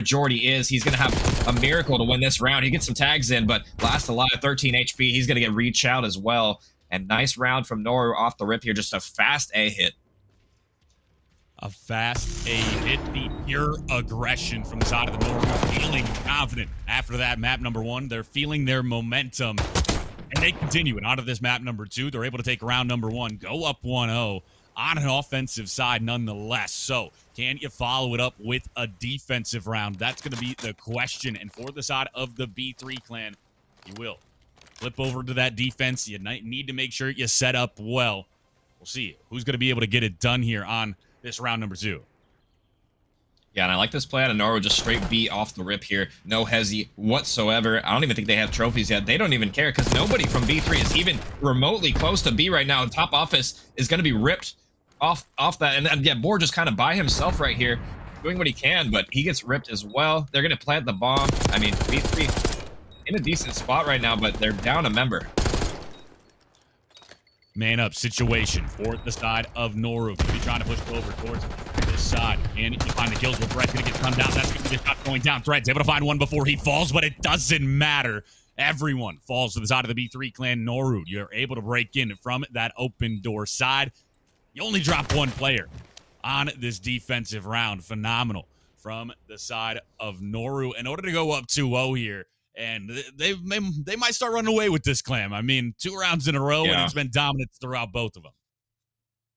majority is. He's going to have a miracle to win this round. He gets some tags in, but last alive, 13 HP. He's going to get reach out as well. And nice round from Noru off the rip here. Just a fast A hit. A fast A hit, the pure aggression from the side of the Noru, feeling confident after that map number 1. They're feeling their momentum, and they continue it onto this map number 2. They're able to take round number 1, go up 1-0 on an offensive side nonetheless. So can you follow it up with a defensive round? That's going to be the question. And for the side of the B3 clan, you will flip over to that defense. You need to make sure you set up well. We'll see who's going to be able to get it done here on this round number 2. Yeah, and I like this play out of Noro, just straight B off the rip here. No hezzy whatsoever. I don't even think they have trophies yet. They don't even care because nobody from B3 is even remotely close to B right now. The top office is going to be ripped off that. And yeah, Boar just kind of by himself right here, doing what he can, but he gets ripped as well. They're going to plant the bomb. I mean, B3 in a decent spot right now, but they're down a member. Man up situation for the side of Noru. He'll be trying to push over towards this side. And you find the kills with Brett. Going to get gunned down. That's going to be the shot going down. Thread's able to find one before he falls, but it doesn't matter. Everyone falls to the side of the B3 clan. Noru, you're able to break in from that open door side. You only drop one player on this defensive round. Phenomenal from the side of Noru in order to go up 2-0 here. And they might start running away with this clan. I mean, 2 rounds in a row, and it's been dominant throughout both of them.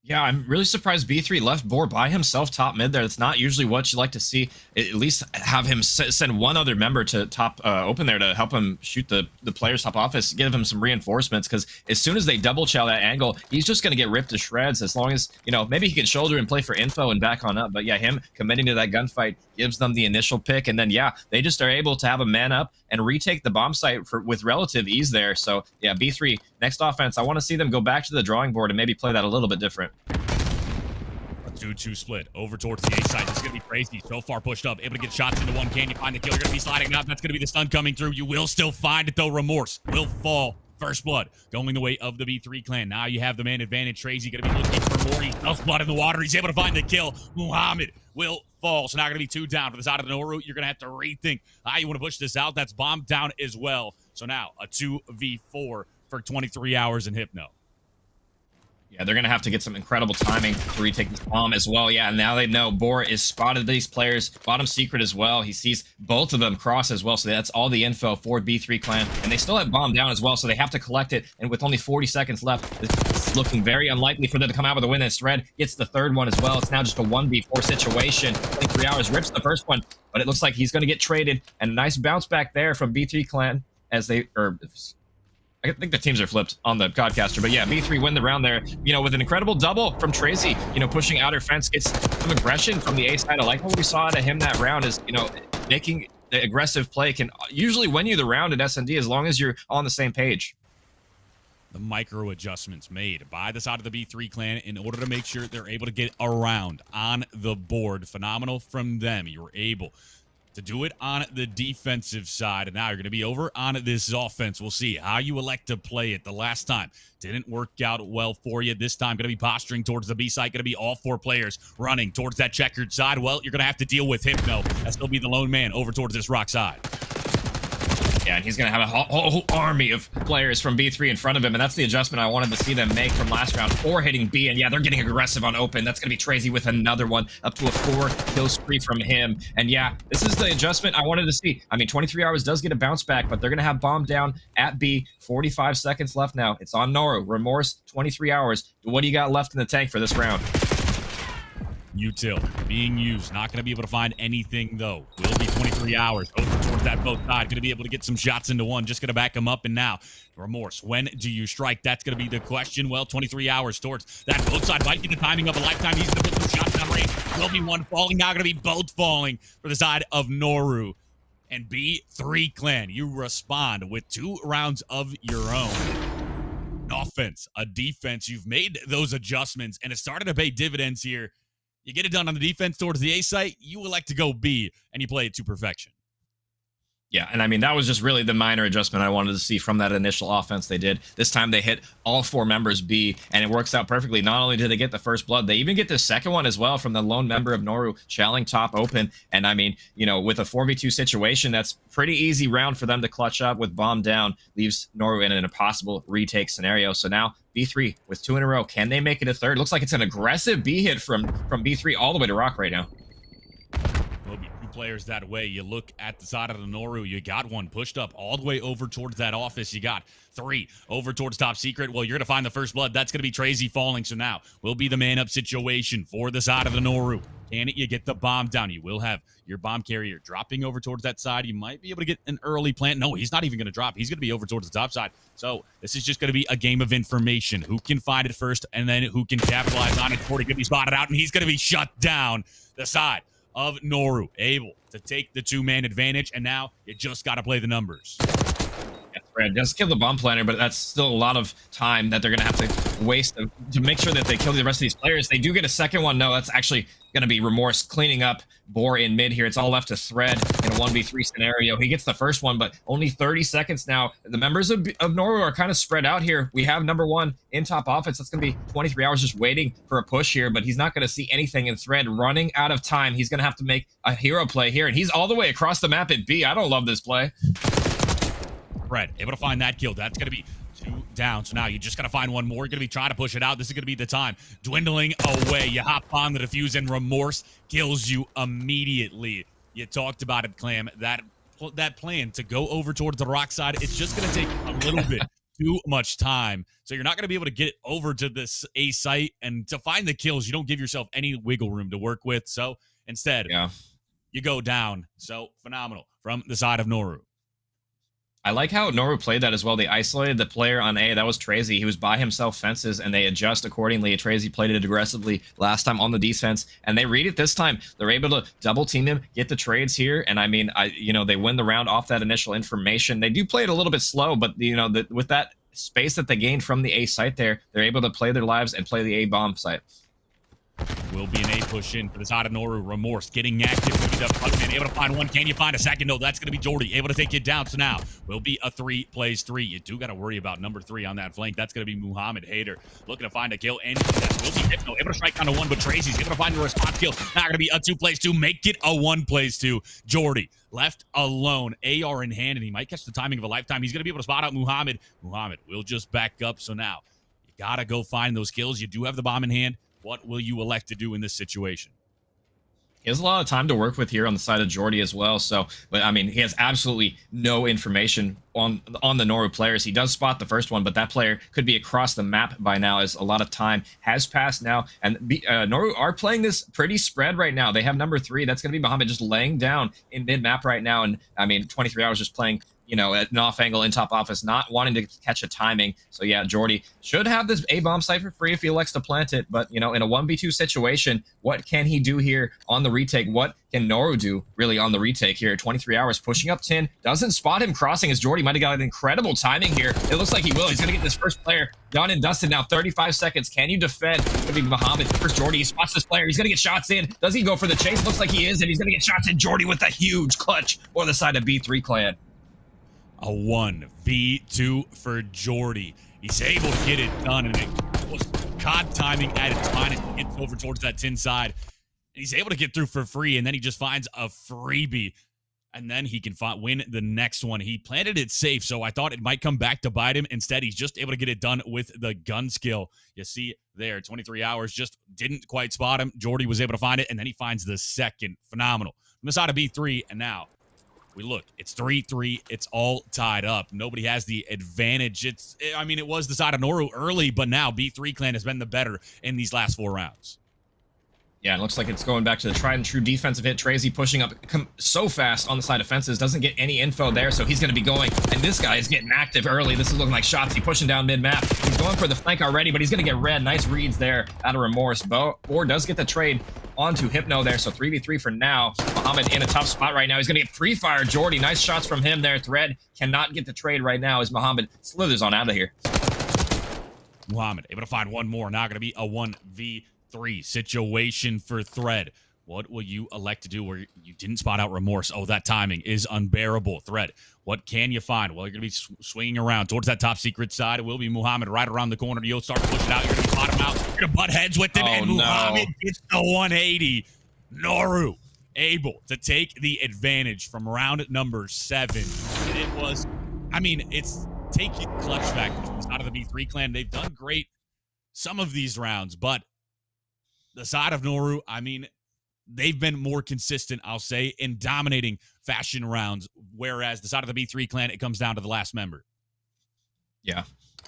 Yeah, I'm really surprised B3 left Boar by himself top mid there. That's not usually what you like to see. At least have him send one other member to top open there to help him shoot the player's top office, give him some reinforcements, because as soon as they double chow that angle, he's just going to get ripped to shreds. As long as, you know, maybe he can shoulder and play for info and back on up. But yeah, him committing to that gunfight gives them the initial pick. And then, yeah, they just are able to have a man up and retake the bomb site with relative ease there. So yeah, B3, next offense, I want to see them go back to the drawing board and maybe play that a little bit different. A 2-2 split over towards the A side. This is going to be crazy. So far pushed up, able to get shots into one. Can you find the kill? You're going to be sliding up. That's going to be the stun coming through. You will still find it, though. Remorse will fall. First blood going the way of the B3 clan. Now you have the man advantage. Trazy going to be looking for more. He's self blood in the water. He's able to find the kill. Muhammad will fall. So now going to be 2 down for the side of the Noru. You're going to have to rethink how you want to push this out. That's bombed down as well. So now a 2v4 for 23 hours in Hypno. Yeah, they're going to have to get some incredible timing to retake this bomb as well. Yeah, and now they know Boar is spotted these players. Bottom secret as well. He sees both of them cross as well. So that's all the info for B3 clan. And they still have bomb down as well, so they have to collect it. And with only 40 seconds left, it's looking very unlikely for them to come out with a win. As Thread gets the third one as well. It's now just a 1v4 situation. 23 hours rips the first one, but it looks like he's going to get traded. And a nice bounce back there from B3 clan as they... I think the teams are flipped on the Codcaster, but yeah, B3 win the round there, you know, with an incredible double from Tracy, you know, pushing outer fence, gets some aggression from the A side. I like what we saw out of him that round is, you know, making the aggressive play can usually win you the round at S&D as long as you're on the same page. The micro adjustments made by the side of the B3 clan in order to make sure they're able to get around on the board. Phenomenal from them. You were able to do it on the defensive side, and now you're going to be over on this offense. We'll see how you elect to play it. The last time didn't work out well for you. This time going to be posturing towards the B side, going to be all 4 players running towards that checkered side. Well, you're going to have to deal with Hypno. That's going to be the lone man over towards this rock side. Yeah, and he's going to have a whole army of players from B3 in front of him, and that's the adjustment I wanted to see them make from last round. 4 hitting B, and yeah, they're getting aggressive on open. That's going to be Trazy with another one, up to a 4 kill spree from him. And yeah, this is the adjustment I wanted to see. I mean, 23 hours does get a bounce back, but they're going to have bomb down at B. 45 seconds left now. It's on Noru. Remorse, 23 hours. What do you got left in the tank for this round? Util being used. Not going to be able to find anything, though. Will be 23 hours over towards that both side. Going to be able to get some shots into one. Just going to back him up. And now, Remorse. When do you strike? That's going to be the question. Well, 23 hours towards that both side. Might be the timing of a lifetime. He's going to put some shots down range. Will be one falling. Now going to be both falling for the side of Noru. And B3 clan, you respond with 2 rounds of your own. An offense, a defense. You've made those adjustments, and it started to pay dividends here. You get it done on the defense towards the A site, you elect to go B, and you play it to perfection. Yeah, and I mean, that was just really the minor adjustment I wanted to see from that initial offense they did. This time they hit all 4 members B, and it works out perfectly. Not only did they get the first blood, they even get the second one as well from the lone member of Noru, challing top open. And I mean, you know, with a 4v2 situation, that's pretty easy round for them to clutch up with bomb down, leaves Noru in an impossible retake scenario. So now B3 with 2 in a row. Can they make it a third? Looks like it's an aggressive B hit from B3 all the way to Rock right now. Will be 2 players that way. You look at the side of the Noru, you got 1 pushed up all the way over towards that office. You got 3 over towards top secret. Well, you're going to find the first blood. That's going to be Trazy falling. So now will be the man up situation for the side of the Noru. Can you get the bomb down? You will have your bomb carrier dropping over towards that side. You might be able to get an early plant. No, he's not even going to drop. He's going to be over towards the top side. So this is just going to be a game of information. Who can find it first and then who can capitalize on it before he can be spotted out, and he's going to be shut down. The side of Noru able to take the 2-man advantage, and now you just got to play the numbers. Fred just kill the bomb planner, but that's still a lot of time that they're going to have to waste to make sure that they kill the rest of these players. They do get a second one. No, that's actually going to be Remorse cleaning up Boar in mid here. It's all left to Thread in a 1v3 scenario. He gets the first one, but only 30 seconds now. The members of Noru are kind of spread out here. We have number 1 in top offense. That's going to be 23 hours just waiting for a push here, but he's not going to see anything in Thread running out of time. He's going to have to make a hero play here, and he's all the way across the map at B. I don't love this play. Fred able to find that kill. That's going to be 2 down. So now you just got to find 1 more. You're going to be trying to push it out. This is going to be the time. Dwindling away. You hop on the defuse, and Remorse kills you immediately. You talked about it, Clam. That plan to go over towards the rock side, it's just going to take a little bit too much time. So you're not going to be able to get over to this A site, and to find the kills, you don't give yourself any wiggle room to work with. So instead, you go down. So phenomenal from the side of Noru. I like how Noru played that as well. They isolated the player on A. That was Trazy. He was by himself fences, and they adjust accordingly. Trazy played it aggressively last time on the defense, and they read it this time. They're able to double team him, get the trades here, and I mean, they win the round off that initial information. They do play it a little bit slow, but with that space that they gained from the A site there, they're able to play their lives and play the A bomb site. Will be an A push in for the side of Noru. Remorse getting active. Will be the Pugman able to find 1. Can you find a second? No, that's going to be Jordy able to take it down. So now will be a 3 plays 3. You do got to worry about number 3 on that flank. That's going to be Muhammad Hader looking to find a kill. And that will be Hypno able to strike down to 1, but Tracy's able to find the response kill. Not going to be a 2 plays 2. Make it a 1 plays 2. Jordy left alone. AR in hand, and he might catch the timing of a lifetime. He's going to be able to spot out Muhammad. Muhammad will just back up. So now you got to go find those kills. You do have the bomb in hand. What will you elect to do in this situation? He has a lot of time to work with here on the side of Jordy as well. So, but I mean, he has absolutely no information on the Noru players. He does spot the first one, but that player could be across the map by now, as a lot of time has passed now. And Noru are playing this pretty spread right now. They have number 3. That's going to be Muhammad just laying down in mid map right now. And I mean, 23 hours just playing, at an off angle in top office, not wanting to catch a timing. So yeah, Jordy should have this A bomb site for free if he elects to plant it. But in a 1v2 situation, what can he do here on the retake? What can Noru do really on the retake here? 23 hours pushing up 10, doesn't spot him crossing, as Jordy might have got an incredible timing here. It looks like he will. He's going to get this first player done and dusted now. 35 seconds. Can you defend? It's going to be Muhammad. First Jordy. He spots this player. He's going to get shots in. Does he go for the chase? Looks like he is, and he's going to get shots in. Jordy with a huge clutch for the side of B3 clan. A 1v2 for Jordy. He's able to get it done, and it was COD timing at its finest. He gets over towards that 10 side. He's able to get through for free, and then he just finds a freebie, and then he can win the next one. He planted it safe, so I thought it might come back to bite him. Instead, he's just able to get it done with the gun skill. You see there, 23 hours, just didn't quite spot him. Jordy was able to find it, and then he finds the second. Phenomenal. From the side of B3, and now we look, it's 3-3. It's all tied up. Nobody has the advantage. It was the side of Noru early, but now B3 clan has been the better in these last 4 rounds. Yeah, it looks like it's going back to the tried and true defensive hit. Trazy pushing up so fast on the side of fences, doesn't get any info there, so he's going to be going. And this guy is getting active early. This is looking like shots. He's pushing down mid-map. He's going for the flank already, but he's going to get red. Nice reads there out of Remorse. Boar does get the trade onto Hypno there, so 3v3 for now. Muhammad in a tough spot right now. He's going to get pre-fire. Jordy, nice shots from him there. Thread cannot get the trade right now as Muhammad slithers on out of here. Muhammad able to find 1 more. Now going to be a 1v3 situation for Thread. What will you elect to do where you didn't spot out Remorse? Oh, that timing is unbearable. Thread, what can you find? Well, you're going to be swinging around towards that top secret side. It will be Muhammad right around the corner. You'll start to push it out. You're going to bottom out. You're going to butt heads with him, and Muhammad gets the 180. Noru able to take the advantage from round number 7. And it was, I mean, it's taking clutch factors out of the B3 clan. They've done great some of these rounds, but the side of Noru, I mean, they've been more consistent, I'll say, in dominating fashion rounds, whereas the side of the B3 clan, it comes down to the last member. Yeah.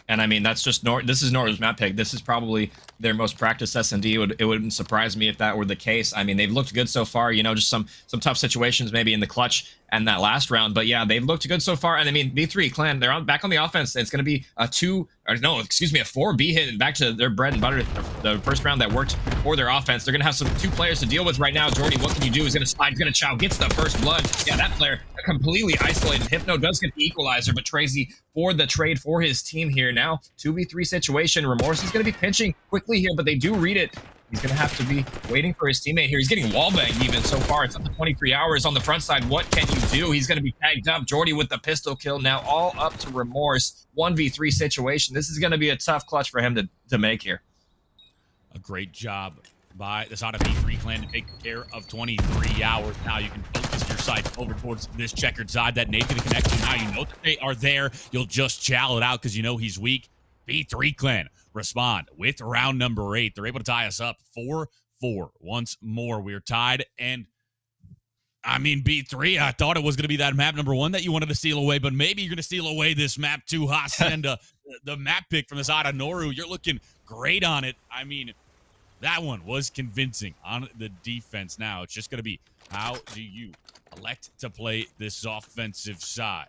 And I mean, that's just this is Noru's map pick. This is probably their most practiced S&D. It wouldn't surprise me if that were the case. I mean, they've looked good so far, you know, just some tough situations maybe in the clutch and that last round. But yeah, they've looked good so far. And I mean, B3 clan, they're back on the offense. It's going to be a 4B hit back to their bread and butter. The first round that worked for their offense. They're going to have some 2 players to deal with right now. Jordy, what can you do? He's going to slide, he's going to chow, gets the first blood. Yeah, that player completely isolated. Hypno does get the equalizer, but Tracy for the trade for his team here. Now 2v3 situation. Remorse is going to be pinching quickly here, but they do read it. He's going to have to be waiting for his teammate here. He's getting wallbanged even so far. It's up to 23 hours on the front side. What can you do? He's going to be tagged up. Jordy with the pistol kill now, all up to Remorse. 1v3 situation. This is going to be a tough clutch for him to make here. A great job by the side of B3 clan to take care of 23 hours. Now you can focus your sights over towards this checkered side. That nade to the connection. Now you know that they are there. You'll just chow it out because you know he's weak. B3 clan respond with round number 8. They're able to tie us up 4-4. Once more, we're tied. And I mean, B3, I thought it was going to be that map number 1 that you wanted to steal away, but maybe you're going to steal away this map too. Hacienda, the map pick from the side of Noru, you're looking great on it. I mean, that one was convincing on the defense. Now it's just going to be, how do you elect to play this offensive side?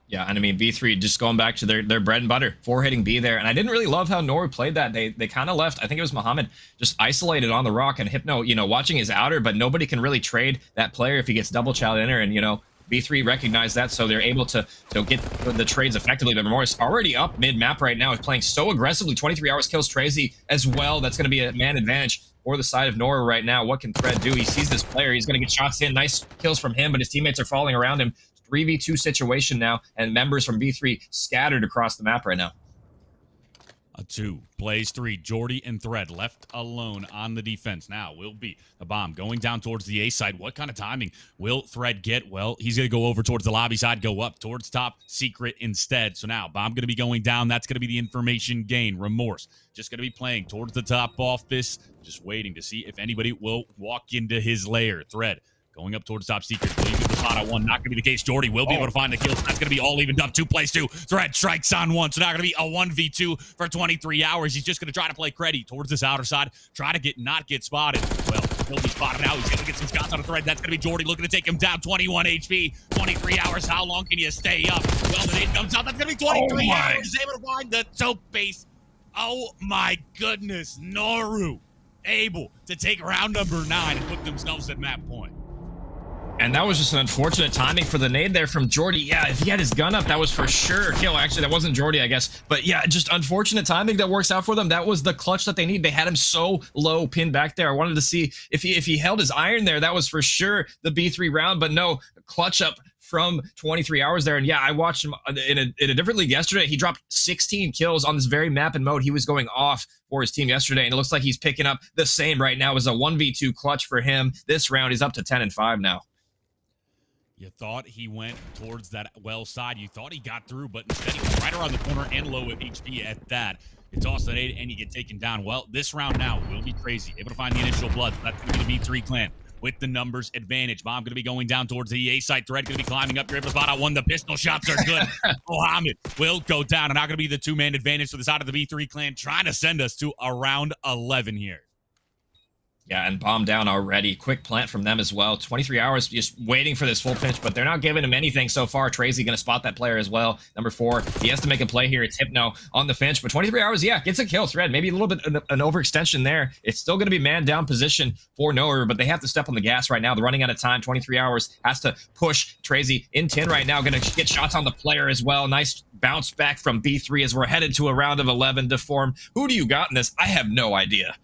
Yeah, and I mean, B3 just going back to their bread and butter, 4-hitting B there. And I didn't really love how Noru played that. They kind of left, I think it was Muhammad, just isolated on the rock, and Hypno, you know, watching his outer, but nobody can really trade that player if he gets double chowed in her. And, you know, B3 recognized that, so they're able to get the trades effectively. But Remorse already up mid-map right now. He's playing so aggressively. 23 hours kills Tracy as well. That's going to be a man advantage for the side of Noru right now. What can Thread do? He sees this player. He's going to get shots in. Nice kills from him, but his teammates are falling around him. 3v2 situation now, and members from B3 scattered across the map right now. A 2 plays 3. Jordy and Thread left alone on the defense. Now will be the bomb going down towards the A side. What kind of timing will Thread get? Well, he's going to go over towards the lobby side, go up towards top secret instead. So now bomb going to be going down. That's going to be the information gain. Remorse just going to be playing towards the top office, just waiting to see if anybody will walk into his lair. Thread going up towards top secret. Will you get the spot on 1? Not going to be the case. Jordy will be able to find the kills. That's going to be all evened up. 2 plays 2. Thread strikes on 1. So now going to be a 1v2 for 23 hours. He's just going to try to play Creddy towards this outer side. Try to not get spotted. Well, he'll be spotted out. He's going to get some shots on the Thread. That's going to be Jordy looking to take him down. 21 HP. 23 hours. How long can you stay up? Well, the nade comes out. That's going to be 23 hours. He's able to find the soap base. Oh my goodness. Noru able to take round number 9 and put themselves at map point. And that was just an unfortunate timing for the nade there from Jordy. Yeah, if he had his gun up, that was for sure kill. Actually, that wasn't Jordy, I guess. But yeah, just unfortunate timing that works out for them. That was the clutch that they need. They had him so low pinned back there. I wanted to see if he held his iron there. That was for sure the B3 round. But no, clutch up from 23 hours there. And yeah, I watched him in a different league yesterday. He dropped 16 kills on this very map and mode. He was going off for his team yesterday, and it looks like he's picking up the same right now as a 1v2 clutch for him. This round, he's up to 10-5 now. You thought he went towards that well side. You thought he got through, but instead he was right around the corner and low with HP at that. It's also an 8, and you get taken down. Well, this round now will be crazy. Able to find the initial blood. That's going to be the B3 clan with the numbers advantage. Bomb going to be going down towards the A side. Thread going to be climbing up. You're able to spot out 1. The pistol shots are good. Mohammed will go down, and now going to be the 2-man advantage for the side of the B3 clan, trying to send us to around 11 here. Yeah, and bomb down already. Quick plant from them as well. 23 hours just waiting for this full pinch, but they're not giving him anything so far. Tracy going to spot that player as well. Number 4, he has to make a play here. It's Hypno on the finch, but 23 hours, yeah, gets a kill. Thread, maybe a little bit an overextension there. It's still going to be man down position for Noru, but they have to step on the gas right now. They're running out of time. 23 hours has to push Tracy in 10 right now. Going to get shots on the player as well. Nice bounce back from B3 as we're headed to a round of 11 to form. Who do you got in this? I have no idea.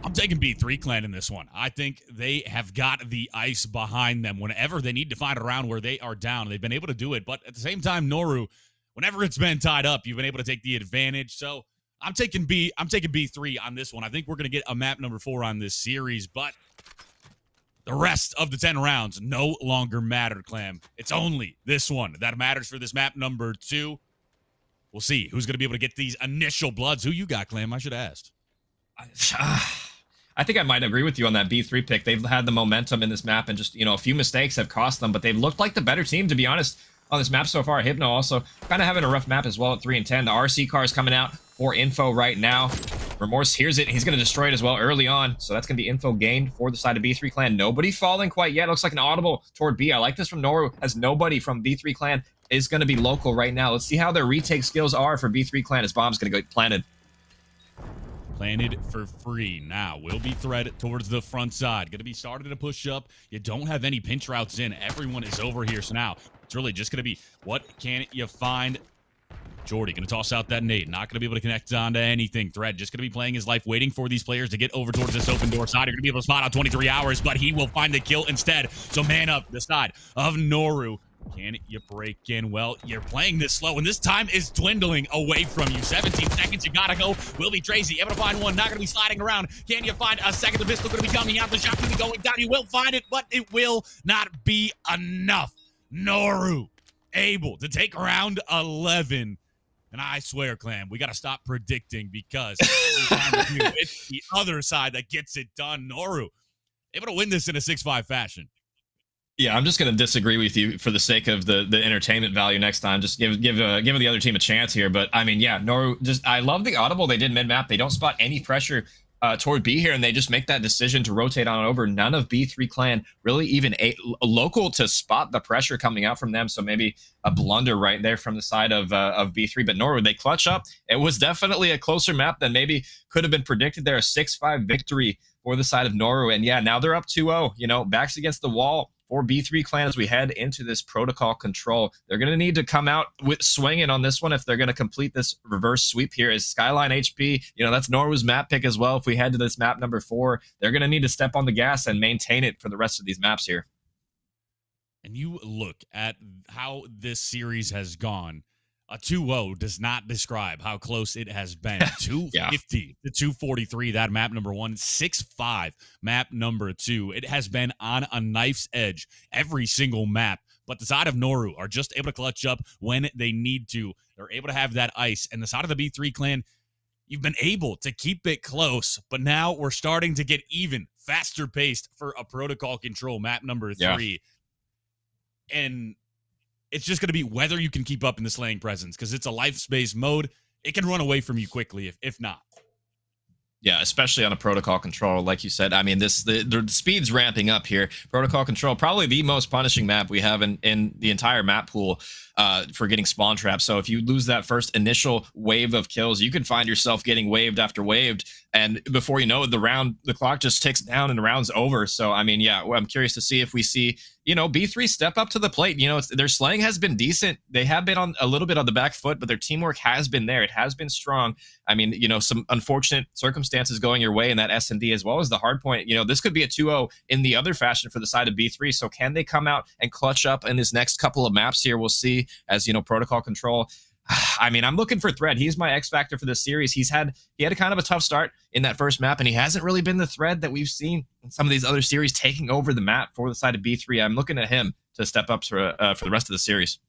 I'm taking B3 Clan in this one. I think they have got the ice behind them whenever they need to find a round where they are down. They've been able to do it, but at the same time, Noru, whenever it's been tied up, you've been able to take the advantage. So I'm taking B3 on this one. I think we're going to get a map number 4 on this series, but the rest of the 10 rounds no longer matter, Clam. It's only this one that matters for this map number 2. We'll see who's going to be able to get these initial bloods. Who you got, Clam? I should have asked. I think I might agree with you on that B3 pick. They've had the momentum in this map, and just, a few mistakes have cost them, but they've looked like the better team, to be honest, on this map so far. Hypno also kind of having a rough map as well at 3 and 10. The RC car is coming out for info right now. Remorse hears it. He's going to destroy it as well early on, so that's going to be info gained for the side of B3 Clan. Nobody falling quite yet. Looks like an audible toward B. I like this from Noru, as nobody from B3 Clan is going to be local right now. Let's see how their retake skills are for B3 Clan, as bomb's going to go planted. Planted for free. Now will be thread towards the front side. Going to be started to push up. You don't have any pinch routes in. Everyone is over here. So now it's really just going to be, what can you find? Jordy going to toss out that nade. Not going to be able to connect on to anything. Thread just going to be playing his life, waiting for these players to get over towards this open door side. You're going to be able to spot out 23 hours, but he will find the kill instead. So man up the side of Noru. Can you break in? Well, you're playing this slow, and this time is dwindling away from you. 17 seconds, you gotta go. Will be Tracy able to find one, not gonna be sliding around. Can you find a second? The pistol gonna be coming out, the shot gonna be going down. You will find it, but it will not be enough. Noru able to take round 11. And I swear, Clam, we gotta stop predicting, because it's the other side that gets it done. Noru able to win this in a 6-5 fashion. Yeah, I'm just going to disagree with you for the sake of the entertainment value next time. Just give the other team a chance here. But I mean, yeah, Noru, I love the audible they did mid map. They don't spot any pressure toward B here, and they just make that decision to rotate on over. None of B3 Clan really even a local to spot the pressure coming out from them. So maybe a blunder right there from the side of B3. But Noru, they clutch up. It was definitely a closer map than maybe could have been predicted there. A 6-5 victory for the side of Noru. And yeah, now they're up 2-0. Backs against the wall for B3 Clan as we head into this protocol control. They're going to need to come out with swinging on this one if they're going to complete this reverse sweep here. As Skyline HP, that's Noru's map pick as well. If we head to this map number 4, they're going to need to step on the gas and maintain it for the rest of these maps here. And you look at how this series has gone. A 2-0 does not describe how close it has been. 250 to 243, that map number 1. 6-5, map number 2. It has been on a knife's edge every single map. But the side of Noru are just able to clutch up when they need to. They're able to have that ice. And the side of the B3 Clan, you've been able to keep it close. But now we're starting to get even faster paced for a protocol control, map number 3. Yeah. And it's just going to be whether you can keep up in the slaying presence, because it's a life space mode. It can run away from you quickly if not. Yeah, especially on a protocol control, like you said. I mean, the speed's ramping up here. Protocol control, probably the most punishing map we have in the entire map pool for getting spawn traps. So if you lose that first initial wave of kills, you can find yourself getting waved after waved, and before you know it, the clock just ticks down and the round's over. So I mean, yeah, I'm curious to see if we see B3 step up to the plate. Their slaying has been decent. They have been on a little bit on the back foot, but their teamwork has been there. It has been strong. I mean, some unfortunate circumstances going your way in that S&D, as well as the hard point. This could be a 2-0 in the other fashion for the side of B3. So can they come out and clutch up in this next couple of maps here? We'll see, as protocol control. I mean, I'm looking for Thread. He's my X factor for this series. He had a kind of a tough start in that first map, and he hasn't really been the Thread that we've seen in some of these other series taking over the map for the side of B3. I'm looking at him to step up for the rest of the series.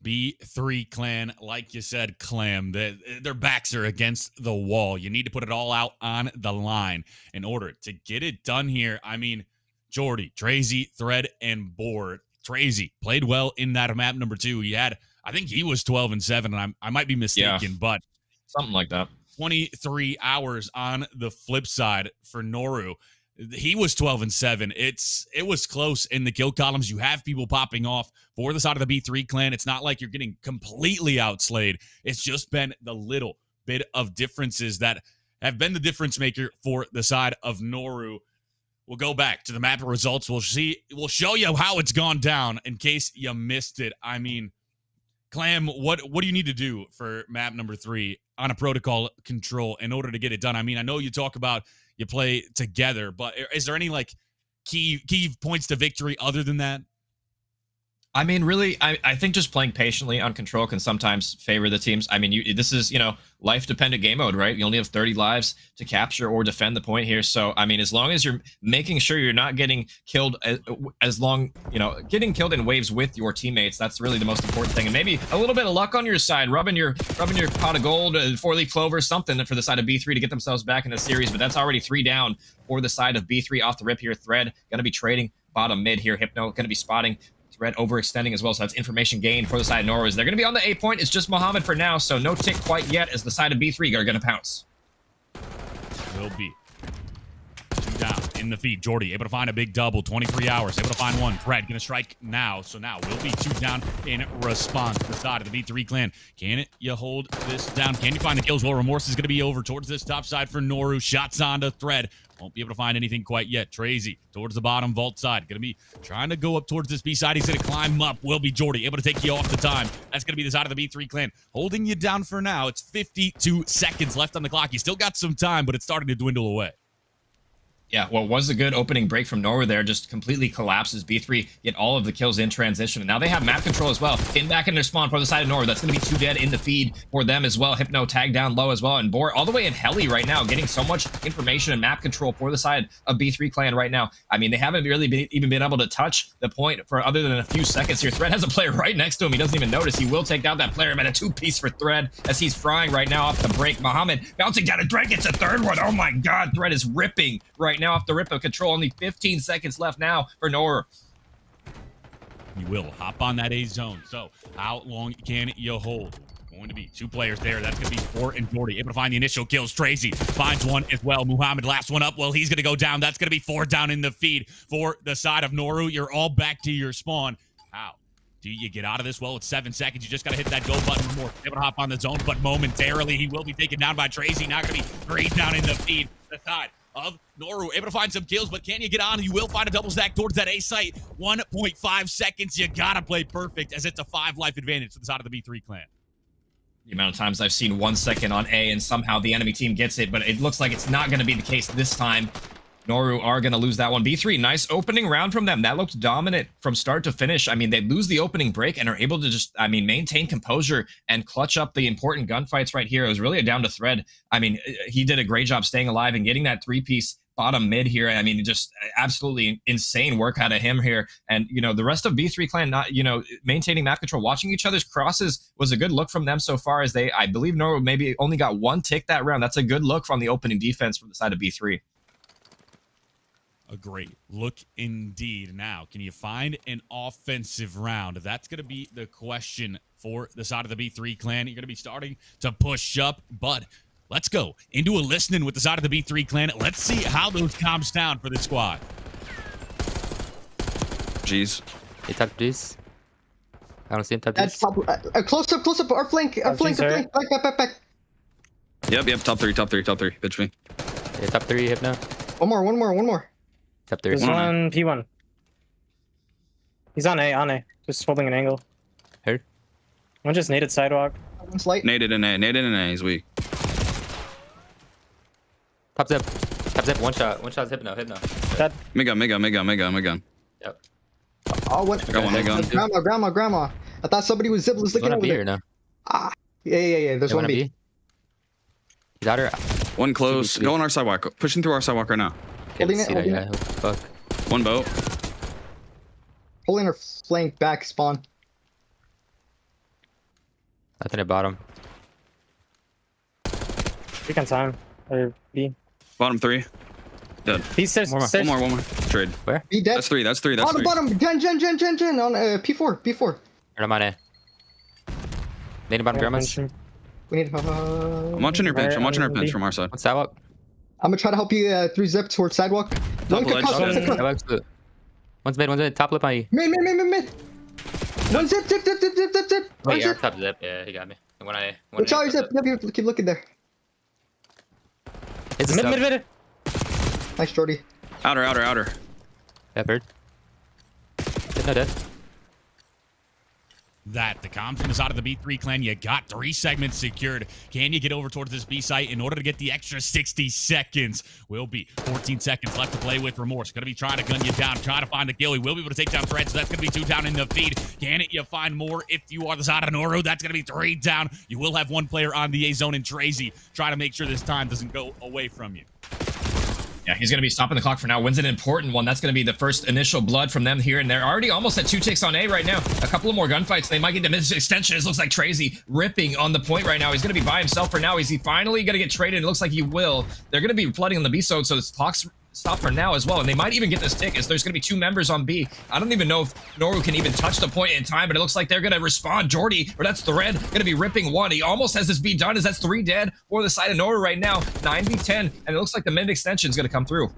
B3 Clan, like you said, Clam, their backs are against the wall. You need to put it all out on the line in order to get it done here. I mean, Jordy, Trazy, Thread, and Board. Trazy played well in that map number 2. I think he was 12-7, and I might be mistaken, but something like that. 23 hours on the flip side for Noru. He was 12-7. It was close in the kill columns. You have people popping off for the side of the B3 Clan. It's not like you're getting completely outslayed. It's just been the little bit of differences that have been the difference maker for the side of Noru. We'll go back to the map results. We'll show you how it's gone down in case you missed it. I mean, Clam, what do you need to do for map number 3 on a protocol control in order to get it done? I mean, I know you talk about you play together, but is there any like key points to victory other than that? I mean, really, I think just playing patiently on control can sometimes favor the teams. I mean, this is, life-dependent game mode, right? You only have 30 lives to capture or defend the point here. So, I mean, as long as you're making sure you're not getting killed getting killed in waves with your teammates, that's really the most important thing. And maybe a little bit of luck on your side, rubbing your pot of gold, 4-leaf clover, something for the side of B3 to get themselves back in the series. But that's already 3 down for the side of B3 off the rip here. Thread going to be trading bottom mid here. Hypno going to be spotting Thread overextending as well, so that's information gained for the side of Norway. They're going to be on the A point. It's just Mohammed for now, so no tick quite yet as the side of B3 are going to pounce. Will be 2 down in the feed. Jordy able to find a big double. 23 hours able to find 1. Thread going to strike now. So now will be 2 down in response to the side of the B3 clan. Can you hold this down? Can you find the kills? Well, Remorse is going to be over towards this top side for Noru. Shots on to Thread. Won't be able to find anything quite yet. Trazy towards the bottom vault side. Going to be trying to go up towards this B side. He's going to climb up. Will be Jordy able to take you off the time. That's going to be the side of the B3 clan. Holding you down for now. It's 52 seconds left on the clock. You still got some time, but it's starting to dwindle away. Yeah, well, was a good opening break from Norway there. Just completely collapses. B3 get all of the kills in transition. And now they have map control as well. In back in their spawn for the side of Norway. That's going to be 2 dead in the feed for them as well. Hypno tagged down low as well. And Bor all the way in heli right now, getting so much information and map control for the side of B3 clan right now. I mean, they haven't really even been able to touch the point for other than a few seconds here. Thread has a player right next to him. He doesn't even notice. He will take down that player, but a 2-piece for Thread as he's frying right now off the break. Mohammed bouncing down a Drake. Gets a 3rd one. Oh my God. Thread is ripping right now off the rip of control. Only 15 seconds left now for Nor. You will hop on that A zone. So how long can you hold? Going to be 2 players there. That's going to be Bor and Jordy. Able to find the initial kills. Tracy finds 1 as well. Muhammad, last one up. Well, he's going to go down. That's going to be 4 down in the feed for the side of Noru. You're all back to your spawn. How do you get out of this? Well, it's 7 seconds. You just got to hit that go button more. Able to hop on the zone, but momentarily he will be taken down by Tracy. Now going to be 3 down in the feed. The side of Noru able to find some kills, but can you get on? You will find a double stack towards that A site. 1.5 seconds. You gotta play perfect as it's a 5 life advantage to the side of the B3 clan. The amount of times I've seen 1 second on A and somehow the enemy team gets it, but it looks like it's not going to be the case this time. Noru are going to lose that one. B3, nice opening round from them. That looked dominant from start to finish. I mean, they lose the opening break and are able to just, maintain composure and clutch up the important gunfights right here. It was really a down to Thread. I mean, he did a great job staying alive and getting that 3-piece bottom mid here. I mean, just absolutely insane work out of him here. And, the rest of B3 clan not, maintaining map control, watching each other's crosses was a good look from them so far as I believe Noru maybe only got 1 tick that round. That's a good look from the opening defense from the side of B3. A great look indeed. Now, can you find an offensive round? That's going to be the question for the side of the B3 clan. You're going to be starting to push up, but let's go into a listening with the side of the B3 clan. Let's see how those comms sound for this squad. Jeez. He tapped this. I don't see him tap That's this. top, close up, our flank, back. Yep, top three, bitch me. Yeah, top 3, Hypno. One more. Top 3. There's one P1. He's on A. Just holding an angle. Heard. One just naded sidewalk. One's light. Naded in A, he's weak. Top zip. One shot is Hypno. That Mid gun. Yep. Oh, what? I got one mid gun. Grandma. I thought somebody was zipless looking One over B or there. no? Yeah. There's one B. He's out here. One close. Go on our sidewalk. Pushing through our sidewalk right now. Holding it. Yeah, fuck. One boat. Holding her flank back spawn. Nothing at bottom. we can time. Or B. Bottom 3. Dead. B stairs. One more. Trade. Where? B dead. That's 3. Bottom. Gen on P4. I'm on A. Native bottom grandma's. We need. I'm watching your pinch. From our side. One sidewalk. I'm gonna try to help you 3-zip towards sidewalk. One could cut. Sidewalk's good. One's mid. Top lip on you. Mid. One zip. Wait, yeah, top zip. Yeah, he got me. One on A. Watch out, zip. Keep looking there. It's Mid. Nice, Jordy. Outer. Yeah, bird. No dead. that. The comms from the side of the B3 clan, you got 3 segments secured. Can you get over towards this B site in order to get the extra 60 seconds? Will be 14 seconds left to play with. Remorse going to be trying to gun you down, trying to find the kill. He will be able to take down Thread, so that's going to be 2 down in the feed. Can you find more if you are the side of Noru? That's going to be 3 down. You will have 1 player on the A zone, and Trazy trying to make sure this time doesn't go away from you. Yeah, he's going to be stopping the clock for now. Wins an important one. That's going to be the first initial blood from them here. And they're already almost at 2 ticks on A right now. A couple of more gunfights. They might get the mid-extension. It looks like Trazy ripping on the point right now. He's going to be by himself for now. Is he finally going to get traded? It looks like he will. They're going to be flooding on the B zone, so this clock's stop for now as well. And they might even get this tick as there's going to be 2 members on B. I don't even know if Noru can even touch the point in time, but it looks like they're going to respond. Jordy, or that's Thread, going to be ripping 1. He almost has this B done as that's 3 dead for the side of Noru right now. 9v10, and it looks like the mid extension is going to come through.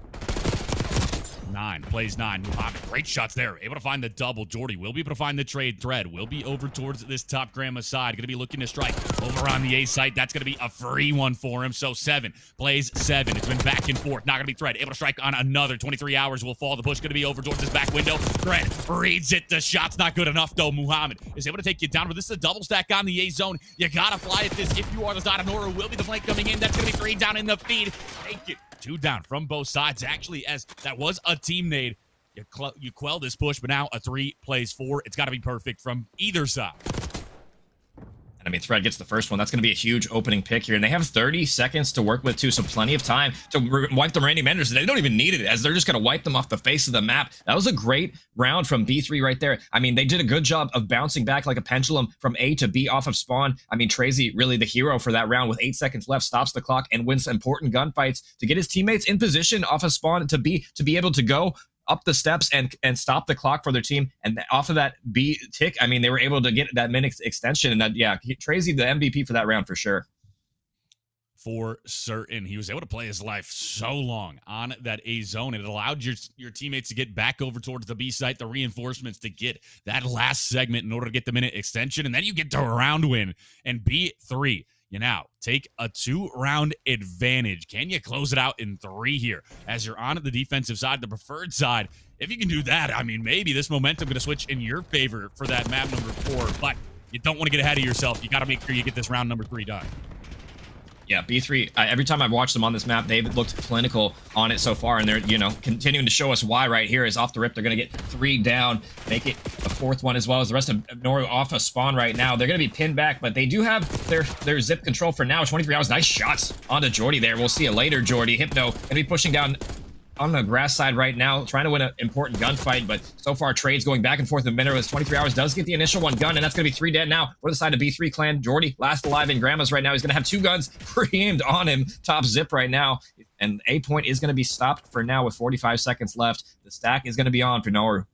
9 plays 9. Muhammad, great shots there. Able to find the double. Jordy will be able to find the trade. Thread will be over towards this top grandma side. Going to be looking to strike over on the A site. That's going to be a free one for him. So 7 plays 7. It's been back and forth. Not going to be Thread. Able to strike on another. 23 hours will fall. The push going to be over towards this back window. Thread reads it. The shot's not good enough though. Muhammad is able to take you down, but this is a double stack on the A zone. You got to fly at this if you are the side of Noru. Will be the flank coming in. That's going to be 3 down in the feed. Take it. 2 down from both sides, actually, as that was a team nade. You quell this push, but now a 3 plays 4. It's got to be perfect from either side. And I mean, Thread gets the first one. That's going to be a huge opening pick here. And they have 30 seconds to work with, too, so plenty of time to wipe the Randy Menders. They don't even need it, as they're just going to wipe them off the face of the map. That was a great round from B3 right there. I mean, they did a good job of bouncing back like a pendulum from A to B off of spawn. I mean, Trazy, really the hero for that round with 8 seconds left, stops the clock and wins important gunfights to get his teammates in position off of spawn to be able to go up the steps and stop the clock for their team. And off of that B tick, I mean, they were able to get that minute extension. And that, yeah, Trazy, the MVP for that round for sure. For certain. He was able to play his life so long on that A zone. It allowed your teammates to get back over towards the B site, the reinforcements to get that last segment in order to get the minute extension. And then you get to round win and B3. You now take a 2-round advantage. Can you close it out in 3 here as you're on the defensive side, the preferred side? If you can do that, I mean, maybe this momentum going to switch in your favor for that map number 4, but you don't want to get ahead of yourself. You got to make sure you get this round number 3 done. Yeah, B3, every time I've watched them on this map, they've looked clinical on it so far, and they're, you know, continuing to show us why right here is off the rip. They're going to get 3 down, make it a 4th one as well as the rest of Noru off a spawn right now. They're going to be pinned back, but they do have their zip control for now. 23 hours, nice shots onto Jordy there. We'll see you later, Jordy. Hypno going to be pushing down on the grass side right now, trying to win an important gunfight, but so far trades going back and forth in Mineral. 23 hours does get the initial 1 gun, and that's going to be 3 dead now. For the side of B3 clan, Jordy last alive in Grandma's right now. He's going to have 2 guns pre-aimed on him, top zip right now, and A point is going to be stopped for now with 45 seconds left. The stack is going to be on for Noru.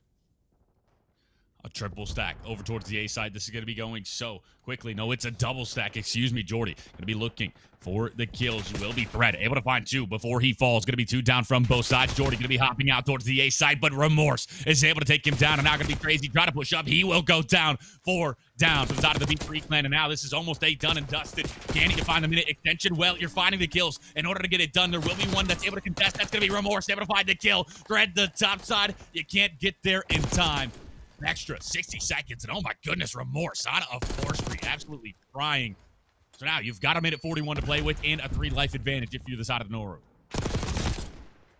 A triple stack over towards the A side. This is going to be going so quickly. No, it's a double stack. Excuse me, Jordy. Going to be looking for the kills. You will be Thread. Able to find 2 before he falls. Going to be 2 down from both sides. Jordy going to be hopping out towards the A side, but Remorse is able to take him down. And now going to be Crazy. Try to push up. He will go down. 4 down to the side of the B3 clan. And now this is almost A done and dusted. Can you find the minute extension? Well, you're finding the kills. In order to get it done, there will be one that's able to contest. That's going to be Remorse. Able to find the kill. Thread the top side. You can't get there in time. Extra 60 seconds, and oh my goodness, Remorse on a forestry, absolutely crying. So now you've got a minute 41 to play with and a 3 life advantage if you're the side of Noru.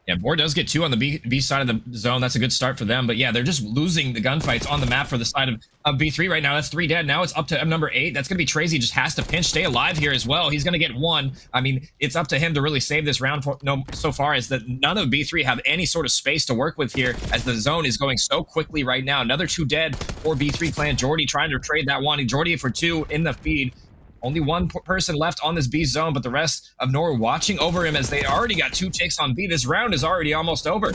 Yeah, Boar does get 2 on the B side of the zone. That's a good start for them. But yeah, they're just losing the gunfights on the map for the side of B3 right now. That's 3 dead. Now it's up to M number 8. That's going to be Trazy. Just has to pinch, stay alive here as well. He's going to get 1. I mean, it's up to him to really save this round so far as that none of B3 have any sort of space to work with here as the zone is going so quickly right now. Another 2 dead for B3 clan. Jordy trying to trade that 1. Jordy for 2 in the feed. Only 1 person left on this B zone, but the rest of Noru watching over him as they already got 2 takes on B. This round is already almost over.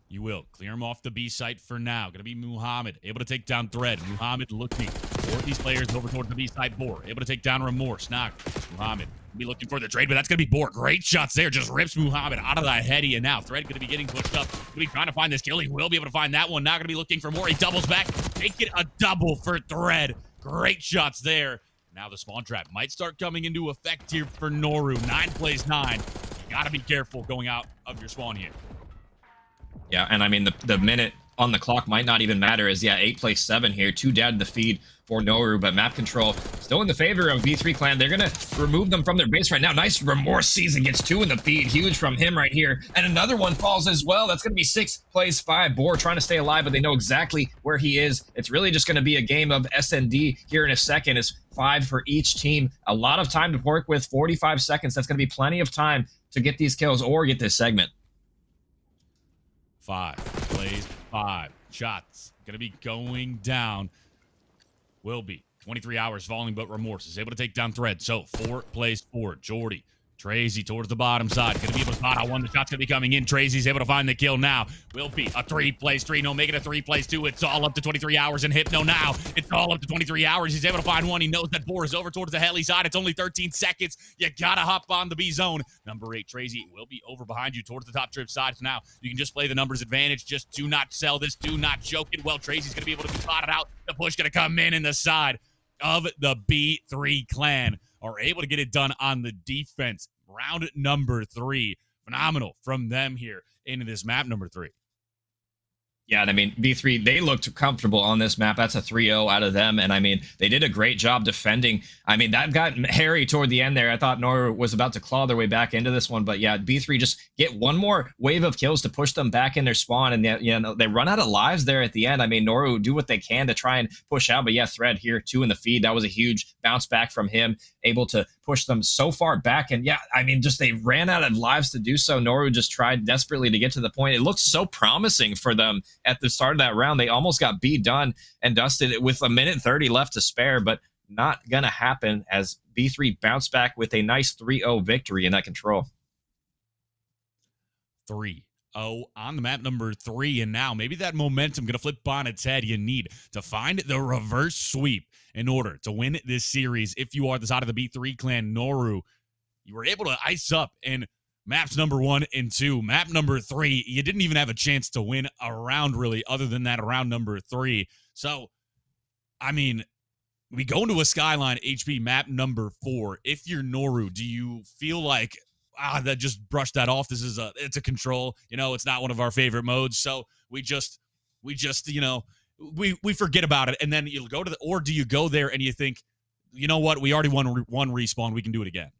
You will clear him off the B site for now. Going to be Muhammad, able to take down Thread. Muhammad looking for these players over towards the B side. Boar, able to take down Remorse. Knock. Muhammad be looking for the trade, but that's going to be Boar. Great shots there. Just rips Muhammad out of that heady, and now Thread going to be getting pushed up. Going to be trying to find this kill. He will be able to find that one. Now going to be looking for more. He doubles back. Make it a double for Thread. Great shots there. Now the spawn trap might start coming into effect here for Noru. 9 plays 9. You got to be careful going out of your spawn here. Yeah, and I mean, the minute on the clock might not even matter, as yeah, 8 plays 7 here, 2 dead in the feed for Noru, but map control still in the favor of B3 Clan. They're gonna remove them from their base right now. Nice Remorse Season gets 2 in the feed, huge from him right here, and another one falls as well. That's gonna be 6 plays 5. Boar trying to stay alive, but they know exactly where he is. It's really just gonna be a game of SND here in a second. It's 5 for each team. A lot of time to work with, 45 seconds. That's gonna be plenty of time to get these kills or get this segment. 5 plays 5 shots. Gonna be going down. Will be 23 hours falling, but Remorse is able to take down Thread. So 4 plays 4. Jordy, Trazy towards the bottom side. Gonna be able to spot out 1. The shot's gonna be coming in. Trazy's able to find the kill now. Will be a 3 plays 3. No, make it a 3 plays 2. It's all up to 23 hours and Hypno now. It's all up to 23 hours. He's able to find 1. He knows that Boar is over towards the heli side. It's only 13 seconds. You gotta hop on the B zone. Number 8, Trazy will be over behind you towards the top trip side. So now you can just play the numbers advantage. Just do not sell this. Do not choke it. Well, Trazy's gonna be able to be spotted out. The push gonna come in the side of the B3 Clan are able to get it done on the defense. Round number 3. Phenomenal from them here into this map number 3. Yeah, and I mean, B3, they looked comfortable on this map. That's a 3-0 out of them, and I mean, they did a great job defending. I mean, that got hairy toward the end there. I thought Noru was about to claw their way back into this one, but yeah, B3 just get one more wave of kills to push them back in their spawn, and they run out of lives there at the end. I mean, Noru do what they can to try and push out, but yeah, Thread here, 2 in the feed. That was a huge bounce back from him, able to push them so far back, and yeah, I mean, just they ran out of lives to do so. Noru just tried desperately to get to the point. It looked so promising for them at the start of that round. They almost got B done and dusted it with 1:30 left to spare, but not gonna happen as B3 bounced back with a nice 3-0 victory in that control. 3-0 on the map number 3, and now maybe that momentum gonna flip on its head. You need to find the reverse sweep in order to win this series. If you are the side of the B3 Clan, Noru, you were able to ice up in maps number 1 and 2. Map number 3, you didn't even have a chance to win a round, really, other than that round number 3. So, I mean, we go into a Skyline HP map number 4. If you're Noru, do you feel like, that just brushed that off? It's a control. You know, it's not one of our favorite modes. So we just, you know, we forget about it. And then you'll go to or do you go there and you think, you know what, we already won one respawn. We can do it again.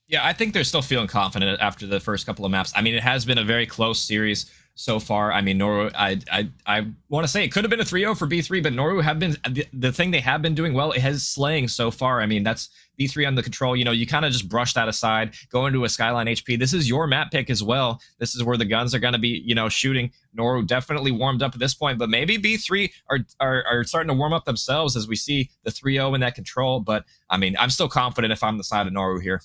Yeah, I think they're still feeling confident after the first couple of maps. I mean, it has been a very close series so far. I mean, Noru, I want to say it could have been a 3-0 for B3, but Noru have been, the thing they have been doing well, it has slaying so far. I mean, that's B3 on the control. You know, you kind of just brush that aside, go into a Skyline HP. This is your map pick as well. This is where the guns are going to be, you know, shooting. Noru definitely warmed up at this point, but maybe B3 are starting to warm up themselves as we see the 3-0 in that control. But, I mean, I'm still confident if I'm the side of Noru here.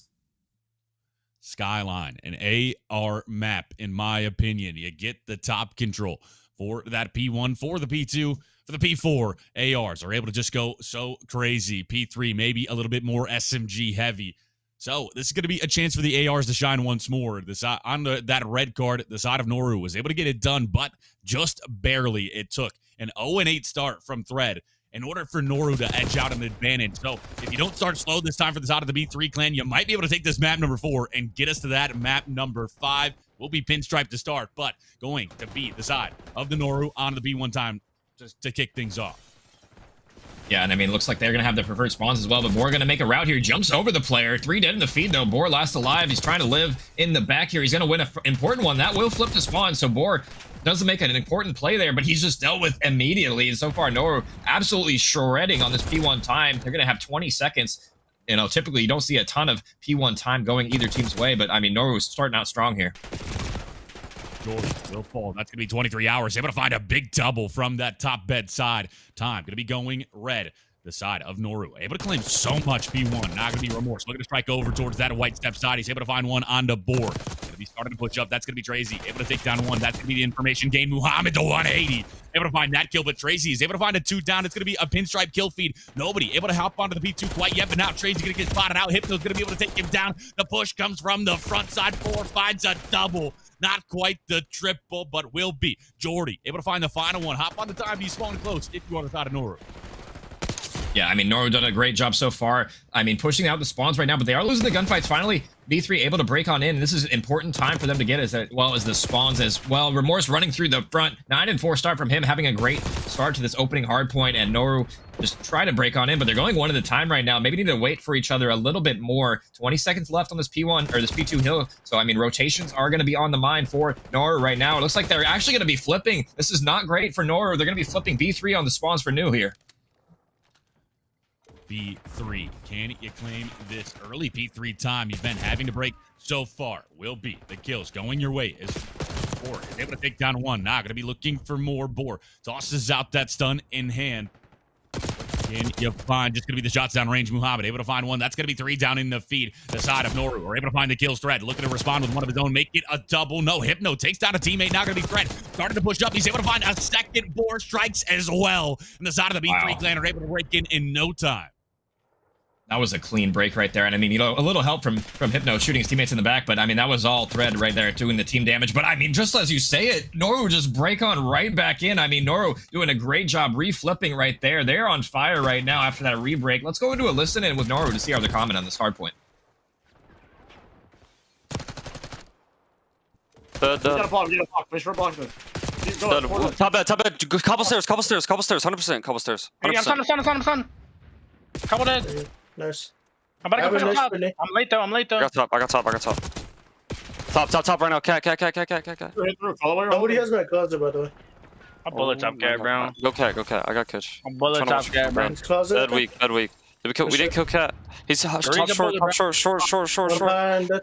Skyline, an AR map, in my opinion. You get the top control for that P1, for the P2, for the P4. ARs are able to just go so crazy. P3, maybe a little bit more SMG heavy. So this is going to be a chance for the ARs to shine once more. That red card, the side of Noru was able to get it done, but just barely. It took an 0-8 start from Thread in order for Noru to edge out an advantage. So if you don't start slow this time for the side of the B3 Clan, you might be able to take this map number 4 and get us to that map number 5. We'll be pinstripe to start, but going to be the side of the Noru on the B1 time just to kick things off. Yeah, and I mean, looks like they're going to have the preferred spawns as well, but Boar going to make a route here. Jumps over the player. 3 dead in the feed, though. Boar last alive. He's trying to live in the back here. He's going to win an important one. That will flip the spawn, so Boar doesn't make an important play there, but he's just dealt with immediately. And so far, Noru absolutely shredding on this P1 time. They're going to have 20 seconds. You know, typically you don't see a ton of P1 time going either team's way, but I mean, Noru's starting out strong here. Jordan will fall. That's going to be 23 hours. Able to find a big double from that top bed side. Time going to be going red. The side of Noru. Able to claim so much P1. Not going to be Remorse. Looking to strike over towards that white step side. He's able to find one on the board. Going to be starting to push up. That's going to be Trazy. Able to take down one. That's going to be the information gain. Muhammad to 180. Able to find that kill, but Trazy is able to find a 2 down. It's going to be a pinstripe kill feed. Nobody able to hop onto the P2 quite yet, but now Trazy's going to get spotted out. Hypno's going to be able to take him down. The push comes from the front side. 4 finds a double. Not quite the triple, but will be. Jordy able to find the final one. Hop on the time. He's spawning close if you are the side of Noru. Yeah, I mean, Noru done a great job so far. I mean, pushing out the spawns right now, but they are losing the gunfights. Finally, B3 able to break on in. And this is an important time for them to get as well as the spawns as well. Remorse running through the front. 9-4 start from him, having a great start to this opening hard point, and Noru just try to break on in, but they're going one at a time right now. Maybe need to wait for each other a little bit more. 20 seconds left on this P1 or this P2 hill. So, I mean, rotations are going to be on the mind for Noru right now. It looks like they're actually going to be flipping. This is not great for Noru. They're going to be flipping B3 on the spawns for new here. B3. Can you claim this early P3 time you've been having to break so far? Will be the kills going your way as Boar is able to take down one. Now going to be looking for more. Boar tosses out that stun in hand. Can you find just going to be the shots down range? Muhammad able to find one. That's going to be 3 down in the feed. The side of Noru. We're able to find the kills. Thread looking to respond with one of his own. Make it a double. No. Hypno takes down a teammate. Now going to be Thread. Starting to push up. He's able to find a second. Boar strikes as well. And the side of the B3 clan are able to break in no time. That was a clean break right there. And I mean, you know, a little help from Hypno shooting his teammates in the back, but I mean, that was all Thread right there doing the team damage. But I mean, just as you say it, Noru just break on right back in. I mean, Noru doing a great job reflipping right there. They're on fire right now after that re-break. Let's go into a listen in with Noru to see how they're comment on this hard point. Get a block. Make sure block this. Top bed. Couple stairs. 100%. Couple stairs. Hey, I'm stunned. Couple dead. Nice. I'm about to go for the top. I'm late though. I got top. Top right now. Cat. Nobody has my closet, by the way. I'm bullet top cat, bro. Go cat. I got catch. I'm bullet top cat, bro. His closet. Dead weak. We didn't kill cat. He's top short. Behind that.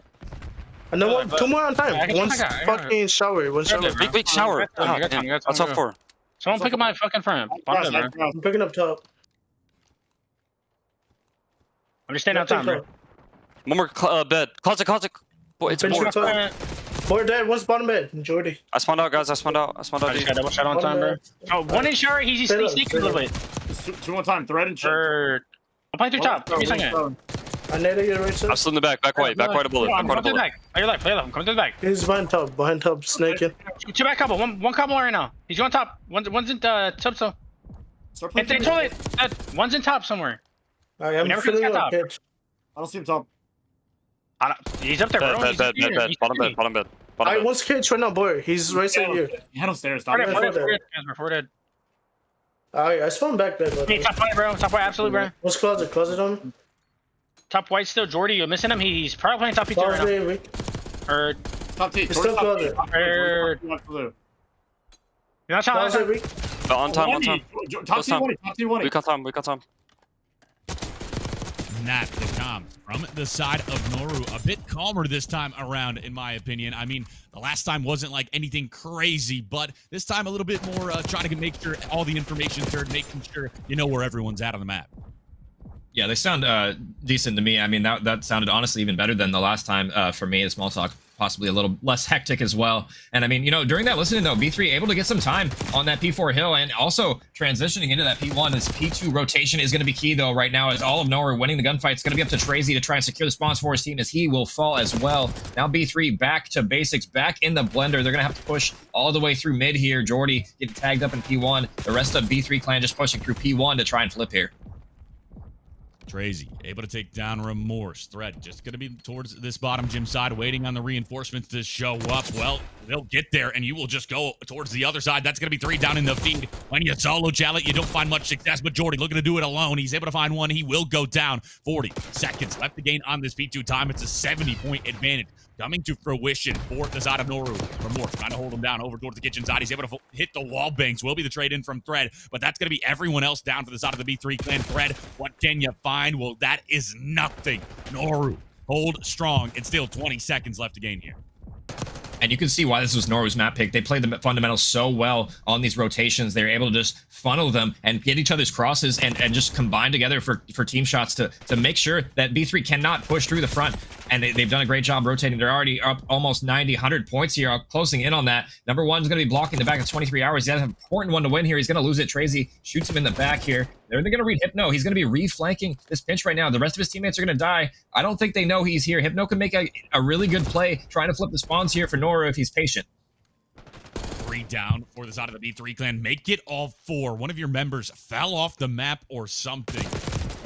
And then one, 2 more on time. One's fucking shower. One shower. Big shower. That's top 4. Someone pick up my fucking frame. I'm picking up top. I'm just staying outside, bro. One more bed. Closet. Boy, it's more. Boy dead. One's bottom bed. Jordy. I spawned out, guys. I spawned out. I just got double shot on time, bro. Oh, one in shower. He's sneaking a little bit. 2 on time. Thread and shit. I'm playing through top. Give me a second. I need to get right side. I'm still in the back. Back white a bullet. I'm coming to the back. Play your life. I'm coming to the back. He's behind top, snaking. 2 back couple. One couple right now. He's going top. One's in top. So. It's a toilet. One's in top somewhere. I'm filling up pitch. I don't see him top. He's up there, bro. Bed. Bottom bed. I was catch right now, boy. He's right side here. He had upstairs. Before dead. I spawned back there. Hey, top white, bro. Top white, absolutely, bro. What's closet on? Top white still. Jordy, you're missing him. He's probably playing top P2 right now. Or top T. He's still closet. You're not shot. On time. Top T1. We got time. Not the comms from the side of Noru. A bit calmer this time around, in my opinion. I mean, the last time wasn't like anything crazy, but this time a little bit more trying to make sure all the information's heard, making sure you know where everyone's at on the map. Yeah, they sound decent to me. I mean, that sounded honestly even better than the last time for me. The small talk possibly a little less hectic as well. And I mean, you know, during that listening though, B3 able to get some time on that P4 hill and also transitioning into that P1. This P2 rotation is going to be key though right now as all of Noru winning the gunfight. It's going to be up to Trazy to try and secure the spawns for his team as he will fall as well. Now B3 back to basics, back in the blender. They're going to have to push all the way through mid here. Jordy getting tagged up in P1. The rest of B3 clan just pushing through P1 to try and flip here. Trazy able to take down Remorse. Thread just going to be towards this bottom gym side, waiting on the reinforcements to show up. Well, they'll get there, and you will just go towards the other side. That's going to be 3 down in the feed. When you solo Jallet, you don't find much success, but Jordy looking to do it alone. He's able to find one. He will go down. 40 seconds left to gain on this P2 time. It's a 70-point advantage coming to fruition for the side of Noru. Remorse trying to hold him down over towards the kitchen side. He's able to hit the wall banks. Will be the trade in from Thread, but that's going to be everyone else down for the side of the B3 clan. Thread, what can you find? Well, that is nothing. Noru, hold strong. It's still 20 seconds left to gain here. And you can see why this was Noru's map pick. They played the fundamentals so well on these rotations. They're able to just funnel them and get each other's crosses and just combine together for team shots to make sure that B3 cannot push through the front. And they've done a great job rotating. They're already up almost 90, 100 points here, closing in on that. Number 1's going to be blocking the back of 23 hours. He has an important one to win here. He's going to lose it. Trazy shoots him in the back here. They're going to read Hypno. He's going to be reflanking this pinch right now. The rest of his teammates are going to die. I don't think they know he's here. Hypno can make a really good play trying to flip the spawns here for Noru if he's patient. 3 down for the side of the B3 clan. Make it all 4. One of your members fell off the map or something.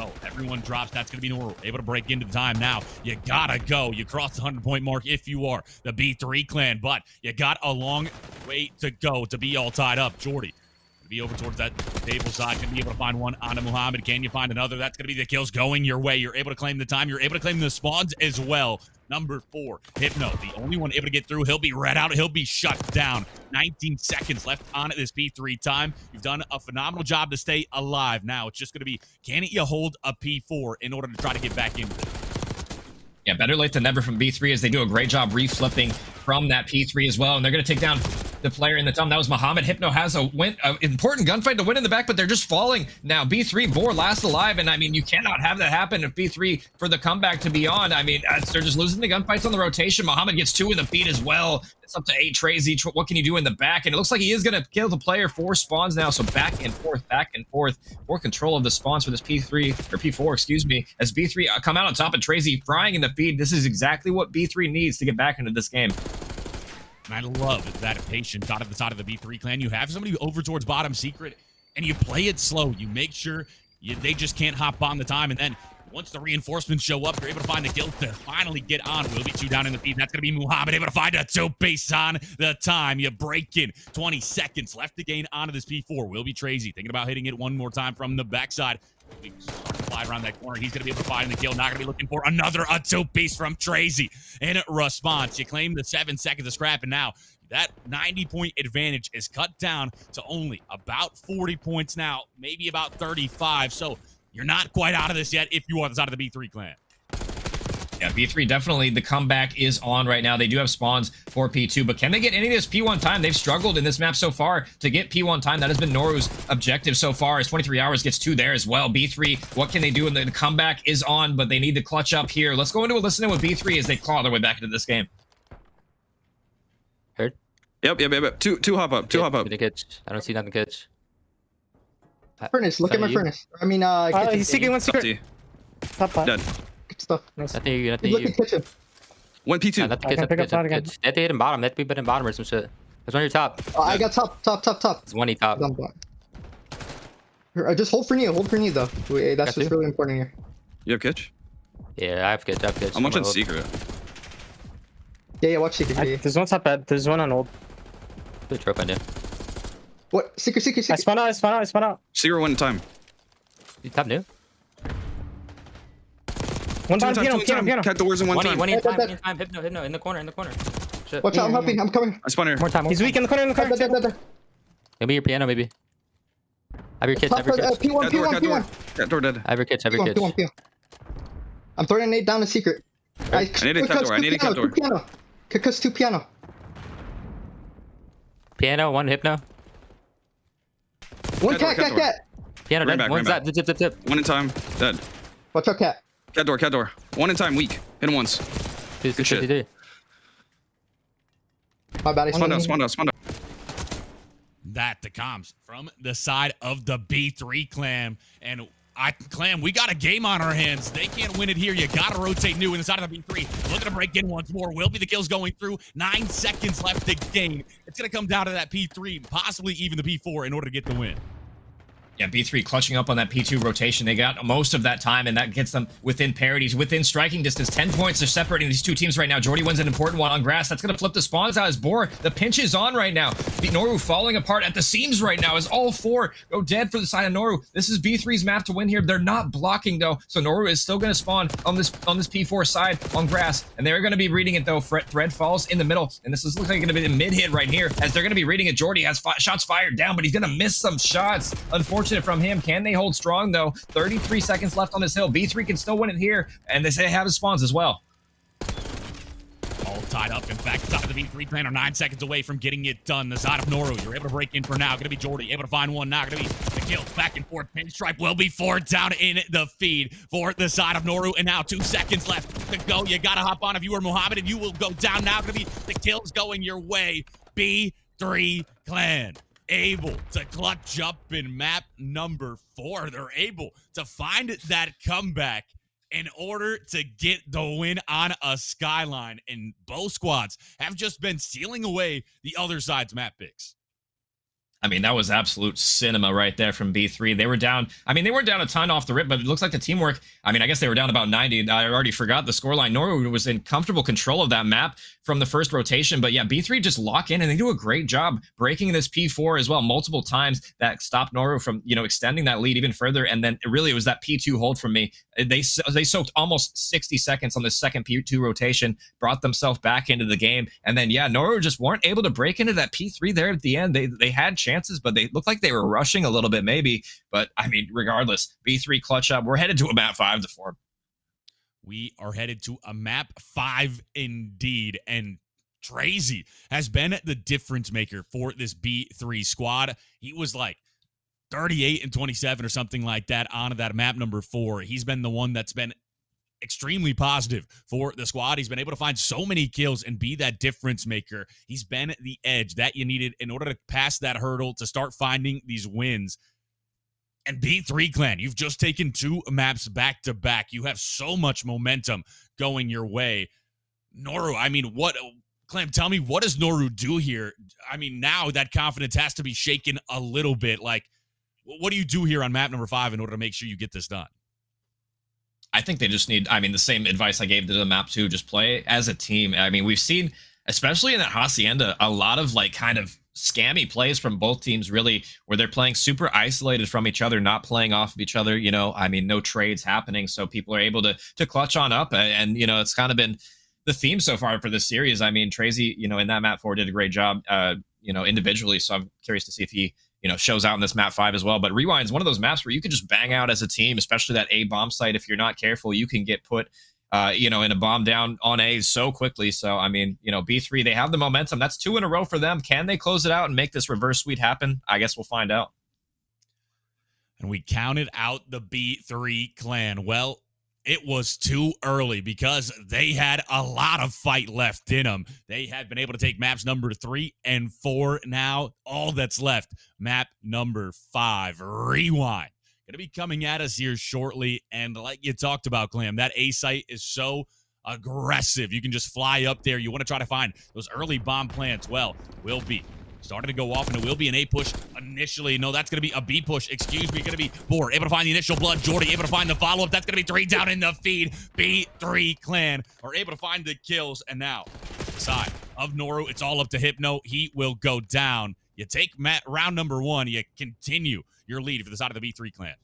So everyone drops. That's going to be Noru. Able to break into the time now. You got to go. You cross the 100-point mark if you are the B3 clan, but you got a long way to go to be all tied up. Jordy, going to be over towards that table side. Going to be able to find one onto Muhammad. Can you find another? That's going to be the kills going your way. You're able to claim the time. You're able to claim the spawns as well. Number 4, Hypno, the only one able to get through. He'll be read out. He'll be shut down. 19 seconds left on this P3 time. You've done a phenomenal job to stay alive. Now it's just going to be, can you hold a P4 in order to try to get back into it? Yeah, better late than never from B3 as they do a great job reflipping from that P3 as well. And they're going to take down the player in the top. That was Muhammad. Hypno has a important gunfight to win in the back, but they're just falling now. B3, Vor last alive. And I mean, you cannot have that happen if B3 for the comeback to be on. I mean, they're just losing the gunfights on the rotation. Muhammad gets 2 in the feet as well. It's up to 8 trays each. What can you do in the back? And it looks like he is going to kill the player. 4 spawns now. So back and forth for control of the spawns for this P3 or P4, excuse me, as B3 come out on top of Trazy frying in the feed. This is exactly what B3 needs to get back into this game. And I love that patience out of the side of the B3 clan. You have somebody over towards bottom secret, and you play it slow. You make sure they just can't hop on the time, and then once the reinforcements show up, you're able to find the kill to finally get on. Will be 2 down in the feed. That's going to be Muhammad able to find a 2 based on the time. You break in. 20 seconds left to gain onto this P4. Will be Trazy thinking about hitting it one more time from the backside. He starts to fly around that corner. He's going to be able to find the kill. Not going to be looking for another a 2-piece from Trazy. In response, you claim the 7 seconds of scrap, and now that 90-point advantage is cut down to only about 40 points now, maybe about 35. So you're not quite out of this yet if you are the side of the B3 clan. Yeah, B3 definitely the comeback is on right now. They do have spawns for P2, but can they get any of this P1 time? They've struggled in this map so far to get P1 time. That has been Noru's objective so far, as 23 hours gets 2 there as well. B3, what can they do? And the comeback is on, but they need to clutch up here. Let's go into a listen in with B3 as they claw their way back into this game. Heard? Yep. Two hop up. Two hop up. The kitchen. I don't see nothing kitchen. Furnace, look at my furnace. I mean, He's seeking one secret. Top five. Dead. good stuff. Nothing you. Nothing Look you. at kitchen. One P2. Not the I kitchen. can pick up that again. They have to hit him bottom. They have to be better bottom or some shit. There's one on your top. I got top. There's one E top. Dumb bot. Here, just hold for knee. Hold for knee though. Wait, that's just really important here. You have kitch? Yeah, I have kitchen. I'm watching secret. Yeah, watch secret. Yeah. There's one top bed. There's one on old. Good trope I do. What? Secret. I spun out. Secret one time. You top new? One time, piano. Cat doors in one time. One in time. Dead. One in time. Hypno. In the corner. Shit. Watch out! I'm helping. I'm coming. I spun here. More time. He's weak in the corner. Dead. Maybe your piano, maybe. Have your kitchen. Top P1. Cat door dead. Have your kitchen. P1. I'm throwing a nade down the secret. I need a cat door. Piano. Cuss 2 piano. Piano, one hypno. One Cat door. cat. Piano, Ran dead. back, One's ran that. Zip. One in time. Dead. Watch out, cat. Cat door. One in time. Weak. Hit him once. Good shit. 53. My bad. Spawn out. That the comms from the side of the B3 clan. And clan, we got a game on our hands. They can't win it here. You gotta rotate new in the side of the B3. Looking to break in once more. Will be the kills going through. 9 seconds left to gain. It's gonna come down to that P3, possibly even the P4 in order to get the win. Yeah, B3 clutching up on that P2 rotation. They got most of that time, and that gets them within parities, within striking distance. 10 points are separating these two teams right now. Jordy wins an important one on grass. That's going to flip the spawns out as Bor. The pinch is on right now. Noru falling apart at the seams right now as all 4 go dead for the side of Noru. This is B3's map to win here. They're not blocking, though, so Noru is still going to spawn on this P4 side on grass, and they're going to be reading it, though. Thread falls in the middle, and this looks like going to be the mid-hit right here as they're going to be reading it. Jordy has shots fired down, but he's going to miss some shots. Unfortunate from him. Can they hold strong, though? 33 seconds left on this hill. B3 can still win it here, and they say they have his spawns as well. All tied up. In fact, the side of the B3 clan are 9 seconds away from getting it done. The side of Noru, you're able to break in for now. Going to be Jordy, able to find one now. Going to be the kills back and forth. Pinstripe will be 4 down in the feed for the side of Noru. And now 2 seconds left to go. You got to hop on if you are Muhammad, and you will go down now. Going to be the kills going your way. B3 clan able to clutch up in map number 4. They're able to find that comeback in order to get the win on a skyline, and both squads have just been sealing away the other side's map picks. I mean, that was absolute cinema right there from B3. They were down. I mean, they weren't down a ton off the rip, but it looks like the teamwork. I mean, I guess they were down about 90. I already forgot the scoreline. Noru was in comfortable control of that map from the first rotation. But yeah, B3 just lock in and they do a great job breaking this P4 as well multiple times that stopped Noru from, extending that lead even further. And then it was that P2 hold from me. They soaked almost 60 seconds on the second P2 rotation, brought themselves back into the game. And then, yeah, Noru just weren't able to break into that P3 there at the end. They had chances, but they looked like they were rushing a little bit maybe. But, I mean, regardless, B3 clutch up. We're headed to a map 5 to 4. We are headed to a map 5 indeed. And Trazy has been the difference maker for this B3 squad. He was like 38 and 27 or something like that on that map number 4. He's been the one that's been extremely positive for the squad. He's been able to find so many kills and be that difference maker. He's been the edge that you needed in order to pass that hurdle to start finding these wins. And B3 Clan, you've just taken 2 maps back to back. You have so much momentum going your way. Noru, I mean, Clem, tell me, what does Noru do here? I mean, now that confidence has to be shaken a little bit. Like, what do you do here on map number 5 in order to make sure you get this done? I think they just need, the same advice I gave to the map 2, just play as a team. I mean, we've seen, especially in that Hacienda, a lot of kind of scammy plays from both teams, really, where they're playing super isolated from each other, not playing off of each other. No trades happening, so people are able to clutch on up, and it's kind of been the theme so far for this series. I mean, Trazy, in that map 4 did a great job, individually. So I'm curious to see if he shows out in this map 5 as well. But Rewind is one of those maps where you can just bang out as a team, especially that A bomb site. If you're not careful, you can get put, in a bomb down on A so quickly. So, I mean, B3, they have the momentum. That's 2 in a row for them. Can they close it out and make this reverse sweep happen? I guess we'll find out. And we counted out the B3 Clan. Well, it was too early because they had a lot of fight left in them. They had been able to take maps number 3 and 4. Now, all that's left, map number 5, Rewind. Going to be coming at us here shortly. And like you talked about, Clam, that A site is so aggressive. You can just fly up there. You want to try to find those early bomb plants. Well, will be starting to go off, and it will be an A push initially. No, that's going to be a B push. Excuse me. Going to be Boar able to find the initial blood. Jordy able to find the follow-up. That's going to be 3 down in the feed. B3 Clan are able to find the kills. And now, the side of Noru, it's all up to Hypno. He will go down. You take round number 1. You continue your lead for the side of the B3 Clan.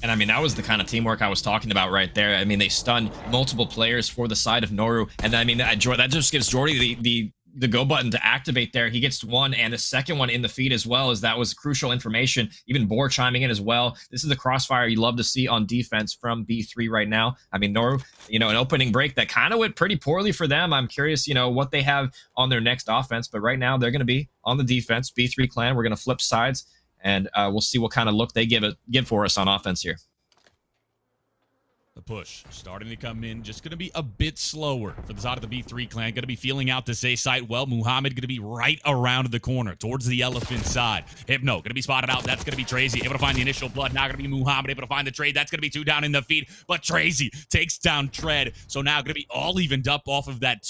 And I mean, that was the kind of teamwork I was talking about right there. I mean, they stunned multiple players for the side of Noru. And I mean, that just gives Jordy the go button to activate there. He gets 1 and a second one in the feed as well, as that was crucial information. Even Boar chiming in as well. This is the crossfire you love to see on defense from B3 right now. I mean, Noru, an opening break that kind of went pretty poorly for them. I'm curious, what they have on their next offense. But right now, they're going to be on the defense. B3 Clan, we're going to flip sides. And we'll see what kind of look they give for us on offense here. The push starting to come in, just going to be a bit slower for the side of the B3 Clan. Going to be feeling out this A site. Well, Muhammad going to be right around the corner towards the elephant side. Hypno going to be spotted out. That's going to be Trazy able to find the initial blood. Now going to be Muhammad able to find the trade. That's going to be 2 down in the feed. But Trazy takes down Tread. So now going to be all evened up off of that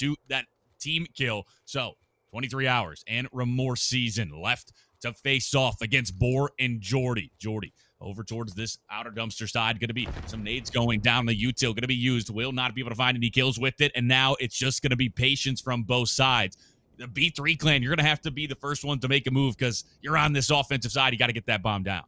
team kill. So 23 hours and Remorse Season left to face off against Boar and Jordy. Jordy over towards this outer dumpster side. Going to be some nades going down the util. Going to be used. Will not be able to find any kills with it. And now it's just going to be patience from both sides. The B3 Clan, you're going to have to be the first one to make a move because you're on this offensive side. You got to get that bomb down.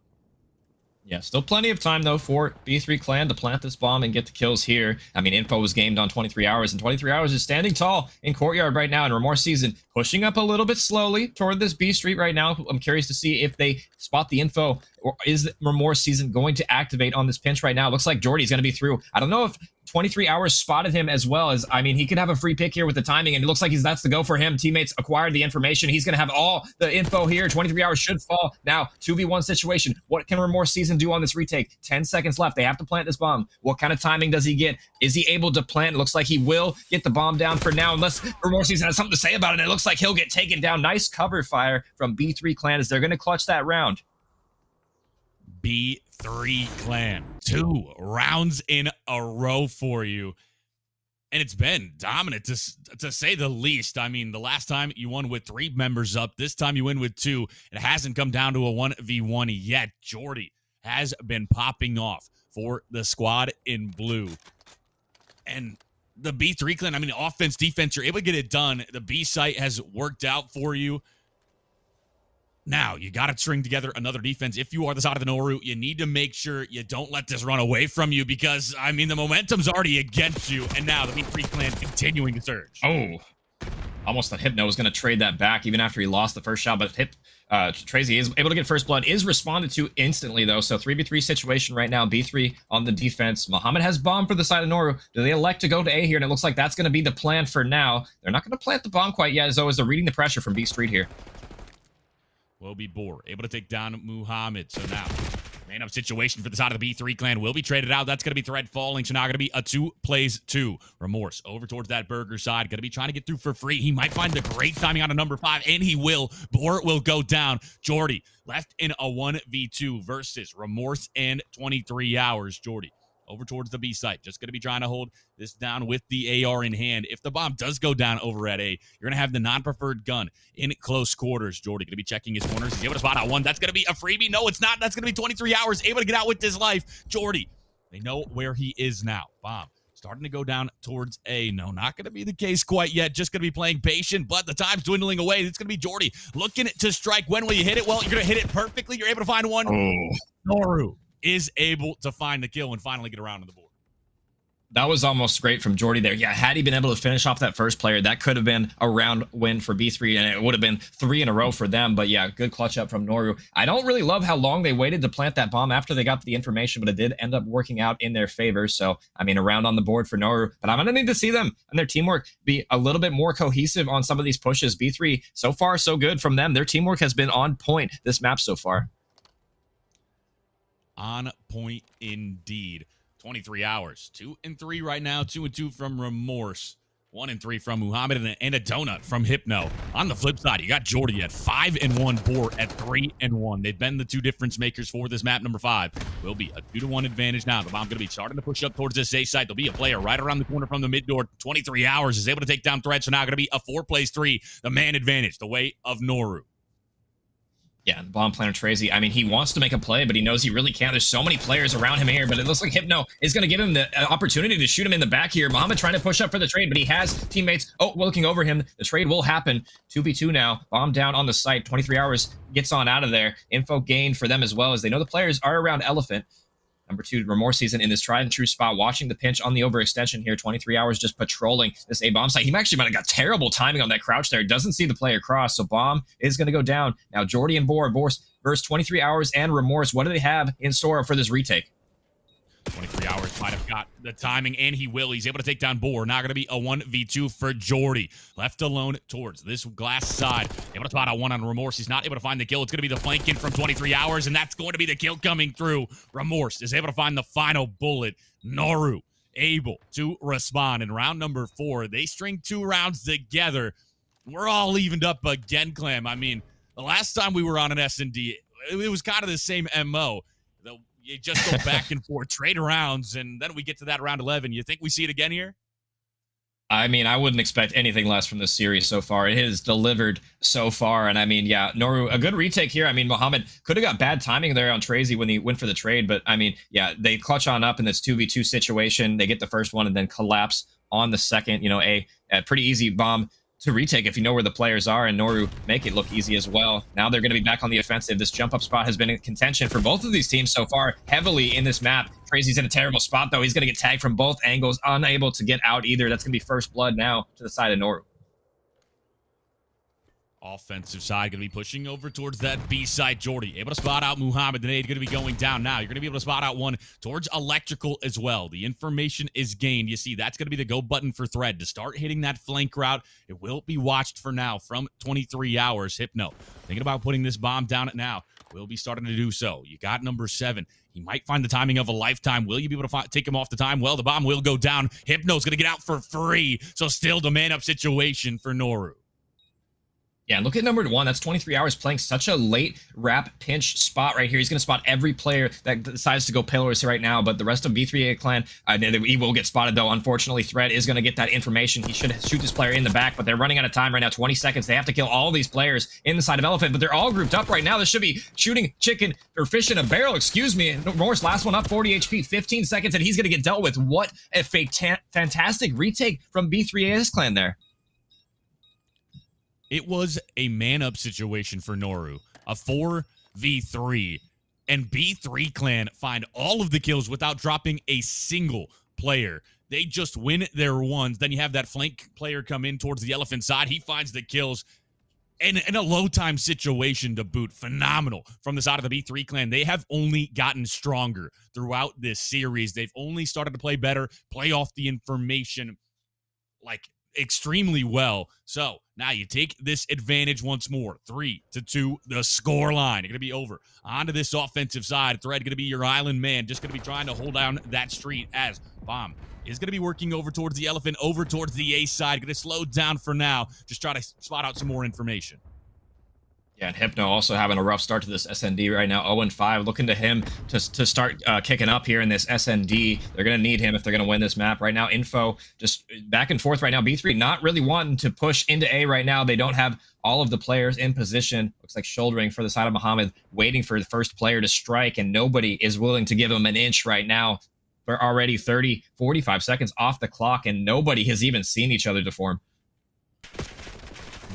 Yeah, still plenty of time, though, for B3 Clan to plant this bomb and get the kills here. I mean, info was gamed on 23 hours, and 23 hours is standing tall in Courtyard right now in Remorse Season, pushing up a little bit slowly toward this B Street right now. I'm curious to see if they spot the info, or is Remorse Season going to activate on this pinch right now? Looks like Jordy's going to be through. I don't know if 23 hours spotted him as well, as, I mean, he could have a free pick here with the timing, and it looks like that's the go for him. Teammates acquired the information. He's going to have all the info here. 23 hours should fall. Now, 2v1 situation. What can Remorse Season do on this retake? 10 seconds left. They have to plant this bomb. What kind of timing does he get? Is he able to plant? It looks like he will get the bomb down for now, unless Remorse Season has something to say about it. And it looks like he'll get taken down. Nice cover fire from B3 Clan as they're going to clutch that round. B3 Clan, 2 rounds in a row for you. And it's been dominant to say the least. I mean, the last time you won with 3 members up, this time you win with 2. It hasn't come down to a 1v1 yet. Jordy has been popping off for the squad in blue. And the B3 clan, I mean, offense, defense, you're able to get it done. The B site has worked out for you. Now, you got to string together another defense. If you are the side of the Noru, you need to make sure you don't let this run away from you because, I mean, the momentum's already against you. And now the B3 clan continuing to surge. Oh, almost thought Hypno was going to trade that back even after he lost the first shot. But Tracy is able to get first blood, is responded to instantly, though. So 3v3 situation right now. B3 on the defense. Muhammad has bomb for the side of Noru. Do they elect to go to A here? And it looks like that's going to be the plan for now. They're not going to plant the bomb quite yet, as though as they're reading the pressure from B Street here. Will be Boar able to take down Muhammad. So now, man up situation for the side of the B3 clan will be traded out. That's going to be Thread falling. So now going to be a 2 plays 2. Remorse over towards that burger side. Going to be trying to get through for free. He might find the great timing on a number 5, and he will. Boar will go down. Jordy left in a 1v2 versus Remorse and 23 hours. Jordy over towards the B site. Just going to be trying to hold this down with the AR in hand. If the bomb does go down over at A, you're going to have the non-preferred gun in close quarters. Jordy going to be checking his corners. He's able to spot out one. That's going to be a freebie. No, it's not. That's going to be 23 hours. Able to get out with his life. Jordy, they know where he is now. Bomb starting to go down towards A. No, not going to be the case quite yet. Just going to be playing patient, but the time's dwindling away. It's going to be Jordy looking to strike. When will you hit it? Well, you're going to hit it perfectly. You're able to find one. Noru is able to find the kill and finally get around to the board. That was almost great from Jordy there. Yeah, had he been able to finish off that first player, that could have been a round win for B3, and it would have been 3 in a row for them. But yeah, good clutch up from Noru. I don't really love how long they waited to plant that bomb after they got the information, but it did end up working out in their favor. So, I mean, a round on the board for Noru. But I'm going to need to see them and their teamwork be a little bit more cohesive on some of these pushes. B3, so far, so good from them. Their teamwork has been on point this map so far. On point indeed. 23 hours. 2 and 3 right now. 2 and 2 from Remorse. 1 and 3 from Muhammad and a donut from Hypno. On the flip side, you got Jordy at 5 and 1, Boar at 3 and 1. They've been the 2 difference makers for this map. Number 5 will be a 2-1 advantage now. The bomb going to be starting to push up towards this A site. There'll be a player right around the corner from the mid door. 23 hours is able to take down Thread. So now going to be a 4 plays 3. The man advantage, the way of Noru. Yeah, the bomb planner Tracy. I mean, he wants to make a play, but he knows he really can't. There's so many players around him here, but it looks like Hypno is going to give him the opportunity to shoot him in the back here. Muhammad trying to push up for the trade, but he has teammates. Oh, looking over him. The trade will happen. 2v2 now. Bomb down on the site. 23 hours gets on out of there. Info gained for them as well, as they know the players are around Elephant. Number 2, Remorse season in this tried and true spot, watching the pinch on the overextension here. 23 hours just patrolling this A bomb site. He actually might have got terrible timing on that crouch there. Doesn't see the player cross, so bomb is going to go down. Now Jordy and Boar versus 23 hours and Remorse. What do they have in store for this retake? 23 hours might have got the timing, and he will. He's able to take down Boar. Now going to be a 1v2 for Jordy. Left alone towards this glass side. Able to spot out one on Remorse. He's not able to find the kill. It's going to be the flank in from 23 hours, and that's going to be the kill coming through. Remorse is able to find the final bullet. Noru able to respond. In round number 4, they string 2 rounds together. We're all evened up again, Clem. I mean, the last time we were on an S&D, it was kind of the same MO. You just go back and forth, trade rounds, and then we get to that round 11. You think we see it again here? I mean, I wouldn't expect anything less from this series so far. It has delivered so far, and I mean, yeah, Noru, a good retake here. I mean, Muhammad could have got bad timing there on Tracy when he went for the trade, but I mean, yeah, they clutch on up in this 2v2 situation. They get the first one and then collapse on the second. You know, a pretty easy bomb to retake if you know where the players are, and Noru make it look easy as well. Now they're going to be back on the offensive. This jump up spot has been in contention for both of these teams so far, heavily in this map. Tracy's in a terrible spot, though. He's going to get tagged from both angles, unable to get out either. That's going to be first blood now to the side of Noru. Offensive side going to be pushing over towards that B side. Jordy able to spot out Muhammad. The nade going to be going down now. You're going to be able to spot out one towards electrical as well. The information is gained. You see, that's going to be the go button for Thread to start hitting that flank route. It will be watched for now from 23 hours. Hypno thinking about putting this bomb down at now. Will be starting to do so. You got number 7. He might find the timing of a lifetime. Will you be able to take him off the time? Well, the bomb will go down. Hypno's going to get out for free. So still the man up situation for Noru. Yeah, and look at number 1. That's 23 hours playing such a late wrap pinch spot right here. He's going to spot every player that decides to go pillars right now, but the rest of B3A clan, he will get spotted though. Unfortunately, Thread is going to get that information. He should shoot this player in the back, but they're running out of time right now. 20 seconds. They have to kill all these players in the side of Elephant, but they're all grouped up right now. This should be shooting chicken or fish in a barrel, excuse me. And Morris, last one up, 40 HP, 15 seconds, and he's going to get dealt with. What a fantastic retake from B3A's clan there. It was a man-up situation for Noru, a 4v3, and B3 clan find all of the kills without dropping a single player. They just win their ones. Then you have that flank player come in towards the Elephant side. He finds the kills. And in a low-time situation to boot, phenomenal from the side of the B3 clan. They have only gotten stronger throughout this series. They've only started to play better, play off the information, like, extremely well. So now you take this advantage once more. 3-2, the score line. You're going to be over onto this offensive side. Thread going to be your island man, just going to be trying to hold down that street as Bomb is going to be working over towards the Elephant, over towards the A side. Going to slow down for now. Just try to spot out some more information. Yeah, and Hypno also having a rough start to this SND right now, 0-5. Looking to him to start kicking up here in this SND. They're going to need him if they're going to win this map. Right now, Info just back and forth right now. B3 not really wanting to push into A right now. They don't have all of the players in position. Looks like shouldering for the side of Muhammad, waiting for the first player to strike, and nobody is willing to give him an inch right now. We're already 45 seconds off the clock, and nobody has even seen each other deform.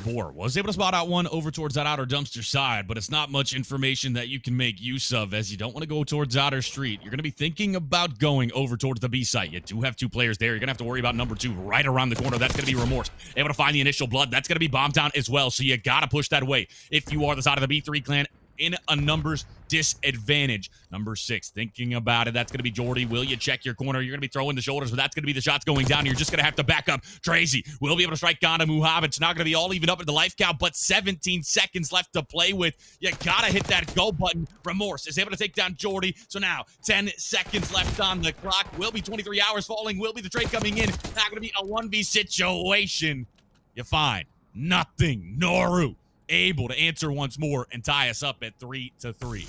Boar was able to spot out one over towards that outer dumpster side, but it's not much information that you can make use of, as you don't want to go towards outer street. You're going to be thinking about going over towards the B site. You do have 2 players there. You're going to have to worry about number 2 right around the corner. That's going to be Remorse. Able to find the initial blood. That's going to be Bomb Town as well, so you got to push that way if you are the side of the B3 clan in a numbers disadvantage. Number 6, thinking about it. That's going to be Jordy. Will you check your corner? You're going to be throwing the shoulders, but that's going to be the shots going down. You're just going to have to back up. Tracy will be able to strike down to Muhammad. It's not going to be all even up at the life count, but 17 seconds left to play with. You got to hit that go button. Remorse is able to take down Jordy. So now 10 seconds left on the clock. Will be 23 hours falling. Will be the trade coming in. Not going to be a 1v situation. You find nothing. Noru able to answer once more and tie us up at 3-3.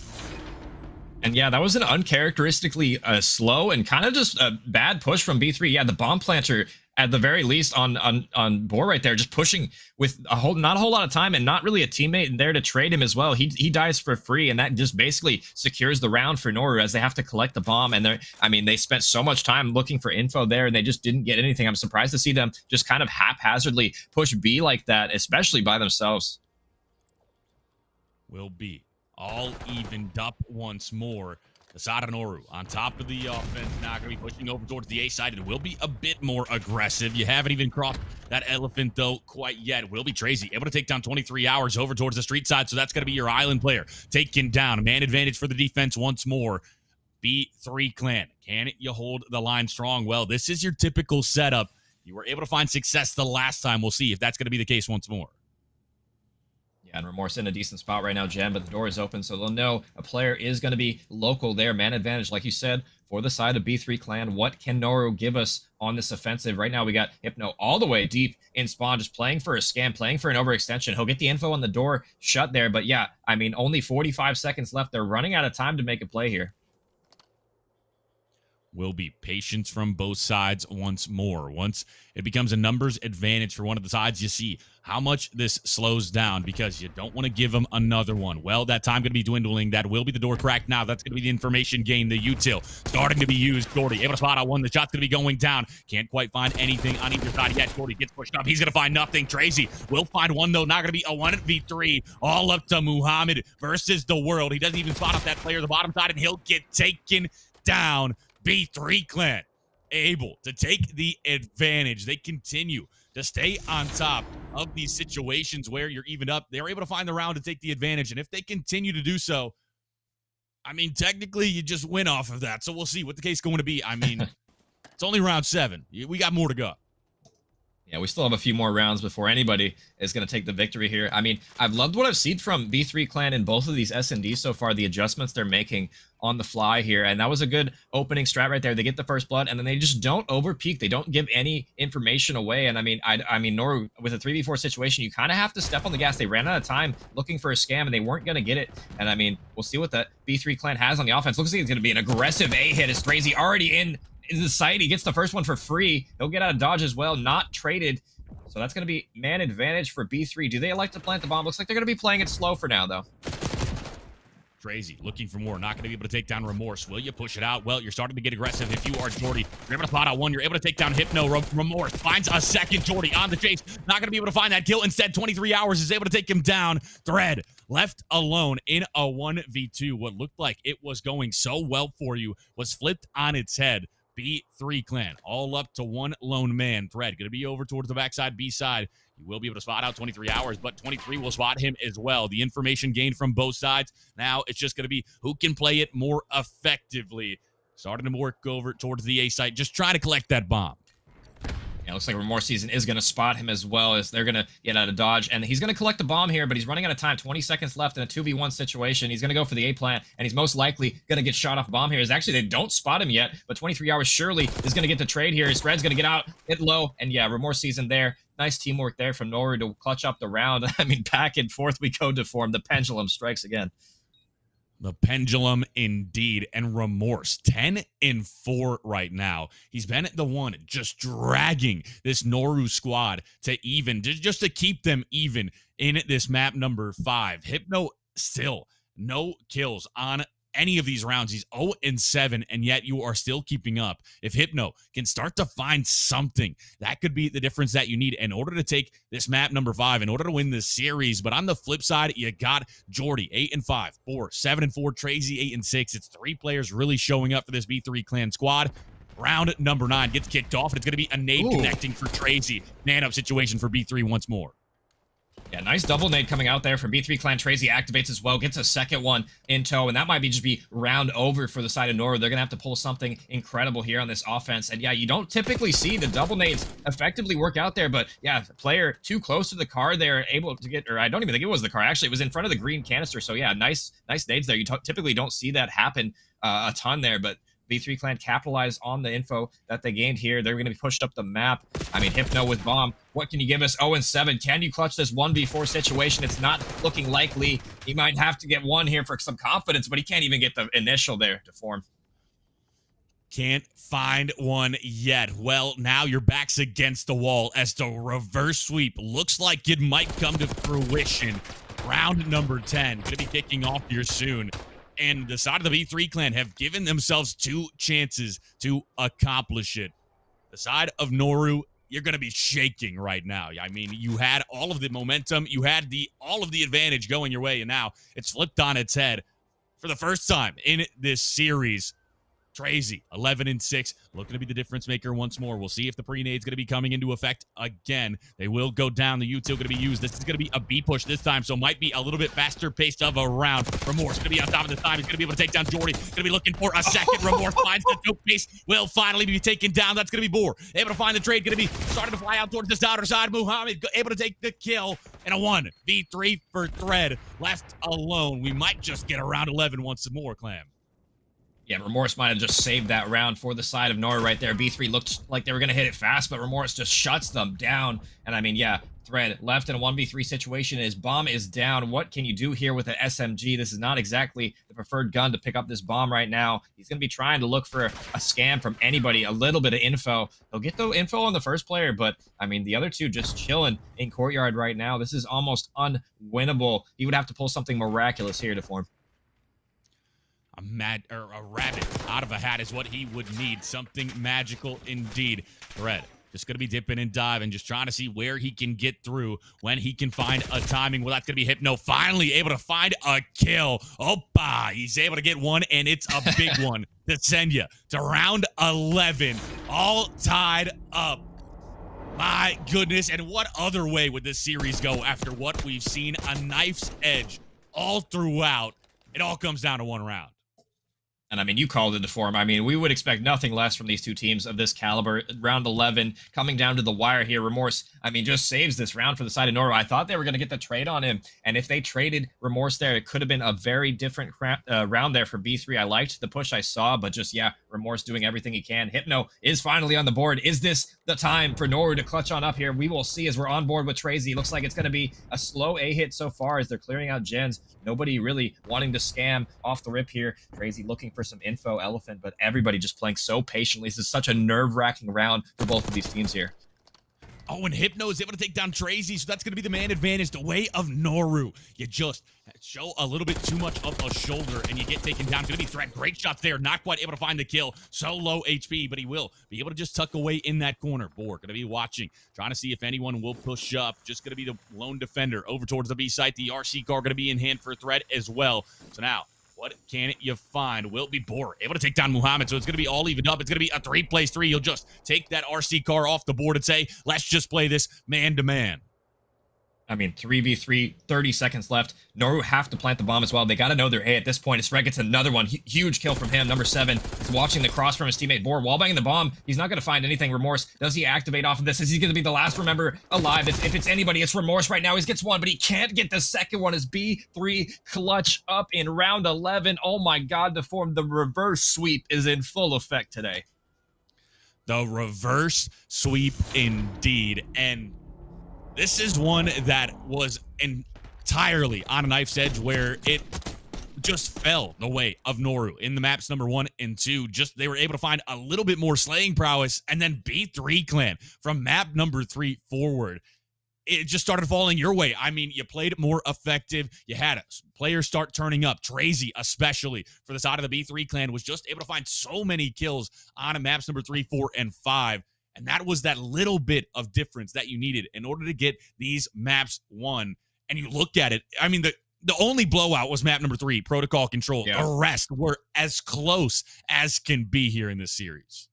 And yeah, that was an uncharacteristically slow and kind of just a bad push from B3. Yeah, the bomb planter at the very least on Boar right there, just pushing with not a whole lot of time and not really a teammate there to trade him as well. He dies for free, and that just basically secures the round for Noru as they have to collect the bomb. And they spent so much time looking for info there, and they just didn't get anything. I'm surprised to see them just kind of haphazardly push B like that, especially by themselves. Will be all evened up once more. The side of Noru on top of the offense, now going to be pushing over towards the A side. It will be a bit more aggressive. You haven't even crossed that Elephant, though, quite yet. Will be Tracy able to take down 23 hours over towards the street side, so that's going to be your island player taken down. Man advantage for the defense once more. B3 clan, can you hold the line strong? Well, this is your typical setup. You were able to find success the last time. We'll see if that's going to be the case once more. And Remorse in a decent spot right now, Jen, but the door is open, so they'll know a player is going to be local there. Man advantage, like you said, for the side of B3 clan. What can Noru give us on this offensive? Right now, we got Hypno all the way deep in spawn, just playing for a scam, playing for an overextension. He'll get the info on the door shut there, but yeah, I mean, only 45 seconds left. They're running out of time to make a play here. Will be patience from both sides once more. Once it becomes a numbers advantage for one of the sides, you see how much this slows down because you don't want to give them another one. Well, that time going to be dwindling. That will be the door cracked now. That's going to be the information gain, the util starting to be used. Gordy able to spot out one. The shot's going to be going down. Can't quite find anything on either side yet. Gordy gets pushed up. He's going to find nothing. Tracy will find one, though. Not going to be a 1v3. All up to Muhammad versus the world. He doesn't even spot out that player on the bottom side, and he'll get taken down. B3 clan able to take the advantage. They continue to stay on top of these situations where you're even up. They're able to find the round to take the advantage. And if they continue to do so, I mean, technically you just win off of that. So we'll see what the case is going to be. I mean, it's only round 7. We got more to go. Yeah, we still have a few more rounds before anybody is going to take the victory here. I mean, I've loved what I've seen from B3 Clan in both of these S&Ds so far, the adjustments they're making on the fly here. And that was a good opening strat right there. They get the first blood, and then they just don't overpeak. They don't give any information away. And I mean, Noru, with a 3v4 situation, you kind of have to step on the gas. They ran out of time looking for a scam, and they weren't going to get it. And I mean, we'll see what that B3 Clan has on the offense. Looks like it's going to be an aggressive A-hit. It's crazy. Already in the site. He gets the first one for free. He'll get out of dodge as well. Not traded. So that's going to be man advantage for B3. Do they like to plant the bomb? Looks like they're going to be playing it slow for now, though. Crazy. Looking for more. Not going to be able to take down Remorse. Will you push it out? Well, you're starting to get aggressive if you are Jordy. You're able to spot out one. You're able to take down Hypno. Remorse finds a second Jordy on the chase. Not going to be able to find that kill. Instead, 23 hours is able to take him down. Thread left alone in a 1v2. What looked like it was going so well for you was flipped on its head. B3 Clan all up to one lone man. Thread going to be over towards the backside B side. You will be able to spot out 23 hours, but 23 will spot him as well. The information gained from both sides. Now it's just going to be who can play it more effectively. Starting to work over towards the A site. Just try to collect that bomb. Yeah, looks like Remorse Season is going to spot him as well, as they're going to get out of dodge. And he's going to collect the bomb here, but he's running out of time. 20 seconds left in a 2v1 situation. He's going to go for the A plant, and he's most likely going to get shot off bomb here. Actually, they don't spot him yet, but 23 hours surely is going to get the trade here. His Thread's going to get out, hit low, and yeah, Remorse Season there. Nice teamwork there from Noru to clutch up the round. I mean, back and forth we go to form. The pendulum strikes again. The pendulum indeed. And Remorse 10-4 right now. He's been at the one, just dragging this Noru squad to even, just to keep them even in this map number 5. Hypno still no kills on any of these rounds. He's 0-7, and yet you are still keeping up. If Hypno can start to find something, that could be the difference that you need in order to take this map number 5, in order to win this series. But on the flip side, you got Jordy, 8-5, Boar, 7-4, Tracy, 8-6. It's 3 players really showing up for this B3 Clan squad. Round number 9 gets kicked off, and it's going to be a nade connecting for Tracy. Man-up situation for B3 once more. Yeah, nice double nade coming out there from B3 Clan. Tracy activates as well, gets a second one in tow, and that might just be round over for the side of Noru. They're going to have to pull something incredible here on this offense. And yeah, you don't typically see the double nades effectively work out there, but yeah, player too close to the car, they're able to get, or I don't even think it was the car. Actually, it was in front of the green canister. So yeah, nice nades there. You typically don't see that happen a ton there, but B3 Clan capitalized on the info that they gained here. They're going to be pushed up the map. I mean, Hypno with bomb. What can you give us? 0-7. Can you clutch this 1v4 situation? It's not looking likely. He might have to get one here for some confidence, but he can't even get the initial there to form. Can't find one yet. Well, now your back's against the wall as the reverse sweep looks like it might come to fruition. Round number 10 going to be kicking off here soon. And the side of the B3 Clan have given themselves 2 chances to accomplish it. The side of Noru, you're going to be shaking right now. I mean, you had all of the momentum. You had all of the advantage going your way, and now it's flipped on its head for the first time in this series. Tracy, 11-6, looking to be the difference maker once more. We'll see if the pre-nade's going to be coming into effect again. They will go down. The util going to be used. This is going to be a B push this time, so might be a little bit faster paced of a round. Remorse going to be on top of the time. He's going to be able to take down Jordy. Going to be looking for a second. Remorse finds the choke pace. Will finally be taken down. That's going to be Boar. Able to find the trade. Going to be starting to fly out towards this outer side. Muhammad able to take the kill. And a 1v3 for Thread. Left alone. We might just get around 11 once more, Clam. Yeah, Remorse might have just saved that round for the side of Noru right there. B3 looked like they were going to hit it fast, but Remorse just shuts them down. And I mean, yeah, Thread left in a 1v3 situation. His bomb is down. What can you do here with an SMG? This is not exactly the preferred gun to pick up this bomb right now. He's going to be trying to look for a scam from anybody, a little bit of info. He'll get the info on the first player, but I mean, the other two just chilling in courtyard right now. This is almost unwinnable. He would have to pull something miraculous here to form. A rabbit out of a hat is what he would need. Something magical indeed. Thread just going to be dipping and diving, just trying to see where he can get through, when he can find a timing. Well, that's going to be Hypno finally able to find a kill. Opa! He's able to get one, and it's a big one to send you to round 11. All tied up. My goodness, and what other way would this series go after what we've seen? A knife's edge all throughout. It all comes down to one round. And I mean, you called it a form. I mean, we would expect nothing less from these two teams of this caliber. Round 11, coming down to the wire here. Remorse, I mean, just saves this round for the side of Norway. I thought they were going to get the trade on him. And if they traded Remorse there, it could have been a very different round there for B3. I liked the push I saw, but just, yeah, Remorse doing everything he can. Hypno is finally on the board. Is this the time for Norway to clutch on up here? We will see as we're on board with Trazy. Looks like it's going to be a slow A hit so far as they're clearing out gens. Nobody really wanting to scam off the rip here. Trazy looking for some info, Elephant, but everybody just playing so patiently. This is such a nerve-wracking round for both of these teams here. Oh, and Hypno is able to take down Trazy, so that's going to be the man advantage. The way of Noru. You just show a little bit too much of a shoulder, and you get taken down. Going to be Threat. Great shots there. Not quite able to find the kill. So low HP, but he will be able to just tuck away in that corner. Boar going to be watching, trying to see if anyone will push up. Just going to be the lone defender over towards the B site. The RC car going to be in hand for Threat as well. So now, what can you find? Will it be Boar able to take down Muhammad? So it's going to be all evened up. It's going to be a 3-plays-3. He'll just take that RC car off the board and say, let's just play this man-to-man. I mean, 3v3, 30 seconds left. Noru have to plant the bomb as well. They got to know their A at this point. Sreg gets another one. Huge kill from him. Number 7 is watching the cross from his teammate Boar. While banging the bomb, he's not going to find anything. Remorse, does he activate off of this? Is he going to be the last Remember alive? If it's anybody, it's Remorse right now. He gets one, but he can't get the second one as B3 clutch up in round 11. Oh my God, the form, the reverse sweep is in full effect today. The reverse sweep indeed. And this is one that was entirely on a knife's edge where it just fell the way of Noru in the maps number 1 and 2. Just they were able to find a little bit more slaying prowess, and then B3 Clan from map number 3 forward. It just started falling your way. I mean, you played more effective. You had players start turning up. Trazy, especially for the side of the B3 Clan, was just able to find so many kills on maps number 3, 4, and 5. And that was that little bit of difference that you needed in order to get these maps won. And you look at it, I mean, the only blowout was map number 3, Protocol Control. Yeah. The rest were as close as can be here in this series.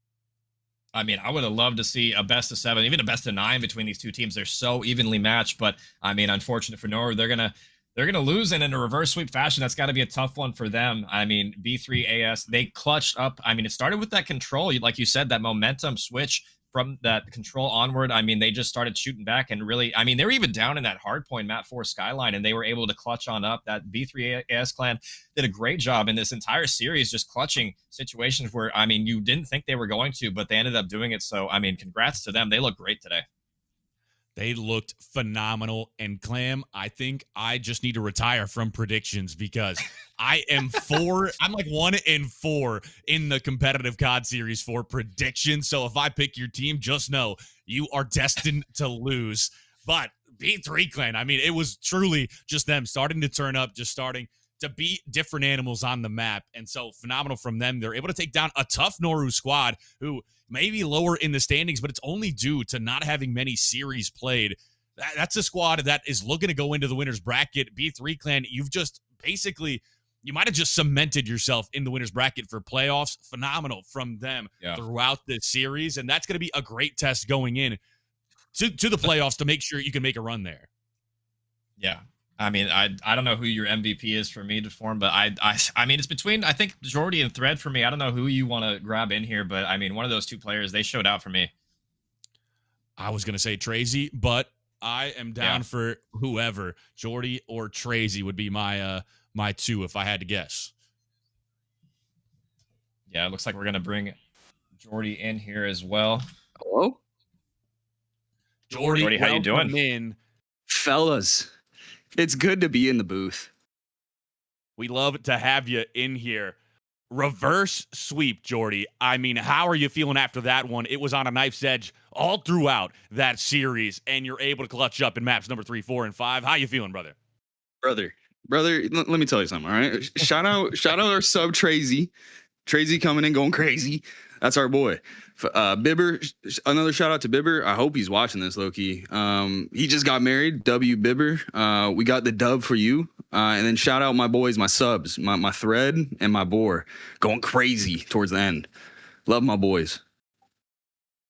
I mean, I would have loved to see a best of 7, even a best of 9 between these two teams. They're so evenly matched, but I mean, unfortunate for Norway, they're gonna lose, and in a reverse sweep fashion, that's got to be a tough one for them. I mean, B3 AS, they clutched up. I mean, it started with that control, like you said, that momentum switch from that control onward. I mean, they just started shooting back and really, I mean, they were even down in that hard point map 4 skyline, and they were able to clutch on up. That B3 AS clan did a great job in this entire series, just clutching situations where, I mean, you didn't think they were going to, but they ended up doing it. So, I mean, congrats to them. They look great today. They looked phenomenal. And Clam, I think I just need to retire from predictions because I am I'm like 1-4 in the competitive COD series for predictions. So if I pick your team, just know you are destined to lose. But B3 Clan, I mean, it was truly just them starting to turn up, just starting to beat different animals on the map. And so phenomenal from them. They're able to take down a tough Noru squad who may be lower in the standings, but it's only due to not having many series played. That's a squad that is looking to go into the winner's bracket. B3 Clan, you've just basically, you might have just cemented yourself in the winner's bracket for playoffs. Phenomenal from them throughout this series. And that's going to be a great test going in to the playoffs to make sure you can make a run there. Yeah. I mean, I don't know who your MVP is for me to form, but I mean, it's between, I think, Jordy and Thread for me. I don't know who you want to grab in here, but I mean, one of those two players, they showed out for me. I was going to say Trazy, but I am down for whoever. Jordy or Trazy would be my my 2 if I had to guess. Yeah, it looks like we're going to bring Jordy in here as well. Hello? Jordy, how you doing? In. Fellas, it's good to be in the booth. We love to have you in here. Reverse sweep, Jordy. I mean, how are you feeling after that one? It was on a knife's edge all throughout that series, and you're able to clutch up in maps number 3, 4, and 5. How you feeling, brother? Brother, let me tell you something, all right? Shout out our sub Trazy. Trazy coming in going crazy. That's our boy. Bibber, another shout out to Bibber. I hope he's watching this, low-key. He just got married, W Bibber. We got the dub for you. And then shout out my boys, my subs, my Thread and my Boar, going crazy towards the end. Love my boys.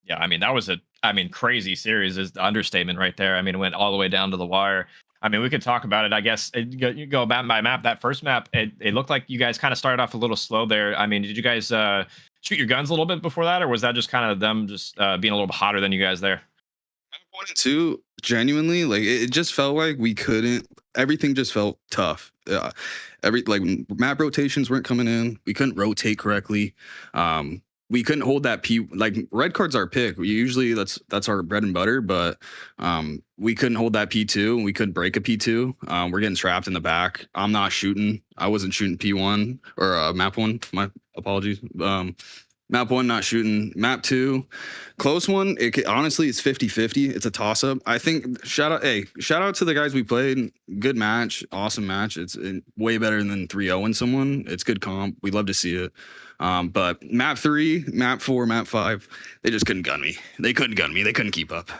Yeah, I mean, that was crazy series is the understatement right there. I mean, it went all the way down to the wire. I mean, we could talk about it. I guess you go map by map. That first map, it looked like you guys kind of started off a little slow there. I mean, did you guys shoot your guns a little bit before that, or was that just kind of them just being a little bit hotter than you guys there? 1 and 2, genuinely, like it just felt like we couldn't. Everything just felt tough. Map rotations weren't coming in. We couldn't rotate correctly. We couldn't hold that P. Like red card's our pick. We usually that's our bread and butter, but we couldn't hold that P2 and we couldn't break a P2. We're getting trapped in the back. I'm not shooting. I wasn't shooting P1 or map 1. My apologies. Map 1 not shooting. Map 2 close one. Honestly, it's 50-50. It's a toss up. I think shout out to the guys we played. Good match, awesome match. It's way better than 3-0 someone. It's good comp. We love to see it. But map 3, map 4, map 5, they just couldn't gun me. They couldn't gun me. They couldn't keep up.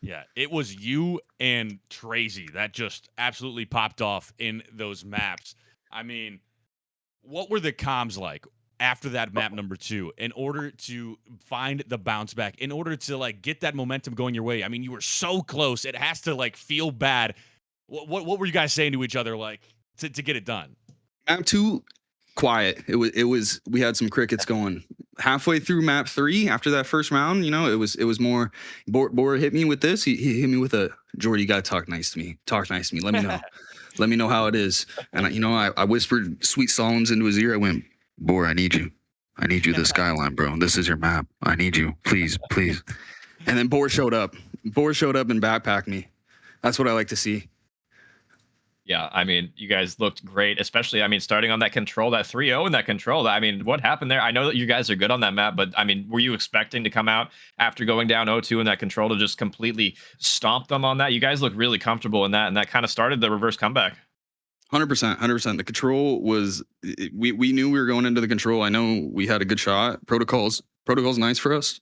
Yeah, it was you and Tracy that just absolutely popped off in those maps. I mean, what were the comms like after that map number 2 in order to find the bounce back, in order to like get that momentum going your way? I mean, you were so close. It has to like feel bad. What were you guys saying to each other like to get it done? Map 2, quiet. It was we had some crickets going. Halfway through map 3, after that first round, you know, it was more Bora hit me with this. He hit me with a Jordy, you gotta talk nice to me. Talk nice to me. Let me know. Let me know how it is. And I whispered sweet songs into his ear. I went, Bora, I need you. I need you. The skyline, bro. This is your map. I need you. Please, please. And then Bora showed up. Bora showed up and backpacked me. That's what I like to see. Yeah, I mean, you guys looked great, especially, I mean, starting on that control, that 3-0 and that control. I mean, what happened there? I know that you guys are good on that map, but I mean, were you expecting to come out after going down 0-2 in that control to just completely stomp them on that? You guys look really comfortable in that, and that kind of started the reverse comeback. 100%. The control was, we knew we were going into the control. I know we had a good shot. Protocol's nice for us.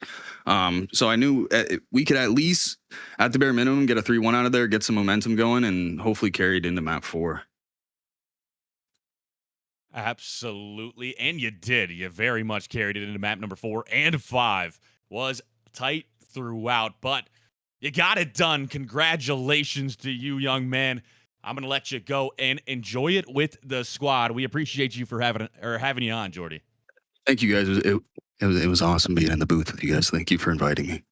So I knew we could at least, at the bare minimum, get a 3-1 out of there, get some momentum going, and hopefully carry it into map 4. Absolutely. And you did. You very much carried it into map number 4 and 5. Was tight throughout, but you got it done. Congratulations to you, young man. I'm going to let you go and enjoy it with the squad. We appreciate you for having you on, Jordy. Thank you, guys. It was awesome being in the booth with you guys. Thank you for inviting me.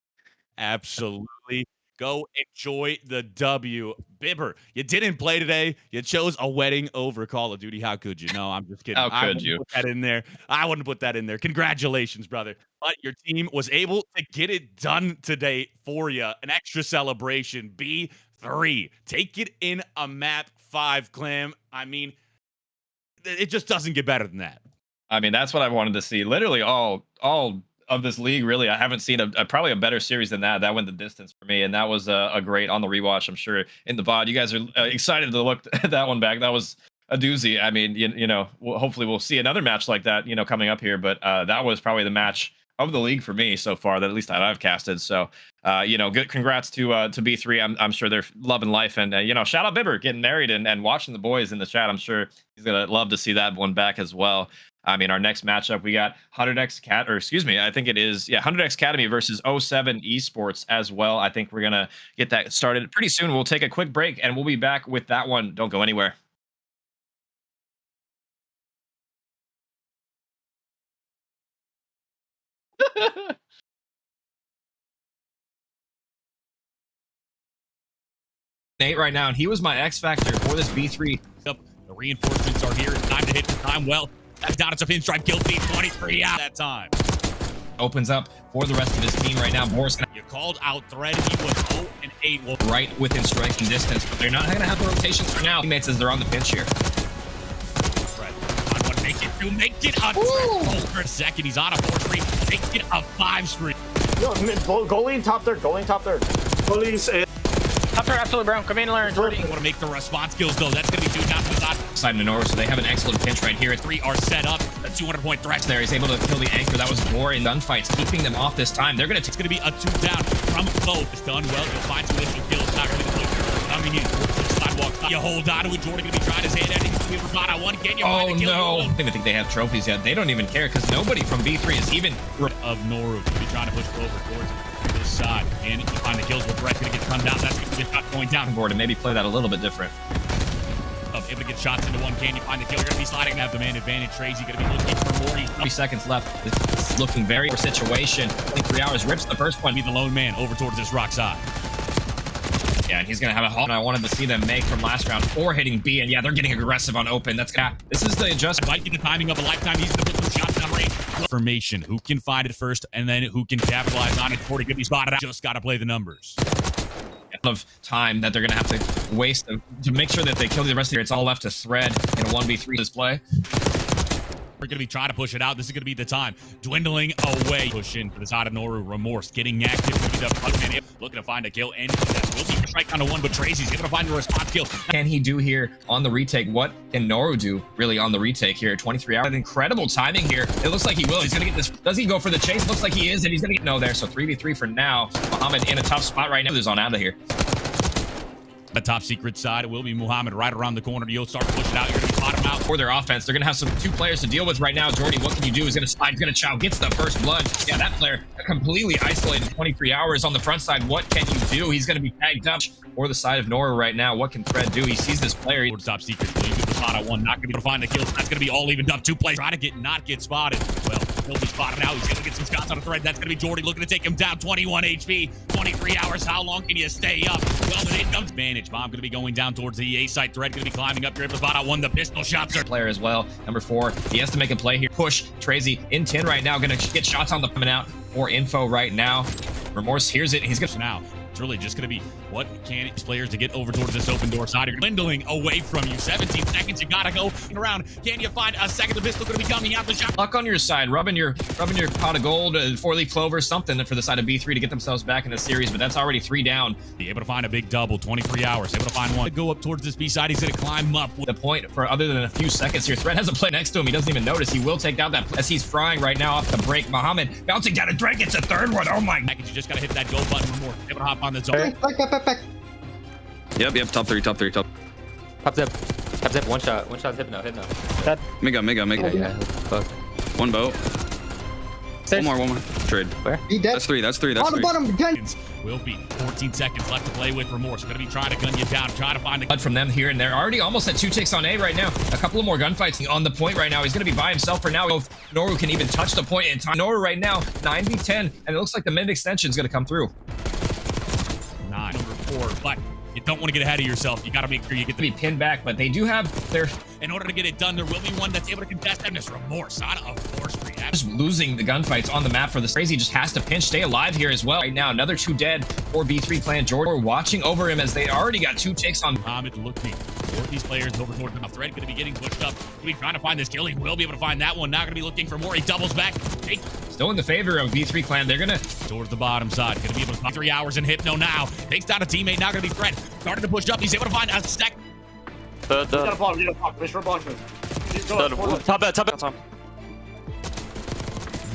Absolutely. Go enjoy the W. Bibber, you didn't play today. You chose a wedding over Call of Duty. How could you? No, I'm just kidding. How could you? Put that in there. I wouldn't put that in there. Congratulations, brother. But your team was able to get it done today for you. An extra celebration. B3. Take it in a map 5, Clam. I mean, it just doesn't get better than that. I mean, that's what I wanted to see. Literally all of this league, really. I haven't seen probably a better series than that. That went the distance for me, and that was a great on the rewatch. I'm sure in the VOD, you guys are excited to look at that one back. That was a doozy. I mean, hopefully we'll see another match like that, coming up here. But that was probably the match of the league for me so far, that at least I've casted. So, good. Congrats to B3. I'm sure they're loving life, and shout out Bibber getting married and watching the boys in the chat. I'm sure he's gonna love to see that one back as well. I mean, our next matchup, we got 100X I think it is, 100X Academy versus 07 Esports as well. I think we're going to get that started pretty soon. We'll take a quick break, and we'll be back with that one. Don't go anywhere. Nate right now, and he was my X factor for this B3. The reinforcements are here. It's time to hit the time well. That's down. It's a pinstripe kill feed. 23 out that time. Opens up for the rest of his team right now. Boris, you called out Thread. He was 0-8. Well, right within striking distance, but they're not going to have the rotations for now. Teammates as they're on the pinch here. Thread on one. Make it a for a second. He's on a 4-3. Make it a 5-3. Yo, goalie top third. Goalie's in. Top third, absolutely, bro. Come in and learn. Want to make the response kills, though. That's going to be 2 down to the side. Side of Nora, so they have an excellent pinch right here. 3 are set up. A 200-point threat there. He's able to kill the anchor. That was War in gunfights, keeping them off this time. They're going to. It's going to be a 2 down from both. It's done well. You'll find 2 initial kills. Not really the closure coming in. Sidewalk You hold on to it. Jordan gonna be trying his hand at it. He's gonna be able to find out one. Can you find Oh a kill? no! I don't even think they have trophies yet. They don't even care because nobody from B3 is even Of Noru gonna be trying to push over towards this side. And you find the kills with Brett gonna get come down. That's gonna get shot going down. board and maybe play that a little bit different. Able to get shots into one. Can you find the kill? You're gonna be sliding and have the man advantage. Tracy gonna be looking for more. 3 seconds left. It's looking very poor situation. 23 hours rips the first one. Be the lone man over towards this rock side. Yeah, and he's gonna have a halt. I wanted to see them make from last round or hitting B, and yeah, they're getting aggressive on open. This is the adjustment. Might be the timing of a lifetime. He's gonna put some shots down range. Formation. Who can find it first, and then who can capitalize on it before it could be spotted out. Just gotta play the numbers. Of time that they're gonna have to waste to make sure that they kill the rest of it. It's all left to thread in a 1v3 display. We're going to be trying to push it out. This is going to be the time. Dwindling away. Push in for the side of Noru. Remorse getting active. Looking to find a kill. And that will be strike down to one, but Tracy's going to find a response kill. Can he do here on the retake? What can Noru do really on the retake here? 23 hours. Incredible timing here. It looks like he will. He's going to get this. Does he go for the chase? Looks like he is, and he's going to get no there. So 3v3 for now. Muhammad in a tough spot right now. He's on out of here. The top secret side, it will be Muhammad right around the corner. You'll start to push it out. You're going to bottom out. For their offense, they're going to have some 2 players to deal with right now. Jordy, what can you do? He's going to slide. He's going to chow. Gets the first blood. Yeah, that player completely isolated. 23 hours on the front side. What can you do? He's going to be tagged up. Or the side of Nora right now. What can Fred do? He sees this player. Towards top secret. The spot at one. Not going to be able to find the kills. That's going to be all evened up. 2 players trying to not get spotted. Well, he'll be spotted now. He's going to get some shots on a thread. That's going to be Jordy looking to take him down. 21 HP. 23 hours. How long can you stay up? Well, then it comes advantage. Bomb going to be going down towards the A site. Thread going to be climbing up. You're able to spot out one. The pistol shots are player as well. Number 4. He has to make a play here. Push. Tracy in 10 right now. Going to get shots on the coming out. For info right now. Remorse hears it. He's going to now. It's really just going to be what can these players to get over towards this open door side. You're dwindling away from you. 17 seconds. You got to go around. Can you find a second? The pistol going to be coming out the shot. Luck on your side. Rubbing your pot of gold, 4-leaf clover, something for the side of B3 to get themselves back in the series. But that's already 3 down. Be able to find a big double. 23 hours. Able to find one. Go up towards this B side. He's going to climb up. The point for other than a few seconds here. Thread has a play next to him. He doesn't even notice. He will take down that as he's frying right now off the break. Muhammad bouncing down a drag. It's a 3rd one. Oh my. You just got to hit that go button more. Able to hop on the zone. Back. Yep. Top three. Top zip. One shot. Hypno. Mega. Oh, yeah. Fuck. One boat. Stairs. One more. Trade. Where? He dead. That's three. Bottom. Again. Will be 14 seconds left to play with. Remorse going to be trying to gun you down, try to find the blood from them here, and they're already almost at 2 ticks on A right now. A couple of more gunfights on the point right now. He's going to be by himself for now. If Noru can even touch the point in time. Noru right now 9v10, and it looks like the mid extension is going to come through. 9, number 4, but you don't want to get ahead of yourself. You got to make sure you get to be pinned back, but they do have their. In order to get it done, there will be one that's able to contest them. This Remorse out of Force Street. Just losing the gunfights on the map for this. Crazy just has to pinch, stay alive here as well. Right now, another 2 dead for B3 clan. Jordan watching over him as they already got 2 takes on. Muhammad looking for these players over towards the thread. Going to be getting pushed up. Going to be trying to find this kill. He will be able to find that one. Now going to be looking for more. He doubles back. Still in the favor of B3 clan. They're going to towards the bottom side. Going to be able to 3 hours in Hypno now. Takes down a teammate. Now going to be Fred. Starting to push up. He's able to find a stack. Top Top.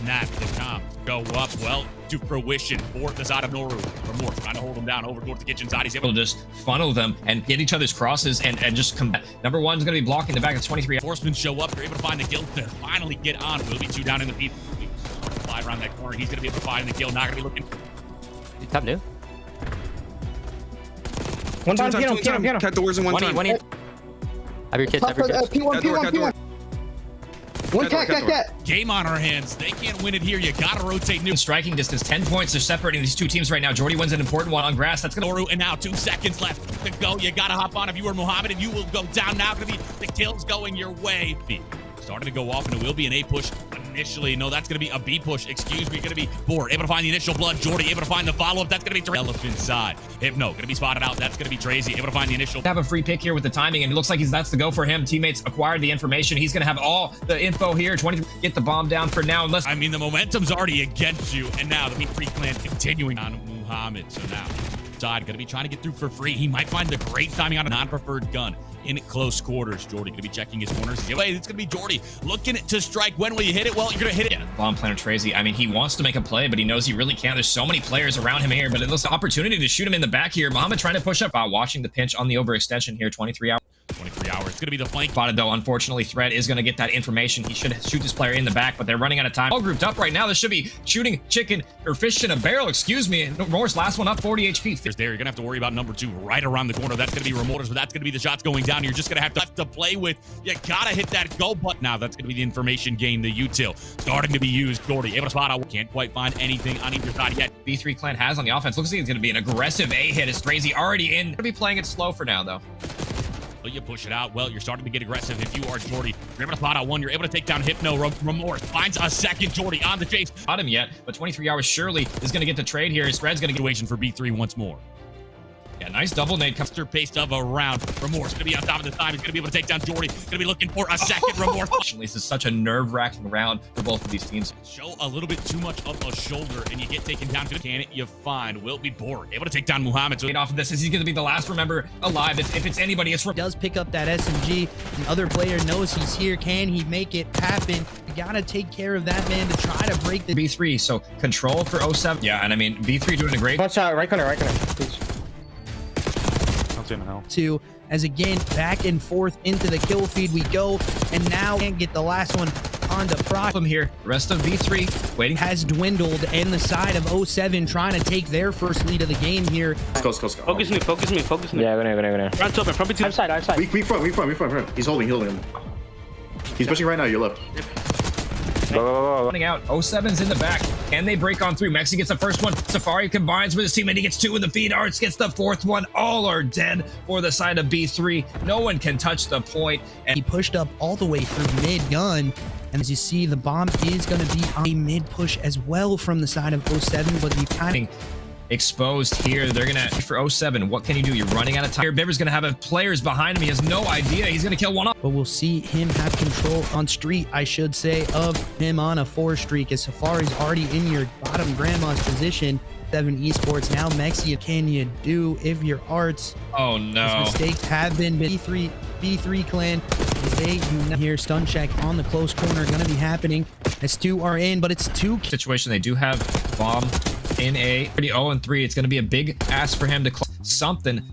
Not the comp go up well to fruition for the side of Noru. Remorse trying to hold him down over towards the kitchen side. He's able to just funnel them and get each other's crosses and just come back. Number 1 is going to be blocking the back of 23. Horsemen show up. You're able to find the kill to finally get on. Will be 2 down in the feet. Fly around that corner. He's going to be able to find the kill. Not going to be looking. Top new. One time. Cat doors in one time. Have your kids. P1. One cat. Game on our hands. They can't win it here. You gotta rotate new. Striking distance, 10 points. They're separating these 2 teams right now. Jordy wins an important one on grass. That's gonna. And now 2 seconds left to go. You gotta hop on if you were Muhammad, and you will go down now. Gonna be the kills going your way. Starting to go off, and it will be an A push initially. No, that's going to be a B push. Excuse me. Going to be Boar able to find the initial blood. Jordy able to find the follow-up. That's going to be Elephant side. Hypno going to be spotted out. That's going to be Tracy able to find the initial. Have a free pick here with the timing, and it looks like that's the go for him. Teammates acquired the information. He's going to have all the info here. 20 get the bomb down for now. Unless I mean, the momentum's already against you, and now the B3 clan continuing on Muhammad. So now side going to be trying to get through for free. He might find the great timing on a non-preferred gun. in close quarters. Jordy going to be checking his corners. It's going to be Jordy looking to strike. When will you hit it? Well, you're going to hit it. Yeah, bomb planner Tracy. I mean, he wants to make a play, but he knows he really can't. There's so many players around him here, but it looks an opportunity to shoot him in the back here. Muhammad trying to push up, watching the pinch on the overextension here. 23 hours. 23 hours. It's going to be the flank. Spotted though. Unfortunately, Thread is going to get that information. He should shoot this player in the back, but they're running out of time. All grouped up right now. This should be shooting chicken or fish in a barrel. Excuse me. Morse, last one up, 40 HP. There, you're going to have to worry about number 2 right around the corner. That's going to be Remoters, but that's going to be the shots going down. You're just going to have to play with. You got to hit that go button. Now that's going to be the information gain, the util starting to be used. Jordy able to spot out. Can't quite find anything on either side yet. B3 Clan has on the offense. Looks like it's going to be an aggressive A hit. It's crazy already in. Going to be playing it slow for now though. Well, you push it out. Well, you're starting to get aggressive. If you are Jordy, you're able to spot out one. You're able to take down Hypno. Remorse finds a second. Jordy on the chase. Not him yet, but 23 hours surely is going to get the trade here. His Red's going to get Situation for B3 once more. Yeah, nice double nade. Faster pace of a round. Remorse going to be on top of the time. He's going to be able to take down Jordy. Going to be looking for a second. Remorse. This is such a nerve-wracking round for both of these teams. Show a little bit too much of a shoulder, and you get taken down. Can it? You find will be bored. Able to take down Muhammad. So off of this, is he going to be the last remember alive? If it's anybody, it's does pick up that SMG. The other player knows he's here. Can he make it happen? You gotta take care of that man to try to break the B3. So control for 07. Yeah, and I mean B3 doing a great. Watch out, right corner, please. to as again back and forth into the kill feed we go, and now can't get the last one on the problem here. Rest of B3 waiting has dwindled, and the side of 07 trying to take their first lead of the game here. Let's go. Focus me. Yeah, go. Front open, front between. Outside. Weak front. He's holding him. He's pushing right now, your left. Go. running out. 07's in the back. Can they break on through? Mexi gets the first one. Safari combines with his teammate. He gets 2 in the feed. Arts gets the 4th one. All are dead for the side of B3. No one can touch the point. And he pushed up all the way through mid-gun. And as you see, the bomb is going to be on a mid-push as well from the side of 07. But you kind of exposed here. They're gonna for 07. What can you do? You're running out of time. Bibber's gonna have players behind him. He has no idea. He's gonna kill one off. But we'll see him have control on street, I should say, of him on a 4 streak. As Safari's already in your bottom grandma's position. 7 esports now. Mexi, can you do if your Arts? Oh no! Mistakes have been B3 clan. They do not hear stun check on the close corner going to be happening as 2 are in, but it's 2 situation. They do have bomb in a 0-3. It's going to be a big ask for him to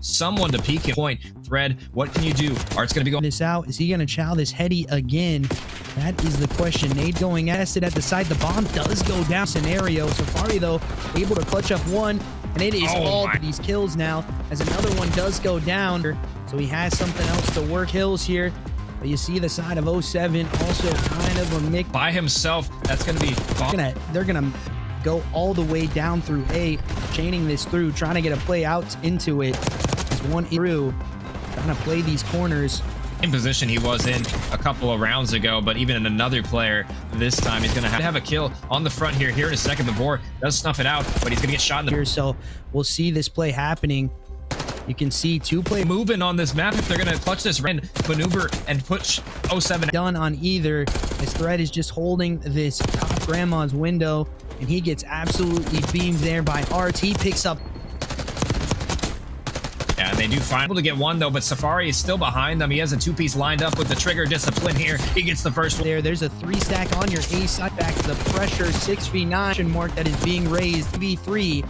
someone to peek him. Point Thread. What can you do? Art's going to be going this out. Is he going to chow this heady again? That is the question. Nade going at it at the side. The bomb does go down. Scenario. Safari though able to clutch up one, and it is all for these kills now. As another one does go down, so he has something else to work hills here. But you see the side of 07 also kind of a mix by himself. That's going to be. They're gonna go all the way down through A, chaining this through, trying to get a play out into it. There's one through, trying to play these corners. In position he was in a couple of rounds ago, but even in another player this time, he's going to have a kill on the front here. Here in a second, the board does snuff it out, but he's going to get shot in the here. So we'll see this play happening. You can see 2 play moving on this map if they're going to clutch this maneuver and push 07 done on either. His Thread is just holding this top grandma's window, and he gets absolutely beamed there by Arts. He picks up. Yeah, they do find able to get one though, but Safari is still behind them. He has a 2-piece lined up with the trigger discipline here. He gets the first one. There's a 3 stack on your A side. Back to the pressure 6v9 mark that is being raised. V3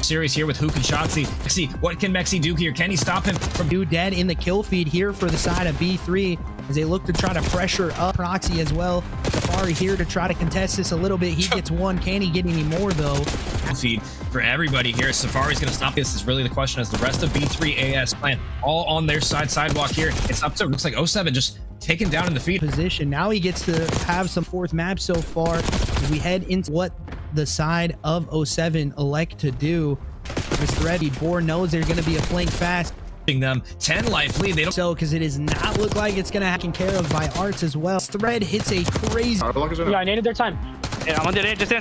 series here with Hook and Shotzi. See what can Mexi do here? Can he stop him from 2 dead in the kill feed here for the side of B3 as they look to try to pressure up Proxy as well. Safari here to try to contest this a little bit. He gets 1. Can he get any more though? Feed for everybody here. Safari's going to stop this is really the question, as the rest of B3 AS plan all on their sidewalk here. It's up to looks like 07 just taken down in the feed position. Now he gets to have some 4th map so far as we head into what the side of 07 elect to do. This Thread, Boar knows there's going to be a flank fast. Them 10 life lead. They don't so because it does not look like it's going to be taken care of by Arts as well. This Thread hits a crazy. Yeah, I needed their time. Yeah, I'm on the edge. Just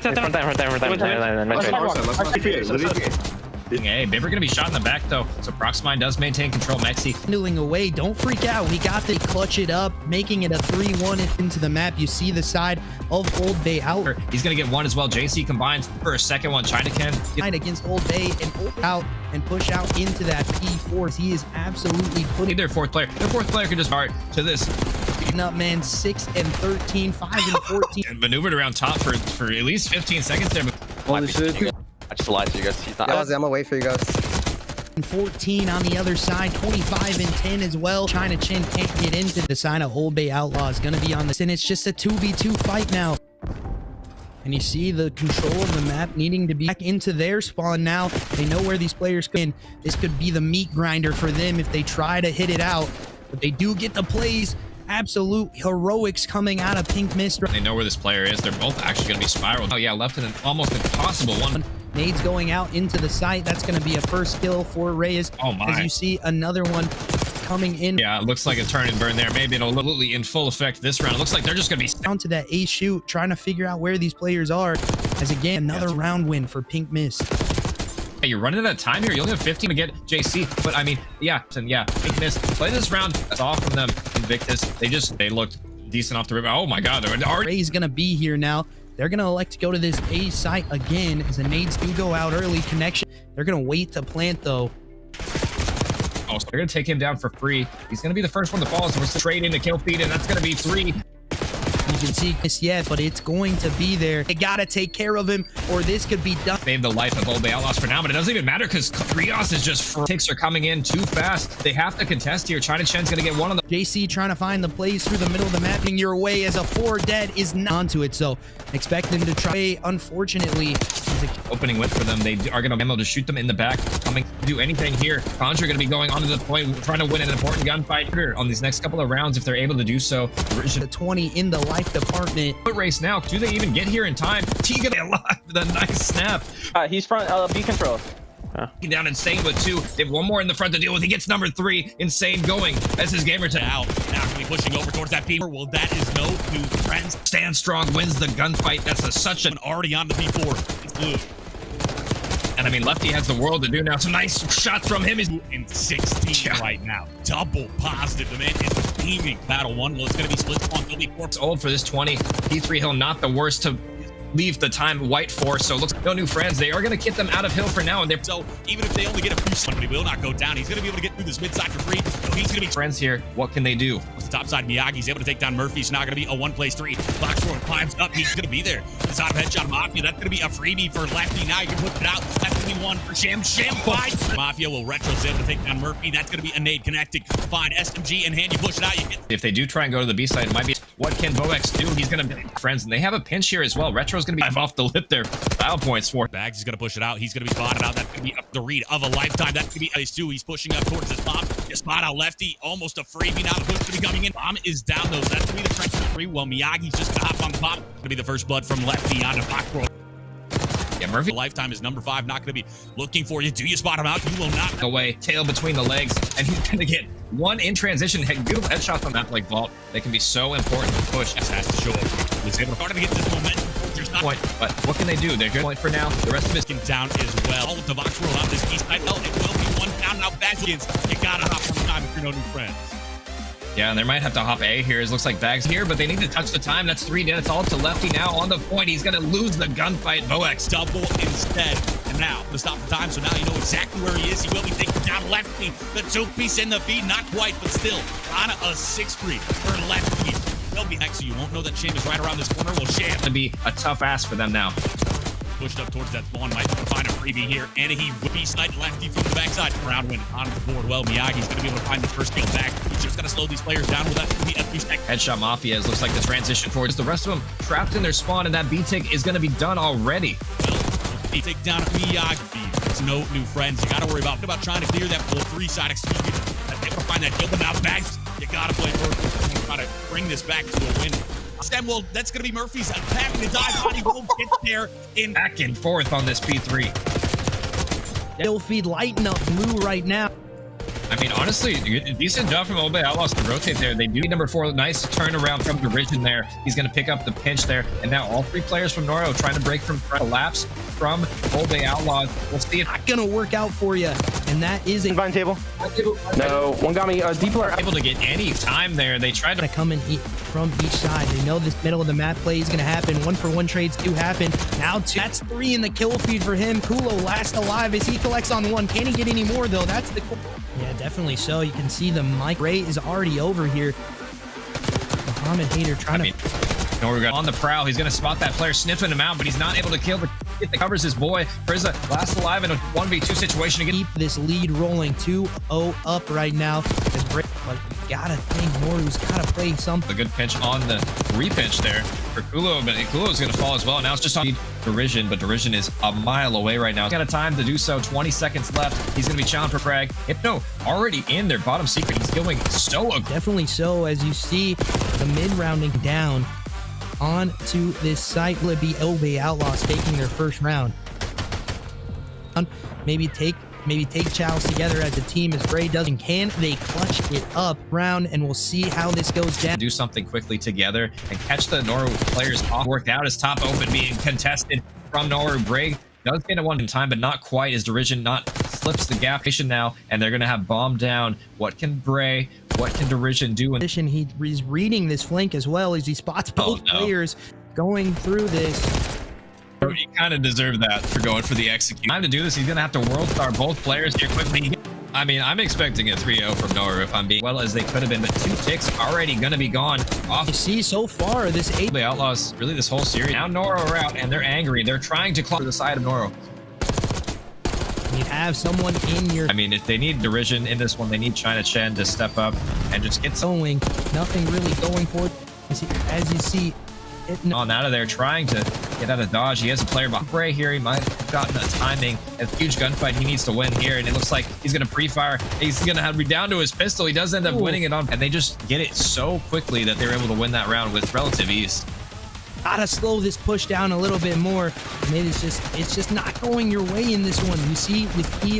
Hey, Bibber gonna be shot in the back though, so Proxmine does maintain control. Mexi Handling away. Don't freak out. We got to clutch it up, making it a 3-1 into the map. You see the side of Old Bay out. He's gonna get one as well. JC combines for a second one. China can Against Old Bay and open out and push out into that P4. He is absolutely putting their fourth player. Their fourth player can just start to this. Up, man. 6 and 13, 5 and 14. And maneuvered around top for at least 15 seconds there. Holy shit. I just lied to you guys. He's not. I'm gonna wait for you guys. 14 on the other side, 25 and 10 as well. China Chin can't get into the side of Old Bay Outlaws. Gonna be on this, and it's just a 2v2 fight now. And you see the control of the map needing to be back into their spawn now. They know where these players come in. This could be the meat grinder for them if they try to hit it out. But they do get the plays. Absolute heroics coming out of Pink Mist. They know where this player is. They're both actually going to be spiraled. Oh, yeah, left in an almost impossible one. Nades going out into the site. That's going to be a first kill for Reyes. Oh, my. As you see another one coming in. Yeah, it looks like a turn and burn there. Maybe it'll literally in full effect this round. It looks like they're just going to be down to that A shoot, trying to figure out where these players are. As again, another round win for Pink Mist. Hey, you're running out of time here. You only have 15 to get JC. But I mean, yeah, Pink Mist. Play this round. That's all from them. Invictus. They looked decent off the river. Oh my God, they're already. Ray's gonna be here now. They're gonna elect to go to this A site again as the nades do go out early. Connection. They're gonna wait to plant though. Oh, so they're gonna take him down for free. He's gonna be the first one to fall. So we're straight into kill feed, and that's gonna be 3. You can see this yet, but it's going to be there. They gotta take care of him, or this could be done. Save the life of Old Bay Outlaws for now, but it doesn't even matter because Rios is just ticks are coming in too fast. They have to contest here. China Chen's gonna get one on the JC trying to find the plays through the middle of the map. Your way as a 4 dead is not onto it, so expect them to try. Unfortunately, opening win for them. They are gonna be able to shoot them in the back. Coming to do anything here. Contra gonna be going on to the point, trying to win an important gunfight here on these next couple of rounds if they're able to do so. The 20 in the life department. What race now? Do they even get here in time? T gonna be alive with a nice snap. He's front B control. Down Insane with 2. They have one more in the front to deal with. He gets number 3. Insane going as his gamer tag Out. Now going to be pushing over towards that P4. Well, that is no new friends. Stand strong, wins the gunfight. That's such an Already on the P4. It's blue. And I mean, Lefty has the world to do now. Some nice shots from him. He's in 16 right now. Double positive. The man is beaming. Battle 1. Well, it's going to be split spawn. He'll be 4. old for this 20. P3 Hill, not the worst to leave the time white for. So looks no new friends. They are going to get them out of Hill for now. And they're so even if they only get a few, somebody will not go down. He's going to be able to get through this mid side for free. So he's going to be friends here. What can they do? The top side, Miyagi's able to take down Murphy. It's not going to be a 1-3. Blackstorm climbs up. He's going to be there. The side of headshot Mafia. That's going to be a freebie for Lefty. Now you can put it out. That's going to be 1 for Sham. Sham finds Mafia will retro's able to take down Murphy. That's going to be a nade connecting. Fine SMG in hand. You push it out. You get. If they do try and go to the B side, it might be what can Boex do? He's going to be friends, and they have a pinch here as well. Retro's going to be off the lip there. Style points for Bags. He's going to push it out. He's going to be spotted out. That's going to be the read of a lifetime. That's going to be Ace 2. He's pushing up towards his bomb. You spot out Lefty. Almost a freebie. Now the push to be coming in. Bomb is down though. So that's going to be the French 3. Well, Miyagi's just going to hop on the bomb. Going to be the first blood from Lefty on the back row. Yeah, Murphy. The lifetime is number 5. Not going to be looking for you. Do you spot him out? You will not. Away. Tail between the legs. And he's going to get 1 in transition. Beautiful headshots on that like vault. They can be so important to push. Has to show up. He's able to get this momentum. Point, but what can they do? They're good point for now. The rest of it's down as well. All with the Vox roll out this east side. Oh, it will be 1 down now. Bags against. You gotta hop on time if you're no new friends. Yeah, and they might have to hop A here. It looks like Bags here, but they need to touch the time. That's 3 dead. It's all to Lefty now on the point. He's gonna lose the gunfight. Boex double instead. And now to stop the time, so now you know exactly where he is. He will be taking down Lefty. The 2-piece in the feed, not quite, but still on a 6-3 for Lefty. They'll be next, so you won't know that Sham is right around this corner. Well, Sham to be a tough ass for them now. Pushed up towards that spawn, might find a freebie here, and he will be slide Lefty from the backside. Round win on the board. Well, Miyagi's going to be able to find the first kill back. He's just going to slow these players down. Well, that's going to be a 3-stack. Headshot Mafia looks like the transition towards the rest of them trapped in their spawn, and that B-tick is going to be done already. Well, he take down Miyagi. It's no new friends. You got to worry about trying to clear that full 3-side. Excuse me. Able to find that kill, but now Bags. You gotta play Murphy and try to bring this back to a win. Well, that's gonna be Murphy's attacking the dive body. Won't get there in back and forth on this P3. They'll feed lighting up blue right now. I mean, honestly, decent job from Obey Outlaws to rotate there. They do need number 4. Nice turnaround from Derision there. He's going to pick up the pinch there. And now all 3 players from Noro trying to break from collapse from Obey Outlaws. We'll see if Not gonna work out for you. And that is a Vine table. No, one got me. Deep left. able to get any time there. They tried to gonna come in from each side. They know this middle of the map play is gonna happen. 1-for-1 trades do happen. Now 2. That's 3 in the kill feed for him. Kulo last alive as he collects on 1. Can he get any more though? That's the yeah, definitely so. You can see the mic rate is already over here. Muhammad Hater trying to Noru got on the prowl. He's going to spot that player sniffing him out, but he's not able to kill the hit that covers his boy. Frieza last alive in a 1v2 situation. keep this lead rolling. 2-0 up right now. But you gotta think Noru's gotta play something. A good pinch on the repinch there for Kulo, but Kulo's going to fall as well. Now it's just on Derision, but Derision is a mile away right now. He's got a time to do so. 20 seconds left. He's going to be challenged for frag. Hypno already in their bottom secret. He's going so aggressive. Definitely so, as you see the mid rounding down onto this site. Will it be Obey Outlaws taking their first round? Maybe take Chalice together as a team as Bray does. And can they clutch it up round? And we'll see how this goes down. Do something quickly together and catch the Noru players off. Worked out as top open being contested from Noru. Bray does get a 1 in time, but not quite as Derision not slips the gap now, and they're gonna have bomb down. What can Bray, what can Derision do? He's reading this flank as well as he spots both players going through this. He kind of deserved that for going for the execute. Time to do this. He's gonna have to world star both players here quickly. I mean, I'm expecting a 3-0 from Noru if I'm being well as they could have been, but 2 ticks already gonna be gone off. You see so far this The Outlaws, really this whole series. Now Noru are out and they're angry. They're trying to claw to the side of Noru. You have someone in your. I mean, if they need Derision in this one, they need China Chen to step up and just get some. Going, nothing really going for it. As you see, on out of there, trying to get out of dodge. He has a player behind Bray here. He might have gotten a timing. A huge gunfight he needs to win here, and it looks like he's going to pre-fire. He's going to have to be down to his pistol. He does end up winning it on, and they just get it so quickly that they're able to win that round with relative ease. Gotta slow this push down a little bit more. And it's just not going your way in this one. You see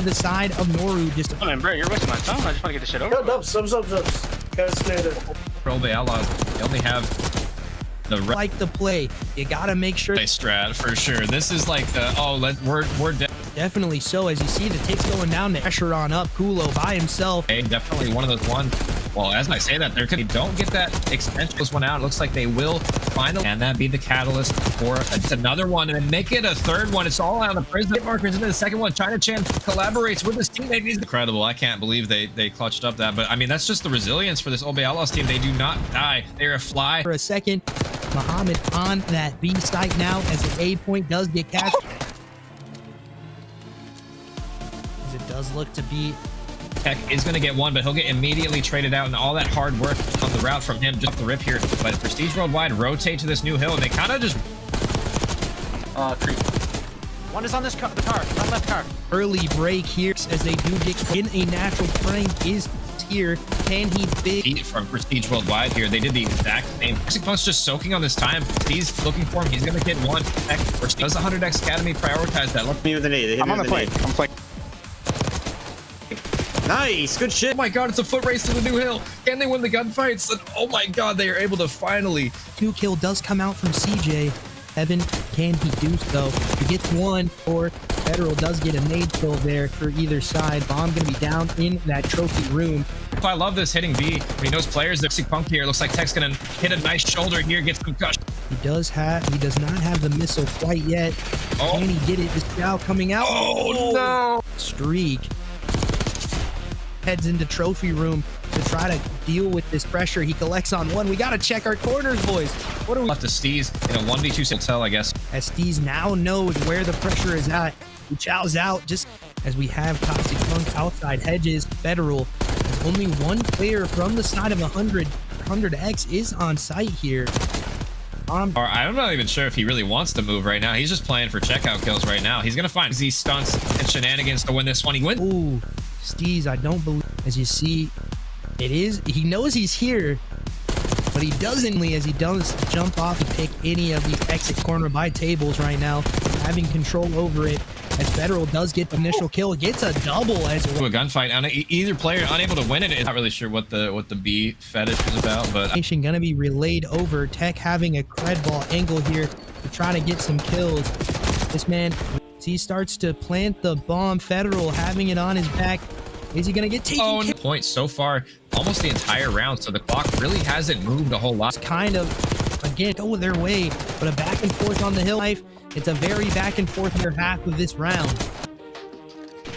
the side of Noru just. Oh man, bro, you're wasting my time. I just want to get this shit over. Yo, subs. Guys, standard. Obey Outlaws, they only have the like the play. You gotta make sure. Strat for sure. This is like the we're definitely so. As you see the ticks going down, the pressure on up. Kulo by himself. Okay, definitely one of those ones. Well, as I say that, they don't get that extension one out. It looks like they will finally, and that be the catalyst for it's another one, and then make it a third one. It's all out of the prison markers into the second one. China Chan collaborates with his teammate. He's incredible. I can't believe they clutched up that, but I mean that's just the resilience for this Obey Outlaws team. They do not die. They're a fly. For a second, Muhammad on that B site now as the A point does get captured. As it does look to be. Tech is going to get one, but he'll get immediately traded out, and all that hard work on the route from him just off the rip here. But Prestige Worldwide rotate to this new hill, and they kind of just Creep. One is on this car, the left car. Early break here as they do get in a natural frame is here. Can he big from Prestige Worldwide here? They did the exact same. Punk's just soaking on this time. He's looking for him. He's going to get one. Does the 100x Academy prioritize that? Hit me with an 8. I'm on the plane. I'm playing. Nice, good shit. Oh my god, it's a foot race to the new hill. Can they win the gunfights? And oh my god, they are able to finally. 2 kill does come out from CJ. Evan, can he do so? He gets one, or Federal does get a nade kill there for either side. Bomb gonna be down in that trophy room. I love this hitting B. I mean, those players, they're Punk here. Looks like Tech's gonna hit a nice shoulder here, gets concussion. He does not have the missile quite yet. Oh. Can he get it? This now coming out. Oh no! Streak. Heads into trophy room to try to deal with this pressure. He collects on one. We got to check our corners, boys. What are we left to Steez in a 1v2 tell, I guess. As Steez now knows where the pressure is at. He chows out just as we have Toxic Punk outside hedges. Federal has only one player from the side of 100X is on site here. Or I'm not even sure if he really wants to move right now. He's just playing for checkout kills right now. He's going to find these stunts and shenanigans to win this one. He wins. Ooh, Steez, I don't believe. As you see, it is. He knows he's here, but But he doesn't, as he does jump off and pick any of these exit corner by tables right now, having control over it. As Federal does get the initial kill, gets a double as well. A gunfight, and either player unable to win it. Not really sure what the B fetish is about, but Gonna be relayed over. Tech having a cred ball angle here to try to get some kills. This man, as he starts to plant the bomb, Federal having it on his back. Is he gonna get taken? Points so far, almost the entire round, so the clock really hasn't moved a whole lot. Kind of, again, go their way, but a back and forth on the hill life. It's a very back and forth here half of this round.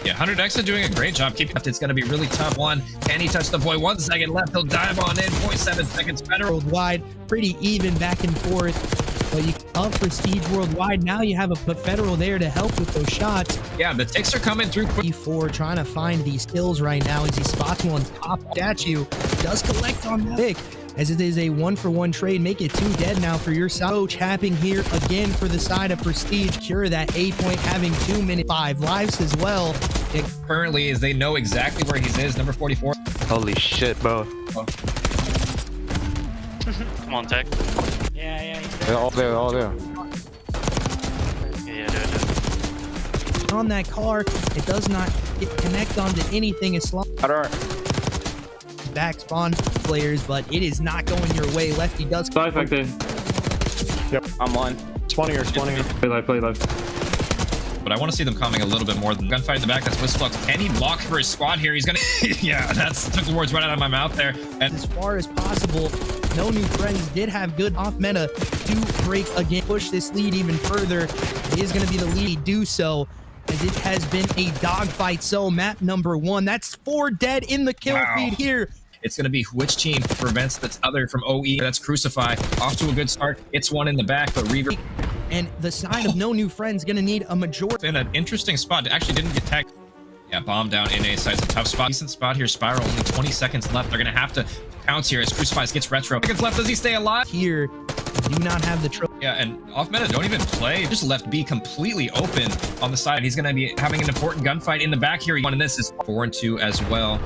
Yeah, 100X is doing a great job keeping up. It's going to be really tough one. Can he touch the point? 1 second left. He'll dive on in. 0.7 seconds. Federal. Worldwide, pretty even back and forth. But you up Prestige Worldwide. Now you have a Federal there to help with those shots. Yeah, the ticks are coming through quick. E4 trying to find these kills right now as he spots one top statue. Does collect on that pick. As it is a 1-for-1 trade. Make it 2 dead now for your side. Coach happening here again for the side of Prestige. Cure that 8 point, having 2 minutes, 5 lives as well. It currently is they know exactly where he is, number 44. Holy shit, bro. Come on, Tech. Yeah. They're all there. Yeah, dude. On that car, it does not connect onto anything. It's back spawn players, but it is not going your way. Lefty does. Back there. Yep, I'm on. Spawning here. Play live. But I want to see them coming a little bit more. Than gunfight in the back. That's Whistflux. Can he block for his squad here? He's gonna. Yeah, that's took the words right out of my mouth there. And as far as possible, No New Friends did have good off meta to break again, push this lead even further. It is going to be the lead. Do so, as it has been a dogfight. So map number 1. That's 4 dead in the kill feed here. It's going to be which team prevents the other from OE. That's Crucify. Off to a good start. It's one in the back, but Reaver. And the side of No New Friends going to need a majority. In an interesting spot. Actually didn't get tagged. Yeah, bomb down in A side. It's a tough spot. Decent spot here. Spiral. Only 20 seconds left. They're going to have to pounce here as Crucify gets retro. Seconds left. Does he stay alive? Here, do not have the trophy. Yeah, and off meta don't even play. Just left B completely open on the side. He's going to be having an important gunfight in the back here. One in this is 4 and 2 as well.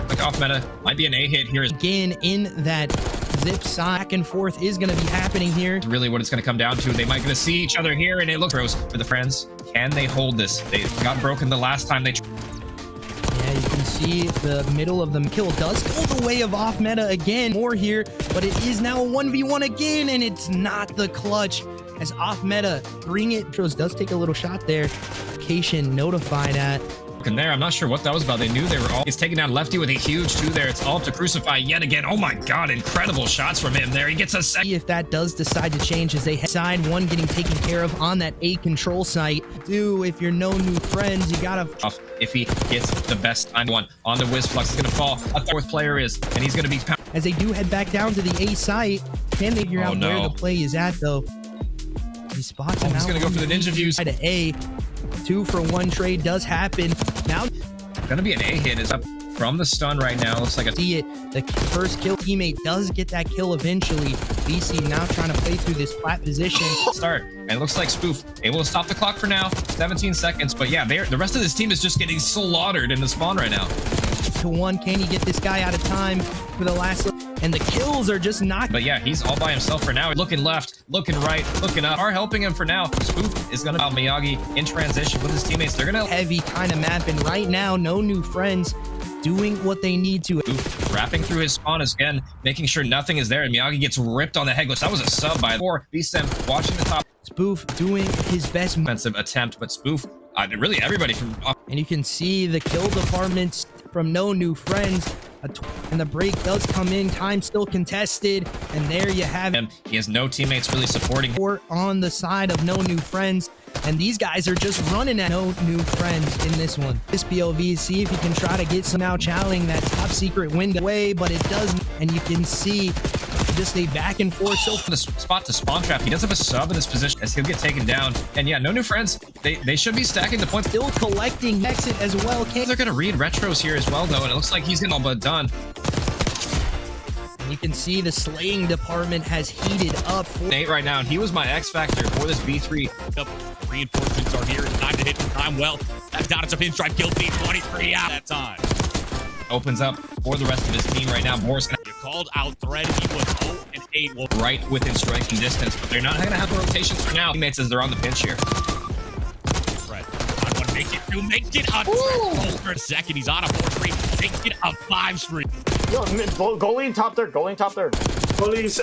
Like off meta might be an A hit here. Again, in that zip side, back and forth is going to be happening here. Really what it's going to come down to. They might going to see each other here, and it looks gross for the friends. Can they hold this? They got broken the last time they. Yeah, you can see the middle of them kill does go the way of off meta again. More here, but it is now a 1v1 again, and it's not the clutch as off meta bring it. Does take a little shot there. Location notified at. And there, I'm not sure what that was about. They knew they were all. He's taking down Lefty with a huge 2 there. It's all up to Crucify yet again. Oh my god, incredible shots from him there. He gets a second. If that does decide to change as they side 1 getting taken care of on that A control site. If you're No New Friends, you gotta. If he gets the best time one on the Whizflux, is gonna fall. A 4th player is, and he's gonna be. As they do head back down to the A site, can they figure out where the play is at though? He spots him. He's gonna go for the ninja views. To A. 2-for-1 trade does happen. Now gonna be an A hit is up from the stun right now. Looks like a see it. The first kill teammate does get that kill eventually. BC now trying to play through this flat position. Start. And it looks like Spoof able to stop the clock for now. 17 seconds. But yeah, the rest of this team is just getting slaughtered in the spawn right now. To 1, can he get this guy out of time for the last? And the kills are just not. But yeah, he's all by himself for now. Looking left, looking right, looking up. Are helping him for now. Spoof is gonna allow Miyagi in transition with his teammates. They're gonna heavy kind of mapping right now. No New Friends doing what they need to. Spoof wrapping through his spawn again, making sure nothing is there. And Miyagi gets ripped on the head. That was a sub by 4. BSEM watching the top. Spoof doing his best offensive attempt, but Spoof, really everybody from. And you can see the kill departments from No New Friends. And the break does come in. Time still contested. And there you have it. He has no teammates really supporting. On the side of No New Friends. And these guys are just running at No New Friends in this one. This POV, see if he can try to get some now challenging that top secret window away, but it doesn't. And you can see just a back and forth. So for the spot to spawn trap, he does have a sub in this position as he'll get taken down. And yeah, No New Friends, they should be stacking the points. Still collecting exit as well. They're going to read retros here as well, though, and it looks like he's getting all but done. And you can see the slaying department has heated up. 8 right now, and he was my X factor for this B3. Reinforcements are here. It's time to hit the time. Well, that's got us a pinstripe kill feed. 23 out that time. Opens up for the rest of his team right now. Boris. You call stalled out thread. He was 0-8. Well, right within striking distance, but they're not going to have the rotations for now. Teammates as they're on the pinch here. Fred, I want to make it two, make it a triple for a second. He's on a 4-3, make it a 5-3. Yo, goalie and top third. Goalie and top third. Police.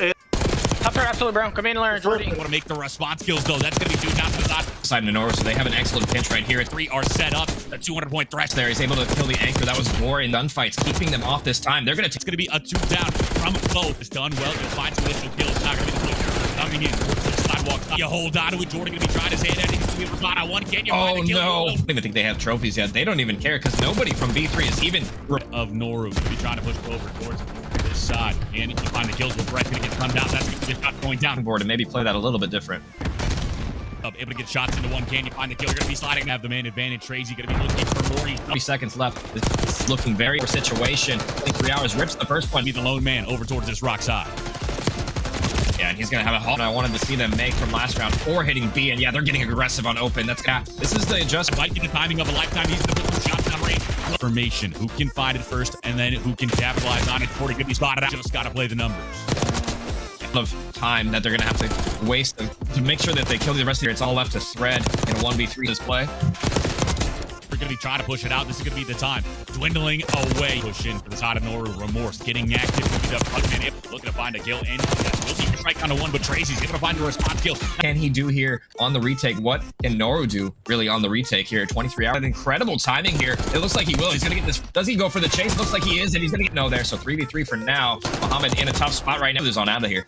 Top third, absolutely, bro. Come in and learn, Jordy. Want to make the response kills though. That's going to be two down to the side. Side Minoru, so they have an excellent pinch right here. 3 are set up. A 200-point threat There, he's able to kill the anchor. That was more in gunfights, keeping them off this time. They're going to It's going to be a 2 down from both. It's done well. You'll find some initial kills. Not going to be the push. Coming in towards the sidewalk. You hold on to it. Jordan going to be trying his hand at it. He's going to be spot on one. Can you find the kill? No. I don't even think they have trophies yet. They don't even care because nobody from B3 is even of Noru. Going to be trying to push over towards this side. And you find the kills with Brett going to get gunned down. That's going to be a shot going down. board and maybe play that a little bit different. Able to get shots into one. Can you find the kill? You're going to be sliding. Have the man advantage. Tracy going to be looking for more. 3 seconds left. This is looking very poor situation. I think 3 hours rips the first one. Be the lone man over towards this rock side. Yeah, and he's going to have a halt. I wanted to see them make from last round 4 hitting B. And yeah, they're getting aggressive on open. That's this is the adjustment. Might be the timing of a lifetime. He's going to put some shots on range. Formation. Who can find it first and then who can capitalize on it before he could be spotted out. Just got to play the numbers. Of time that they're going to have to waste to make sure that they kill the rest of it. It's all left to thread in a 1v3 display. We're going to be trying to push it out. This is going to be the time. Dwindling away. Push in for the side of Noru. Remorse. Getting active. Looking to find a kill. And we'll see strike on a 1, but Tracy's able to find a response kill. Can he do here on the retake? What can Noru do really on the retake here? 23 hours. Incredible timing here. It looks like he will. He's going to get this. Does he go for the chase? Looks like he is, and he's going to get no there. So 3v3 for now. Muhammad in a tough spot right now. He's on out of here.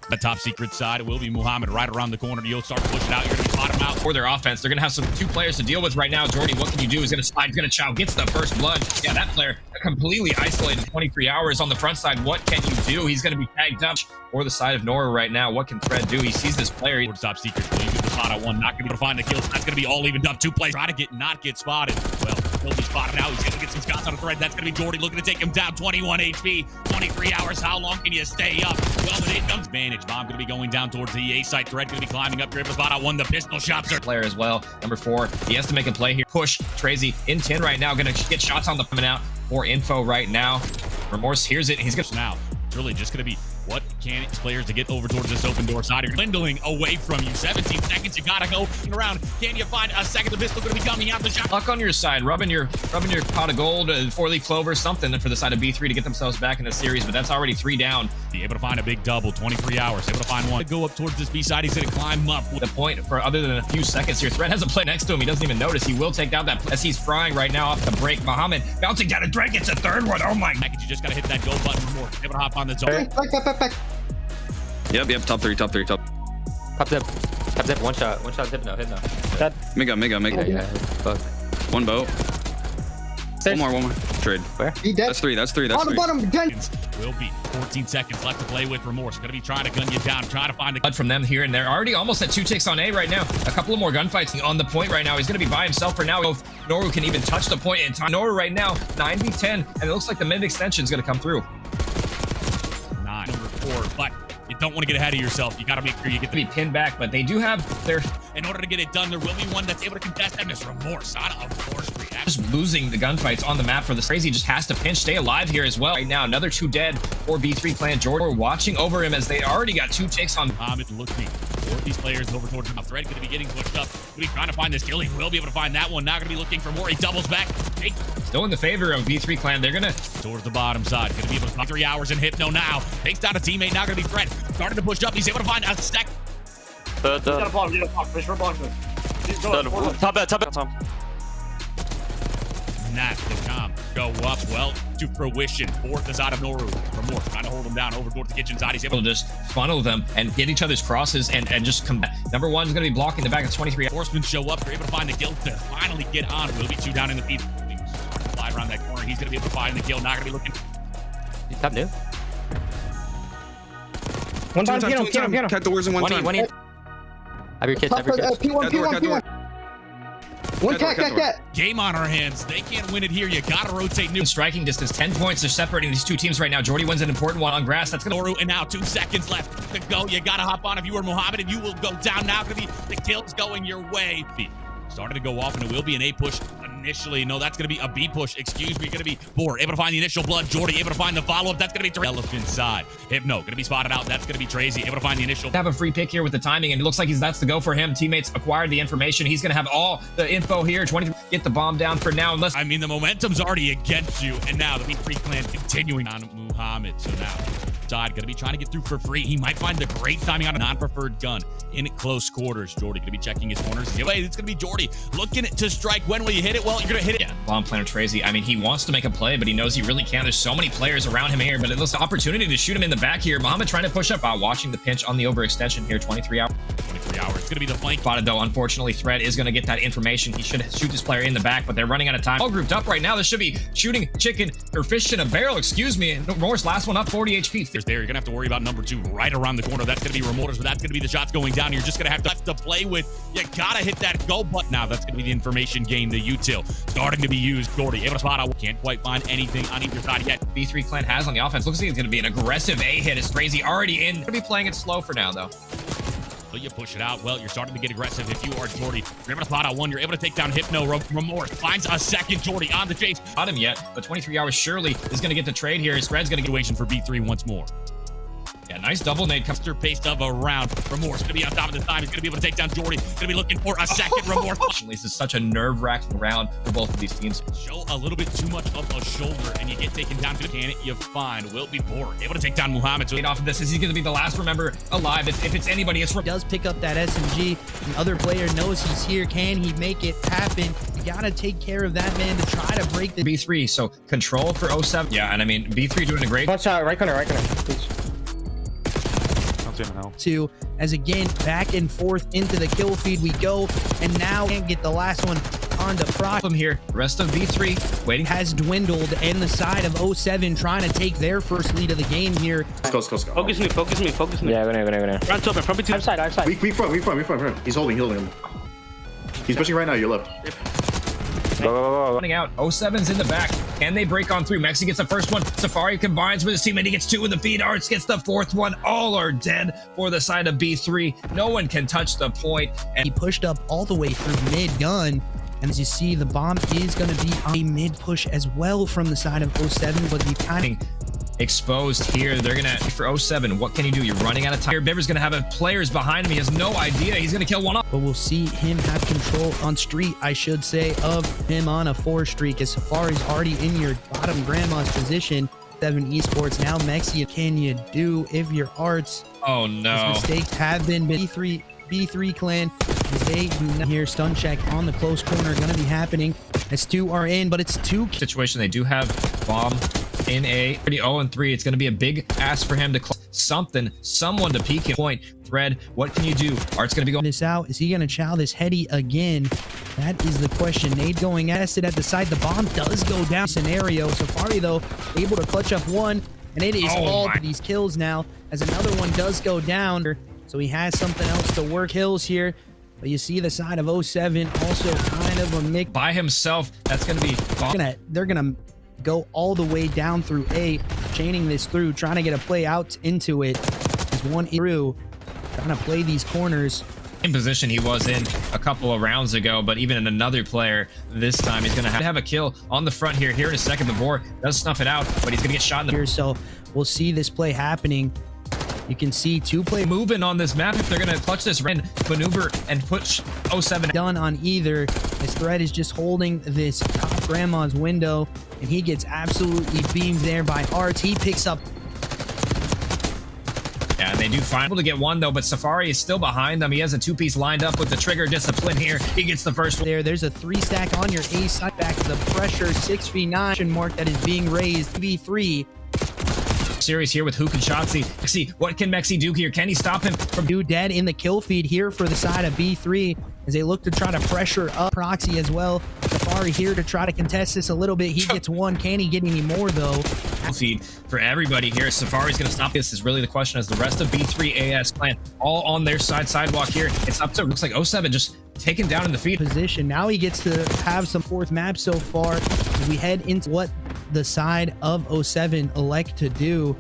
The top secret side, it will be Muhammad right around the corner. You'll start to push it out. You're going to be bottom out. For their offense, they're going to have some 2 players to deal with right now. Jordy, what can you do? He's going to slide. He's going to chow. Gets the first blood. Yeah, that player completely isolated. 23 hours on the front side. What can you do? He's going to be tagged up for the side of Nora right now. What can Fred do? He sees this player. Towards top secret. He the spot on 1. Not going to be able to find the kills. That's going to be all evened up. 2 plays. Try to not get spotted. Well, he'll be spotted out. He's going to get some shots on the thread. That's going to be Jordy looking to take him down. 21 HP. 23 hours. How long can you stay up? Well, but it comes advantage. Bomb going to be going down towards the A site. Thread going to be climbing up. Dribble spot on 1. The pistol shots are player as well. Number 4. He has to make a play here. Push. Tracy in 10 right now. Going to get shots on the coming out. More info right now. Remorse hears it. He's going to now. It's really just going to be what can these players to get over towards this open door side. You're dwindling away from you. 17 seconds. You got to go around. Can you find a second? The pistol going to be coming out the shot. Luck on your side. Rubbing your pot of gold, 4-leaf clover, something for the side of B3 to get themselves back in the series. But that's already 3 down. Be able to find a big double. 23 hours. Able to find 1. Go up towards this B side. He's going to climb up. The point for other than a few seconds here. Thread has a play next to him. He doesn't even notice. He will take down that as he's frying right now off the break. Muhammad bouncing down a drag. Gets a 3rd one. Oh my. You just got to hit that go button more. Able to hop on the zone. Back. Yep. Top 3. Top zip. One shot. Hit no. Mega. Yeah. Fuck. 1 boat. Stairs. One more. Trade. Where? He dead. That's 3. Bottom. Gun. Will be 14 seconds left to play with. Remorse going to be trying to gun you down, trying to find a blood from them here, and they're already almost at 2 ticks on A right now. A couple of more gunfights on the point right now. He's going to be by himself for now. If Noru can even touch the point in time. Noru right now 9v10, and it looks like the mid extension is going to come through. 9 over 4, but you don't want to get ahead of yourself. You got to make sure you get to be pinned back, but they do have their. In order to get it done, there will be one that's able to contest, and it's Remorse out of forestry. Just losing the gunfights on the map for this. Crazy just has to pinch, stay alive here as well. Right now, another 2 dead for B3 clan. Jordan watching over him as they already got 2 takes on. Muhammad looking for these players over towards the thread. Going to be getting pushed up. Going to be trying to find this kill. He will be able to find that one. Not going to be looking for more. He doubles back. Still in the favor of B3 clan. They're going to towards the bottom side. Going to be able to find 3 hours in Hypno now. Takes down a teammate. Now going to be Fred. Starting to push up. He's able to find a stack. Get a block. Fish for block. Top bed. Not the com go up well to fruition. 4th is out of Noru. Remorse trying to hold him down over towards the kitchen side. He's able to just funnel them and get each other's crosses and just come back. Number 1 is going to be blocking the back of 23. Horsemen show up. They're able to find the kill to finally get on. Will be 2 down in the feed. Fly around that corner. He's going to be able to find the kill. Not going to be looking. He's top new. One time, piano. Cut the words in one time. Have your kids. P1. One cat. Game on our hands. They can't win it here. You gotta rotate new. Striking distance, 10 points. They're separating these 2 teams right now. Jordy wins an important one on grass. That's gonna. And now 2 seconds left to go. You gotta hop on if you are Muhammad, and you will go down now. Gonna be the kills going your way. Started to go off, and it will be an A push. initially. No, that's going to be a B push. Excuse me. Going to be Boar. Able to find the initial blood. Jordy able to find the follow-up. That's going to be Elephant side. Hypno going to be spotted out. That's going to be Tracy. Able to find the initial. Have a free pick here with the timing, and it looks like that's the go for him. Teammates acquired the information. He's going to have all the info here. 20 get the bomb down for now. Unless I mean, the momentum's already against you, and now the B3 clan continuing on Muhammad. So now Todd going to be trying to get through for free. He might find the great timing on a non-preferred gun in close quarters. Jordy going to be checking his corners. It's going to be Jordy looking to strike. When will you hit it? Well, you're going to hit it. Yeah, bomb planner Tracy. I mean, he wants to make a play, but he knows he really can't. There's so many players around him here, but it looks an opportunity to shoot him in the back here. Muhammad trying to push up while watching the pinch on the overextension here. 23 hours. 23 hours. It's going to be the flank. Spotted though. Unfortunately, Thread is going to get that information. He should shoot this player in the back, but they're running out of time. All grouped up right now. This should be shooting chicken or fish in a barrel. Excuse me. Morse, last one up, 40 HP. There, you're going to have to worry about number 2 right around the corner. That's going to be Remoters, but that's going to be the shots going down. You're just going to have to play with. You got to hit that go button. Now that's going to be the information gain, the util starting to be used. Jordy able to spot out. Can't quite find anything on either side yet. B3 clan has on the offense. Looks like it's going to be an aggressive A hit. Is Crazy already in? Going to be playing it slow for now though. So you push it out. Well, you're starting to get aggressive. If you are Jordy, you're able to spot out one. You're able to take down Hypno. Remorse finds a second. Jordy on the chase. Not him yet, but 23 hours surely is going to get the trade here. His Red's going to get situation for B3 once more. Yeah, nice double nade. Faster pace of a round. Remorse going to be on top of the time. He's going to be able to take down Jordy. Going to be looking for a second. Remorse. This is such a nerve-wracking round for both of these teams. Show a little bit too much of a shoulder, and you get taken down. Can it? You find will be Boar able to take down Muhammad. So off of this, is he going to be the last remember alive? If it's anybody, it's does pick up that SMG. The other player knows he's here. Can he make it happen? You gotta take care of that man to try to break the B3. So control for 07. Yeah, and I mean B3 doing a great. Watch out, right corner, please. To as again back and forth into the kill feed we go, and now can't get the last one on the problem here. The rest of B3 waiting has dwindled, and the side of 07 trying to take their first lead of the game here. Go. Focus me. Yeah, go now. Front open, front between. Outside. Weak front. He's holding him. He's pushing right now, your left. Go. Running out. 07's in the back. Can they break on through? Mexi gets the first one. Safari combines with his teammate. He gets 2 in the feed. Arts gets the 4th one. All are dead for the side of B3. No one can touch the point. And he pushed up all the way through mid-gun. And as you see, the bomb is going to be on a mid-push as well from the side of 07. But you kind of exposed here. They're going to, for 07, what can you do? You're running out of time. Bibber's going to have players behind him. He has no idea. He's going to kill one off. But we'll see him have control on street, I should say, of him on a 4 streak, as Safari's already in your bottom grandma's position. 7 esports. Now, Mexi, can you do if your Arts? Oh, no. His mistakes have been B3 clan. They do not hear stun check on the close corner. Going to be happening as 2 are in, but it's 2 situation. They do have bomb in a 0-3. It's going to be a big ask for him to someone to peek him. Point. Thread, what can you do? Art's going to be going this out. Is he going to chow this heady again? That is the question. Nade going at it at the side. The bomb does go down. Scenario. Safari, though, able to clutch up one, and it is all to these kills now, as another one does go down. So he has something else to work hills here. But you see the side of 07 also kind of a mix by himself. That's going to be they're gonna go all the way down through A, chaining this through, trying to get a play out into it. There's one through, trying to play these corners. In position he was in a couple of rounds ago, but even in another player this time, he's going to have a kill on the front here. Here in a second, the Boar does snuff it out, but he's going to get shot in the here. So we'll see this play happening. You can see 2 play moving on this map if they're going to clutch this and maneuver and push 07. Done on either. His Thread is just holding this top grandma's window, and he gets absolutely beamed there by Arts. He picks up. Yeah, and they do find able to get one though, but Safari is still behind them. He has a 2-piece lined up with the trigger discipline here. He gets the first one. There's a 3 stack on your A side. Back to the pressure 6v9 mark that is being raised. V3. Series here with Hook and Shotzi. Mexi, what can Mexi do here? Can he stop him from 2 dead in the kill feed here for the side of B3 as they look to try to pressure up Proxy as well. Safari here to try to contest this a little bit. He gets 1. Can he get any more though? Feed for everybody here. Safari's going to stop this is really the question, as the rest of B3 AS clan all on their sidewalk here. It's up to, looks like 07 just taken down in the feed position. Now he gets to have some 4th map so far as we head into what the side of 07 elect to do.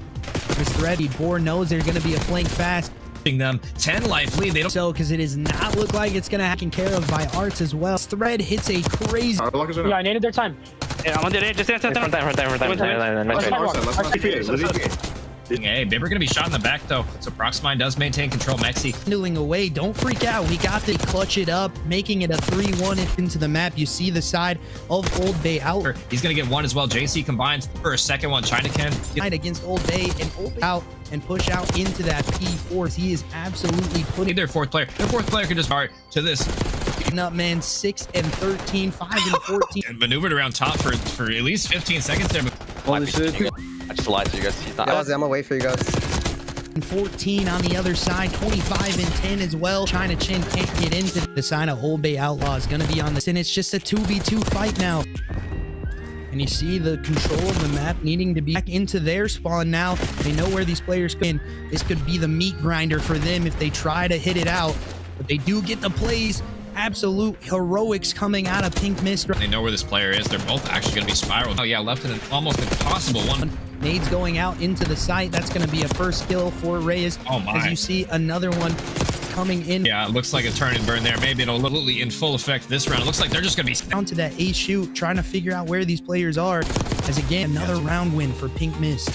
This Thready Boar knows there's going to be a flank fast. them 10 life lead. They don't So, because it does not look like it's going to be taken care of by Arts as well. Thread hits a crazy. Yeah, I needed their time. Yeah, I'm on it. Just Hey, Bibber gonna be shot in the back though. So Proxmine does maintain control. Mexi handling away. Don't freak out. We got to clutch it up, making it a 3-1 into the map. You see the side of Old Bay out. He's gonna get one as well. JC combines for a second one. China can Against Old Bay and Old Bay out and push out into that P4. He is absolutely putting their fourth player. Their fourth player can just start to this. Up, man. 6 and 13, 5 and 14. And maneuvered around top for at least 15 seconds there. Holy shit. I just lied to you guys. He's not. I'm gonna wait for you guys. And 14 on the other side, 25 and 10 as well. China Chin can't get into the side of Old Bay Outlaw is going to be on this, and it's just a 2v2 fight now. And you see the control of the map needing to be back into their spawn now. They know where these players can. This could be the meat grinder for them if they try to hit it out. But they do get the plays. Absolute heroics coming out of Pink Mist. They know where this player is. They're both actually going to be spiraled. Oh yeah, left in an almost impossible one. Nades going out into the site. That's going to be a first kill for Reyes. Oh my. As you see another one coming in. Yeah, it looks like a turn and burn there. Maybe it'll literally in full effect this round. It looks like they're just going to be down to that A shoot, trying to figure out where these players are. As again, another round win for Pink Mist.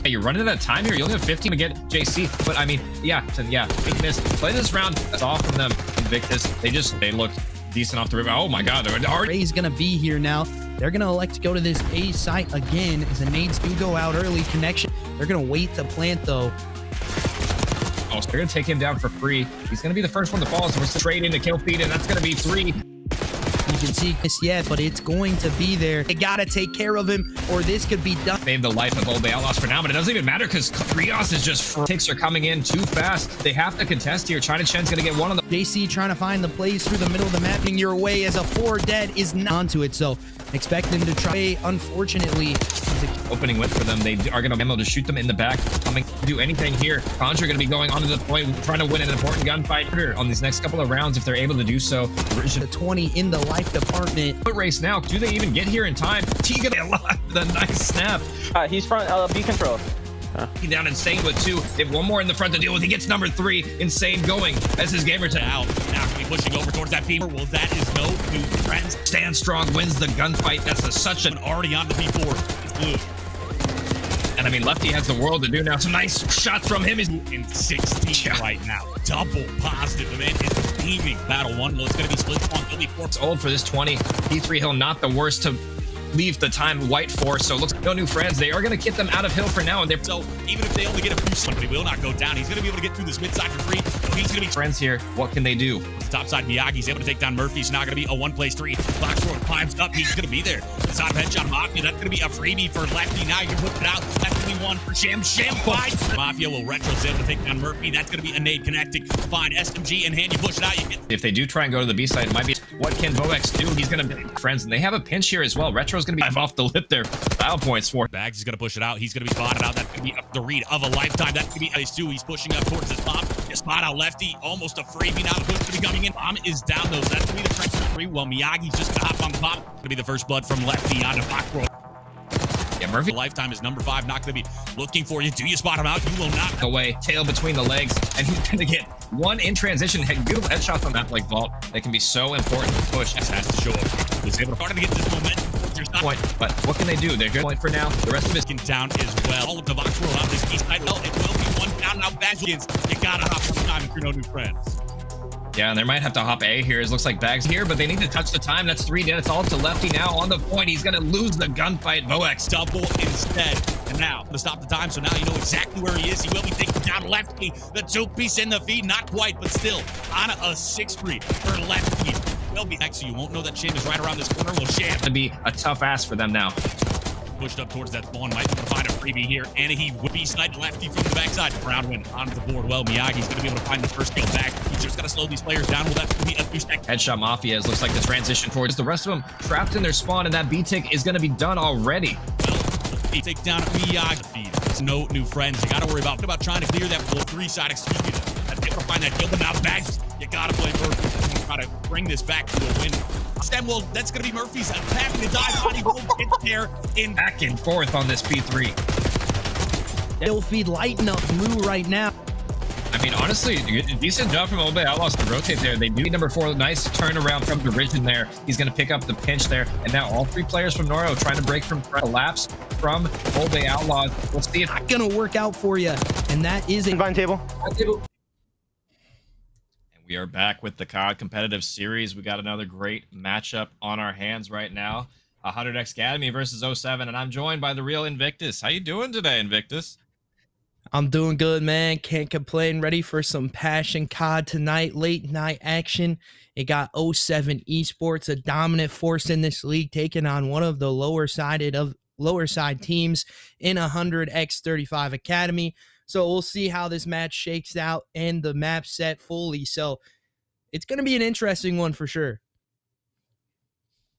Hey, you're running out of time here. You only have 15 to get JC. But I mean, yeah, Pink Mist. Play this round. That's all from them. Invictus. They look decent off the river. Oh my God, they're already. Ray's gonna be here now. They're gonna elect to go to this A site again as the nades do go out early. Connection. They're gonna wait to plant though. Oh, so they're gonna take him down for free. He's gonna be the first one to fall. So we're straight into kill feed, and that's gonna be 3. You can see this yet, but it's going to be there. They gotta take care of him, or this could be done. Save the life of Old Bay Outlaws for now, but it doesn't even matter because Rios is just ticks are coming in too fast. They have to contest here. China Chen's gonna get one on the JC trying to find the plays through the middle of the map, and your way as a 4 dead is not onto it. So expect them to try. Unfortunately, opening win for them. They are gonna be able to shoot them in the back. Coming to do anything here. Contra gonna be going onto the point, trying to win an important gunfight here on these next couple of rounds if they're able to do so. The 20 in the life department. What race now? Do they even get here in time? T gonna be alive with a nice snap. He's front B control. Down Insane with 2. They have one more in the front to deal with. He gets number 3. Insane going as his gamer tag Out. Now gonna be pushing over towards that P4. Well, that is no new friends. Stand strong, wins the gunfight. That's such an Already on the P4. It's blue. And I mean, Lefty has the world to do now. Some nice shots from him. He's In 16 right now. Double positive. The man is teaming. Battle 1. Well, it's going to be split spawn. He'll be 4. It's old for this 20. P3 Hill, not the worst to leave the time white for. So looks like no new friends. They are going to get them out of Hill for now. And they're So even if they only get a few, somebody will not go down. He's going to be able to get through this mid side for free. So he's going to be friends here. What can they do? top side. Miyagi's able to take down Murphy. It's not going to be a 1 plays 3. Blacksword climbs up. He's going to be there. The side of headshot Mafia. That's going to be a freebie for Lefty. Now you can put it out. That's going to be 1 for Sham. Sham fights. Mafia will retro's able to take down Murphy. That's going to be a nade connecting. Fine. SMG in hand. You push it out. You get. If they do try and go to the B side, it might be what can Voex do? He's going to be friends, and they have a pinch here as well. Retro's going to be off the lip there. Style points for Bags is going to push it out. He's going to be spotted out. That's going to be the read of a lifetime. That's going to be Ace 2. He's pushing up towards his bomb. You spot out Lefty. Almost a freebie. Now the push to be coming in. Bomb is down, though. So that's going to be the pressure 3. Well, Miyagi's just going to hop on the bomb. Going to be the first blood from Lefty onto Blackroll. Yeah, Murphy. The lifetime is number 5. Not going to be looking for you. Do you spot him out? You will not. Away, tail between the legs, and he's going to get 1 in transition. Beautiful headshots on that like vault. They can be so important to push. Has to show up. He's able to start to get this momentum. Point, but what can they do? They're good point for now. The rest of it down as well. All of the box roll out this east side. No, it will be 1 down now. Bags against. You gotta hop on time if you're no new friends. Yeah, and they might have to hop A here. It looks like Bags here, but they need to touch the time. That's 3 dead. It's all to Lefty now on the point. He's gonna lose the gunfight. Voex double instead. And now to stop the time, so now you know exactly where he is. He will be taking down Lefty. The 2-piece in the feed, not quite, but still on a 6-3 for Lefty. Will be next, so you won't know that Sham is right around this corner. Will Sham to be a tough ass for them now. Pushed up towards that spawn, might be able to find a freebie here, and he would be side Lefty from the backside. Round win onto the board. Well, Miyagi's going to be able to find the first kill back. He's just got to slow these players down. Well, that's going to be a 2-stack. Headshot Mafia looks like the transition towards the rest of them trapped in their spawn, and that B tick is going to be done already. Well, he take down Miyagi feed. There's no new friends. You got to worry about trying to clear that 3-side. Excuse me. That's able to find that kill, but now Bags. You got to play Murphy. Try to bring this back to a win. Well, that's going to be Murphy's attacking the dive body. Will get there in back and forth on this P3. They'll feed lighting up blue right now. I mean, honestly, decent job from Obey Outlaws to rotate there. They do need number 4. Nice turnaround from Derision there. He's going to pick up the pinch there. And now all 3 players from Noro trying to break from collapse from Obey Outlaws. We'll see if Not gonna work out for you. And that is a Vine table. And we are back with the CoD Competitive Series. We got another great matchup on our hands right now. 100X Academy versus 07, and I'm joined by the real Invictus. How you doing today, Invictus? I'm doing good, man. Can't complain. Ready for some passion COD tonight. Late night action. It got 07 Esports, a dominant force in this league, taking on one of the lower side teams in 100x35 Academy. So we'll see how this match shakes out and the map set fully. So it's going to be an interesting one for sure.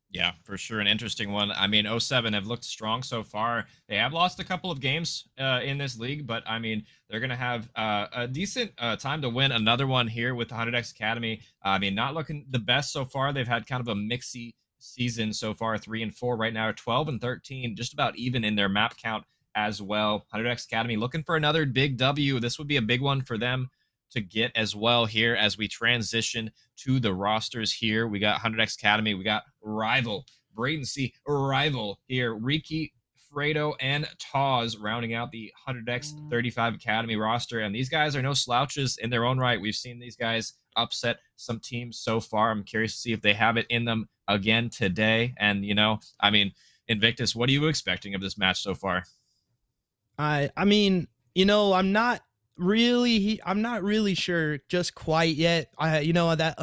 Yeah, for sure. An interesting one. I mean, 07 have looked strong so far. They have lost a couple of games in this league, but I mean, they're going to have a decent time to win another one here with the 100X Academy. I mean, not looking the best so far. They've had kind of a mixy season so far, 3-4 right now, 12-13, just about even in their map count as well. 100X Academy looking for another big W. This would be a big one for them to get as well here as we transition to the rosters here. We got 100X Academy, we got Rival, Braden C, Rival here, Riki, Fredo, and Taz rounding out the 100x35 Academy roster. And these guys are no slouches in their own right. We've seen these guys upset some teams so far. I'm curious to see if they have it in them again today. And, you know, I mean, Invictus, what are you expecting of this match so far? I mean, you know, I'm not really sure just quite yet. You know, that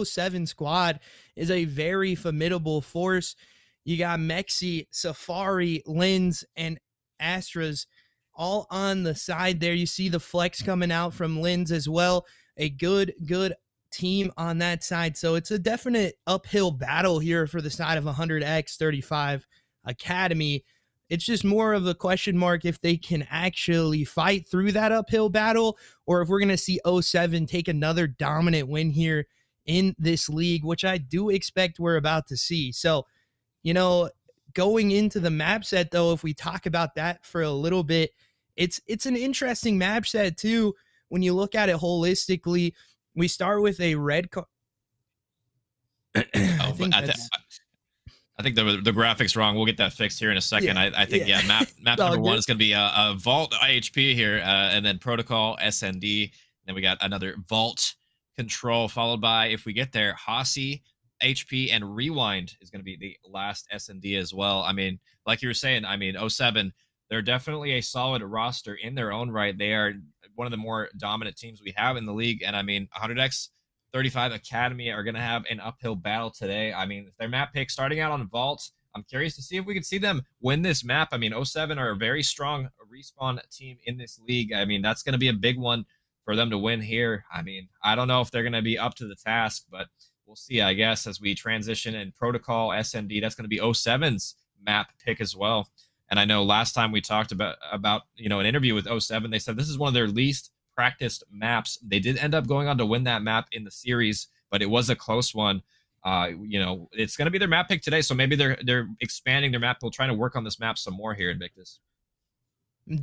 07 squad is a very formidable force. You got Mexi, Safari, Lens, and Astras all on the side there. You see the flex coming out from Lens as well. A good team on that side. So it's a definite uphill battle here for the side of 100x35 Academy. It's just more of a question mark if they can actually fight through that uphill battle, or if we're going to see 07 take another dominant win here in this league, which I do expect we're about to see. So, you know, going into the map set, though, if we talk about that for a little bit, it's an interesting map set, too, when you look at it holistically. We start with a red I think the graphics wrong. We'll get that fixed here in a second. Yeah, I think map number 1 is going to be a Vault IHP here, and then Protocol SND. Then we got another Vault Control, followed by, if we get there, Hossie, HP, and Rewind is going to be the last SND as well. I mean, like you were saying, I mean, 07, they're definitely a solid roster in their own right. They are one of the more dominant teams we have in the league, and I mean, 100x35 Academy are going to have an uphill battle today. I mean, their map pick starting out on Vault. I'm curious to see if we can see them win this map. I mean, 07 are a very strong respawn team in this league. I mean, that's going to be a big one for them to win here. I mean, I don't know if they're going to be up to the task, but we'll see, I guess, as we transition in Protocol SND. That's going to be 07's map pick as well. And I know last time we talked about you know, an interview with 07, they said this is one of their least practiced maps. They did end up going on to win that map in the series, but it was a close one. You know, it's going to be their map pick today, so maybe they're expanding their map. They'll try to work on this map some more here, Invictus.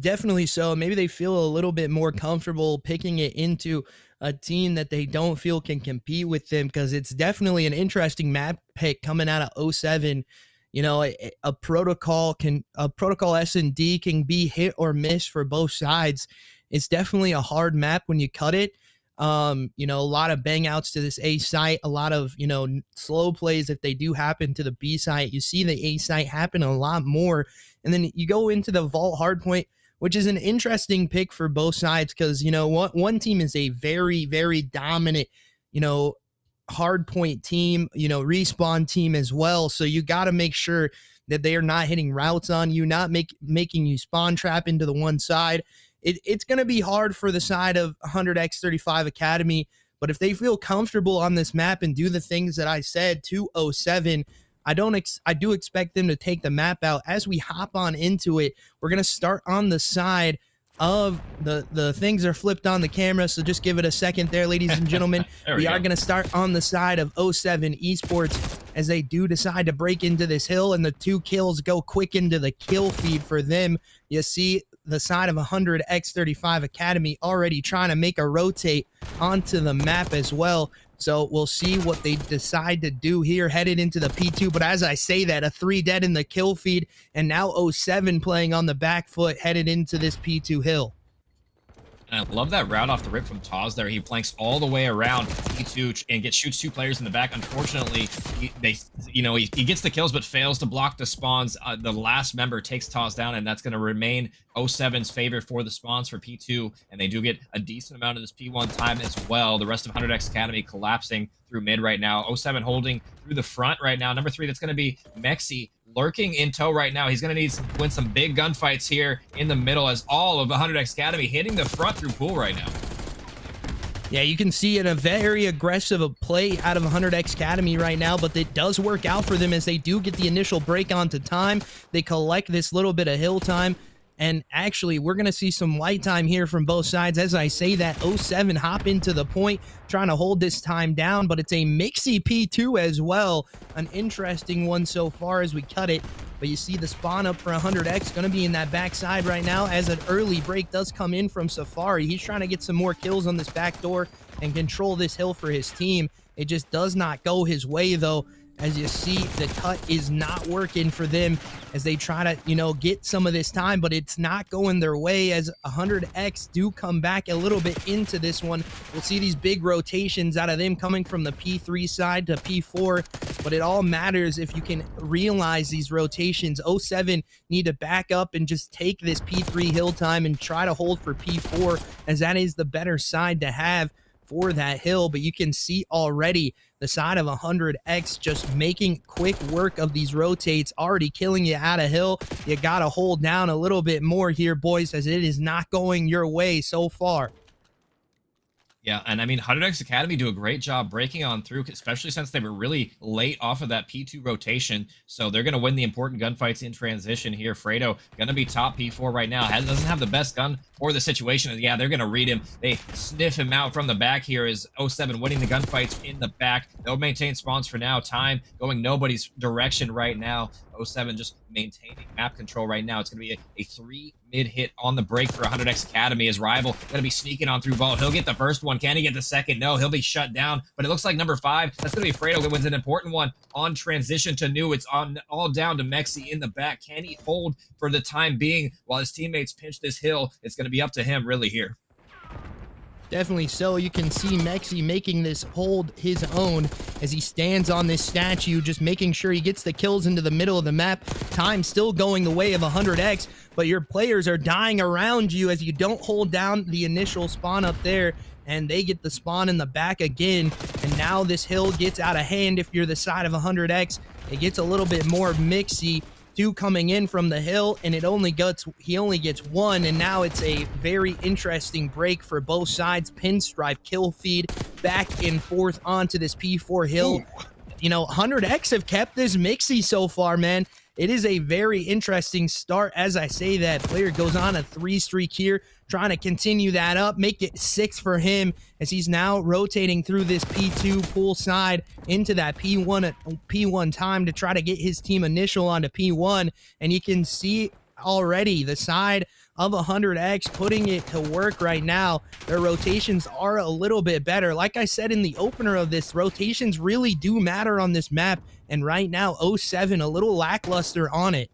Definitely so. Maybe they feel a little bit more comfortable picking it into a team that they don't feel can compete with them, because it's definitely an interesting map pick coming out of 07. You know, a protocol S&D can be hit or miss for both sides. It's definitely a hard map when you cut it. You know, a lot of bang outs to this A site, a lot of, you know, slow plays if they do happen to the B site. You see the A site happen a lot more. And then you go into the Vault Hardpoint, which is an interesting pick for both sides, because, you know, one team is a very, very dominant, you know, hardpoint team, you know, respawn team as well. So you got to make sure that they are not hitting routes on you, not making you spawn trap into the one side. It's going to be hard for the side of 100x35 Academy, but if they feel comfortable on this map and do the things that I said to 07, I do expect them to take the map out. As we hop on into it, we're going to start on the side of the things are flipped on the camera, so just give it a second there, ladies and gentlemen. we are going to start on the side of 07 Esports as they do decide to break into this hill, and the 2 kills go quick into the kill feed for them. You see the side of 100x35 Academy already trying to make a rotate onto the map as well. So we'll see what they decide to do here headed into the P2. But as I say that, a 3 dead in the kill feed, and now 07 playing on the back foot headed into this P2 hill. And I love that route off the rip from Taz there. He flanks all the way around P2 and shoots 2 players in the back. Unfortunately, he gets the kills but fails to block the spawns. The last member takes Taz down, and that's going to remain 07's favor for the spawns for P2. And they do get a decent amount of this P1 time as well. The rest of 100x Academy collapsing through mid right now. 07 holding through the front right now. Number 3, that's going to be Mexi. Lurking in tow right now. He's going to need to win some big gunfights here in the middle as all of 100x Academy hitting the front through pool right now. Yeah, you can see it a very aggressive play out of 100x Academy right now, but it does work out for them as they do get the initial break onto time. They collect this little bit of hill time. And actually, we're going to see some white time here from both sides. As I say that, 07 hop into the point, trying to hold this time down, but it's a mixy P2 as well. An interesting one so far as we cut it. But you see the spawn up for 100x going to be in that backside right now as an early break does come in from Safari. He's trying to get some more kills on this back door and control this hill for his team. It just does not go his way, though. As you see, the cut is not working for them as they try to, get some of this time, but it's not going their way as 100x do come back a little bit into this one. We'll see these big rotations out of them coming from the P3 side to P4, but it all matters if you can realize these rotations. 07 need to back up and just take this P3 hill time and try to hold for P4, as that is the better side to have for that hill. But you can see already the side of 100x just making quick work of these rotates, already killing you out of hill. You got to hold down a little bit more here, boys, as it is not going your way so far. Yeah, and I mean, 100x Academy do a great job breaking on through, especially since they were really late off of that P2 rotation. So they're going to win the important gunfights in transition here. Fredo going to be top P4 right now. Doesn't have the best gun for the situation. Yeah, they're going to read him. They sniff him out from the back here as 07 winning the gunfights in the back. They'll maintain spawns for now. Time going nobody's direction right now. 07 just maintaining map control right now. It's going to be a 3 mid hit on the break for 100x Academy. His rival going to be sneaking on through vault. He'll get the first one. Can he get the second? No, he'll be shut down. But it looks like number 5, that's going to be Fredo that wins an important one on transition to new. It's on all down to Mexi in the back. Can he hold for the time being while his teammates pinch this hill? It's going to be up to him really here. Definitely so. You can see Mexi making this hold his own as he stands on this statue, just making sure he gets the kills into the middle of the map. Time still going the way of 100x, but your players are dying around you as you don't hold down the initial spawn up there, and they get the spawn in the back again. And now this hill gets out of hand. If you're the side of 100x, it gets a little bit more mixy. 2 coming in from the hill, and he only gets 1, and now it's a very interesting break for both sides. Pinstripe kill feed back and forth onto this P4 hill. 100x have kept this mixy so far, man. It is a very interesting start. As I say that, player goes on a 3 streak here, trying to continue that up, make it 6 for him as he's now rotating through this P2 pool side into that P1 time to try to get his team initial onto P1. And you can see already the side of 100x putting it to work right now. Their rotations are a little bit better. Like I said in the opener of this, rotations really do matter on this map. And right now, 07 a little lackluster on it.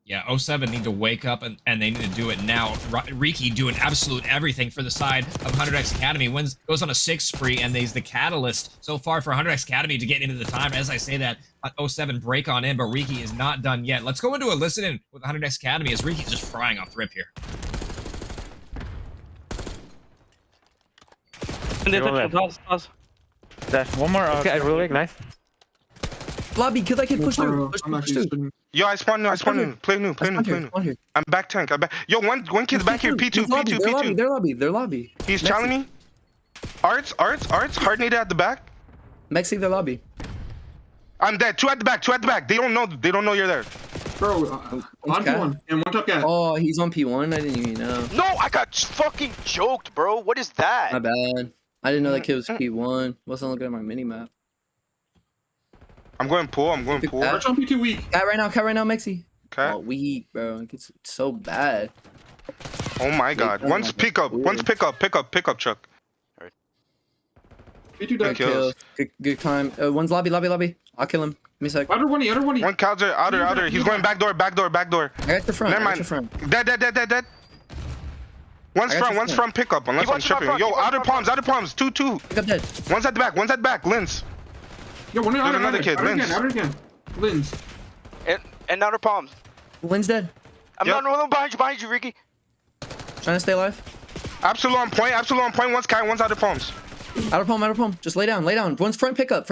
Yeah, 07 need to wake up and they need to do it now. Riki doing absolute everything for the side of 100x Academy. Goes on a 6 spree, and he's the catalyst so far for 100x Academy to get into the time. As I say that, 07 break on in, but Riki is not done yet. Let's go into a listen-in with 100x Academy as Riki's just frying off the rip here. There's one more. Okay, really nice. Lobby, kill that kid, push through. Push through. Yo, I spawned new. Play new. I'm back tank. Yo, one kid's back here. P2. They're lobby. He's challenging me. Arts. Hard nade at the back. Mexi, their lobby. I'm dead. 2 at the back. They don't know you're there. Bro, on P1 and one top cat. Oh, he's on P1. I didn't even know. No, I got fucking joked, bro. What is that? My bad. I didn't know that kid was P1. Wasn't looking at my mini map. I'm going pool. Watch on P2 weak. Cat right now, Mexi. Okay. Oh, weak, bro. It's so bad. Oh my God. One's pick up. One's pick up. Pick up, Chuck. B2 Good dead. kills. Good time. One's lobby. I'll kill him. Give me a sec. Outer one. One Kaiser, outer. He's going back door. I got the front. Never mind. Dead. One's from pickup, unless I'm tripping. Yo, outer palms. 2. Pick up dead. One's at the back. Lens. Yo, one There's another kid. Lens. Outer again. Lens. And outer palms. Lynn's dead. I'm not behind you, Ricky. Trying to stay alive. Absolute on point. One's Kai, one's outer palms. Outer palm. Just lay down. One's front pickup.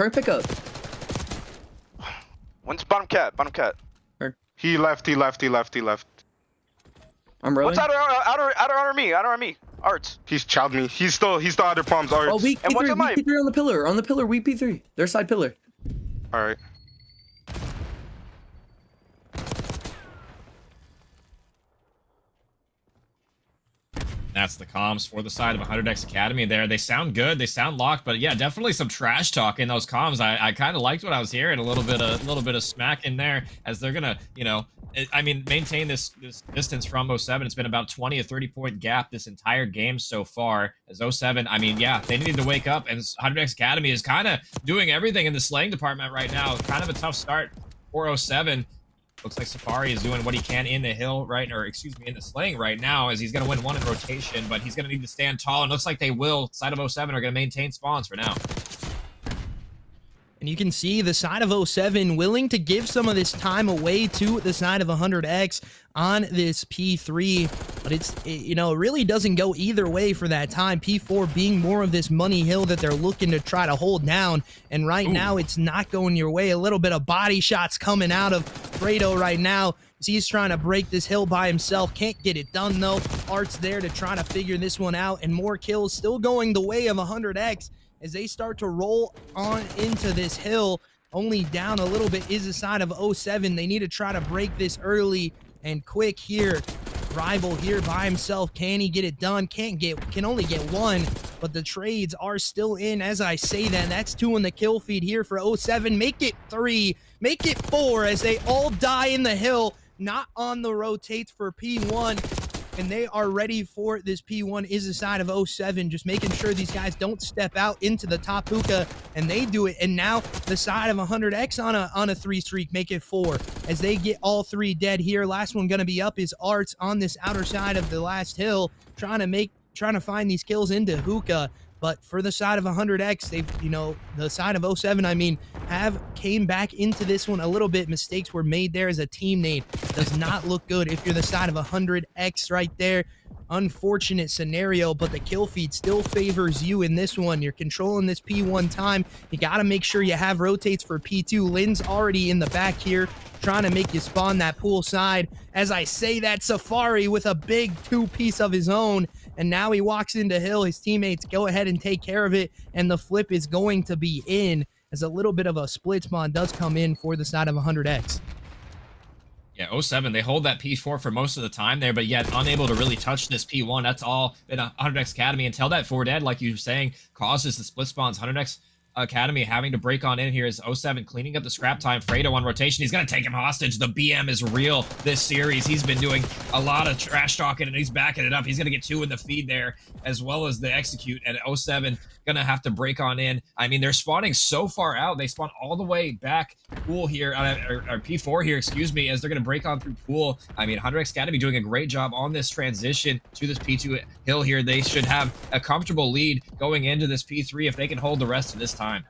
One's bottom cat. He left. I'm rolling. What's outer me? Arts. He's chowed me. He's still outer palms. Arts. Oh, weak And what's P3 mine? on the pillar. Weak P3. Their side pillar. All right. That's the comms for the side of 100X Academy there. They sound good. They sound locked, but yeah, definitely some trash talk in those comms. I kind of liked what I was hearing. A little bit of smack in there as they're gonna, maintain this distance from 07. It's been about 20 or 30 point gap this entire game so far. As 07, they needed to wake up, and 100X Academy is kind of doing everything in the slaying department right now. Kind of a tough start for 07. Looks like Safari is doing what he can in the hill, in the slaying right now, as he's going to win one in rotation, but he's going to need to stand tall, and looks like they will. Side of 07 are going to maintain spawns for now. And you can see the side of 07 willing to give some of this time away to the side of 100X on this P3, but it really doesn't go either way for that time. P4 being more of this money hill that they're looking to try to hold down, and right now it's not going your way. A little bit of body shots coming out of Fredo right now. He's trying to break this hill by himself. Can't get it done though. Art's there to try to figure this one out, and more kills still going the way of 100X as they start to roll on into this hill. Only down a little bit is the side of 07. They need to try to break this early and quick here. Rival here by himself. Can he get it done? Can only get one, but the trades are still in. As I say that, that's 2 in the kill feed here for 07. Make it 3, make it 4 as they all die in the hill. Not on the rotates for P1. And they are ready for this P1 is the side of 07, just making sure these guys don't step out into the top hookah, and they do it. And now the side of 100X on a 3 streak, make it 4 as they get all 3 dead here. Last one gonna be up is Arts on this outer side of the last hill, trying to find these kills into hookah. But for the side of 100X, they've, the side of 07, have came back into this one a little bit. Mistakes were made there as a teammate. Does not look good if you're the side of 100X right there. Unfortunate scenario, but the kill feed still favors you in this one. You're controlling this P1 time. You got to make sure you have rotates for P2. Lynn's already in the back here, trying to make you spawn that pool side. As I say that, Safari with a big 2-piece of his own, and now he walks into hill. His teammates go ahead and take care of it, and the flip is going to be in, as a little bit of a split spawn does come in for the side of 100X. Yeah, 07, they hold that P4 for most of the time there, but yet unable to really touch this P1. That's all in 100X Academy until that 4 dead, like you were saying, causes the split spawns. 100X Academy having to break on in here is 07 cleaning up the scrap time. Fredo on rotation. He's going to take him hostage. The BM is real this series. He's been doing a lot of trash talking, and he's backing it up. He's going to get 2 in the feed there, as well as the execute. And 07 going to have to break on in. They're spawning so far out. They spawn all the way back pool here, or P4 here, excuse me, as they're going to break on through pool. 100X Academy doing a great job on this transition to this P2 hill here. They should have a comfortable lead going into this P3 if they can hold the rest of this time.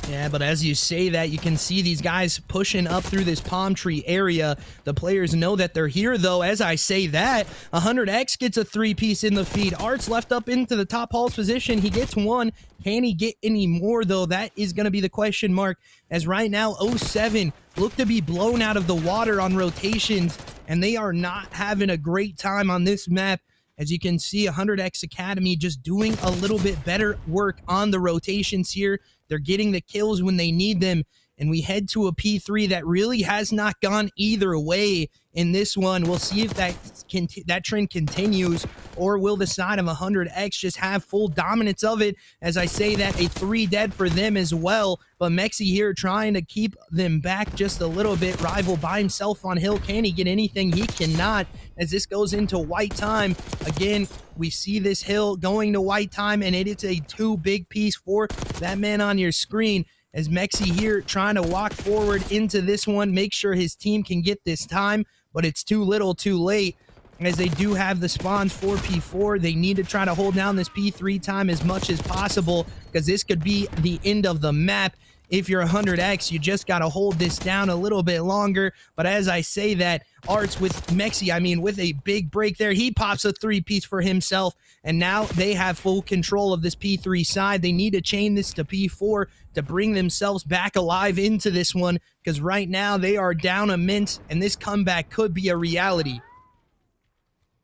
Yeah, but as you say that, you can see these guys pushing up through this palm tree area. The players know that they're here, though. As I say that, 100X gets a 3-piece in the feed. Art's left up into the top halls position. He gets 1. Can he get any more, though? That is going to be the question mark, as right now 07 look to be blown out of the water on rotations, and they are not having a great time on this map. As you can see, 100X Academy just doing a little bit better work on the rotations here. They're getting the kills when they need them, and we head to a P3 that really has not gone either way in this one. We'll see if that trend continues, or will the side of 100X just have full dominance of it? As I say that, a 3 dead for them as well, but Mexi here trying to keep them back just a little bit. Rival by himself on hill. Can he get anything? He cannot, as this goes into white time. Again, we see this hill going to white time, and it is a 2 big piece for that man on your screen, as Mexi here trying to walk forward into this one, make sure his team can get this time, but it's too little too late, as they do have the spawns for P4. They need to try to hold down this P3 time as much as possible, because this could be the end of the map. If you're 100X, you just got to hold this down a little bit longer. But as I say that, Arts with Mexi, I mean, with a big break there, he pops a 3-piece for himself, and now they have full control of this P3 side. They need to chain this to P4 to bring themselves back alive into this one, because right now they are down immense, and this comeback could be a reality.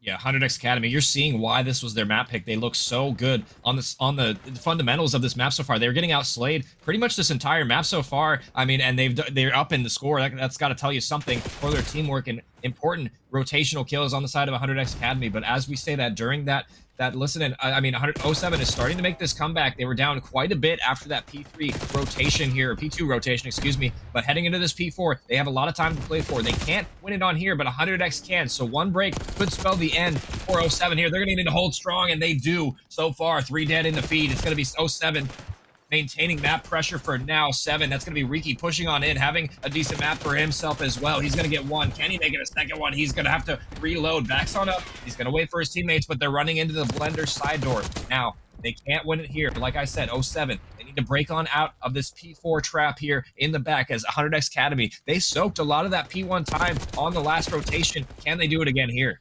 Yeah, 100X Academy, you're seeing why this was their map pick. They look so good on the fundamentals of this map so far. They're getting outslayed pretty much this entire map so far. I mean, and they're up in the score. That's got to tell you something for their teamwork and important rotational kills on the side of 100X Academy. But as we say that, during that listen, I mean, 07 is starting to make this comeback. They were down quite a bit after that P3 rotation here, or P2 rotation, excuse me. But heading into this P4, they have a lot of time to play for. They can't win it on here, but 100X can. So one break could spell the end for 07 here. They're going to need to hold strong, and they do so far. 3 dead in the feed. It's going to be 07 maintaining that pressure for now. 7, that's going to be Riki pushing on in, having a decent map for himself as well. He's going to get 1. Can he make it a second one? He's going to have to reload. Backs on up. He's going to wait for his teammates, but they're running into the blender side door. Now, they can't win it here. But like I said, 07, they need to break on out of this P4 trap here in the back, as 100X Academy, they soaked a lot of that P1 time on the last rotation. Can they do it again here?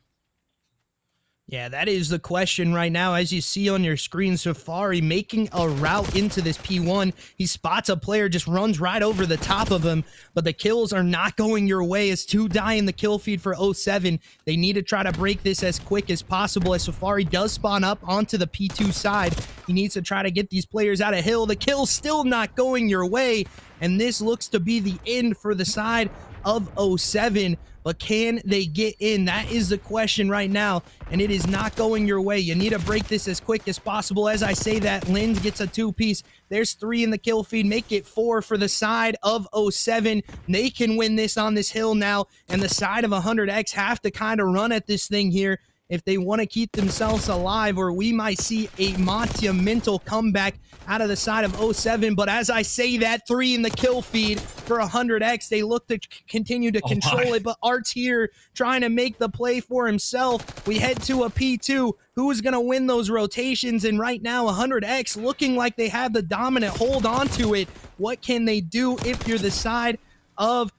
Yeah, that is the question right now. As you see on your screen, Safari making a route into this P1. He spots a player, just runs right over the top of him, but the kills are not going your way, as 2 die in the kill feed for 07. They need to try to break this as quick as possible, as Safari does spawn up onto the P2 side. He needs to try to get these players out of hill. The kill's still not going your way, and this looks to be the end for the side of 07. But can they get in? That is the question right now, and it is not going your way. You need to break this as quick as possible. As I say that, Lind gets a 2-piece. There's 3 in the kill feed. Make it 4 for the side of 07. They can win this on this hill now, and the side of 100X have to kind of run at this thing here if they want to keep themselves alive, or we might see a monumental comeback out of the side of 07. But as I say that, 3 in the kill feed for 100X. They look to continue to control it, but Art's here trying to make the play for himself. We head to a P2. Who is going to win those rotations? And right now, 100X looking like they have the dominant hold onto it. What can they do if you're the side of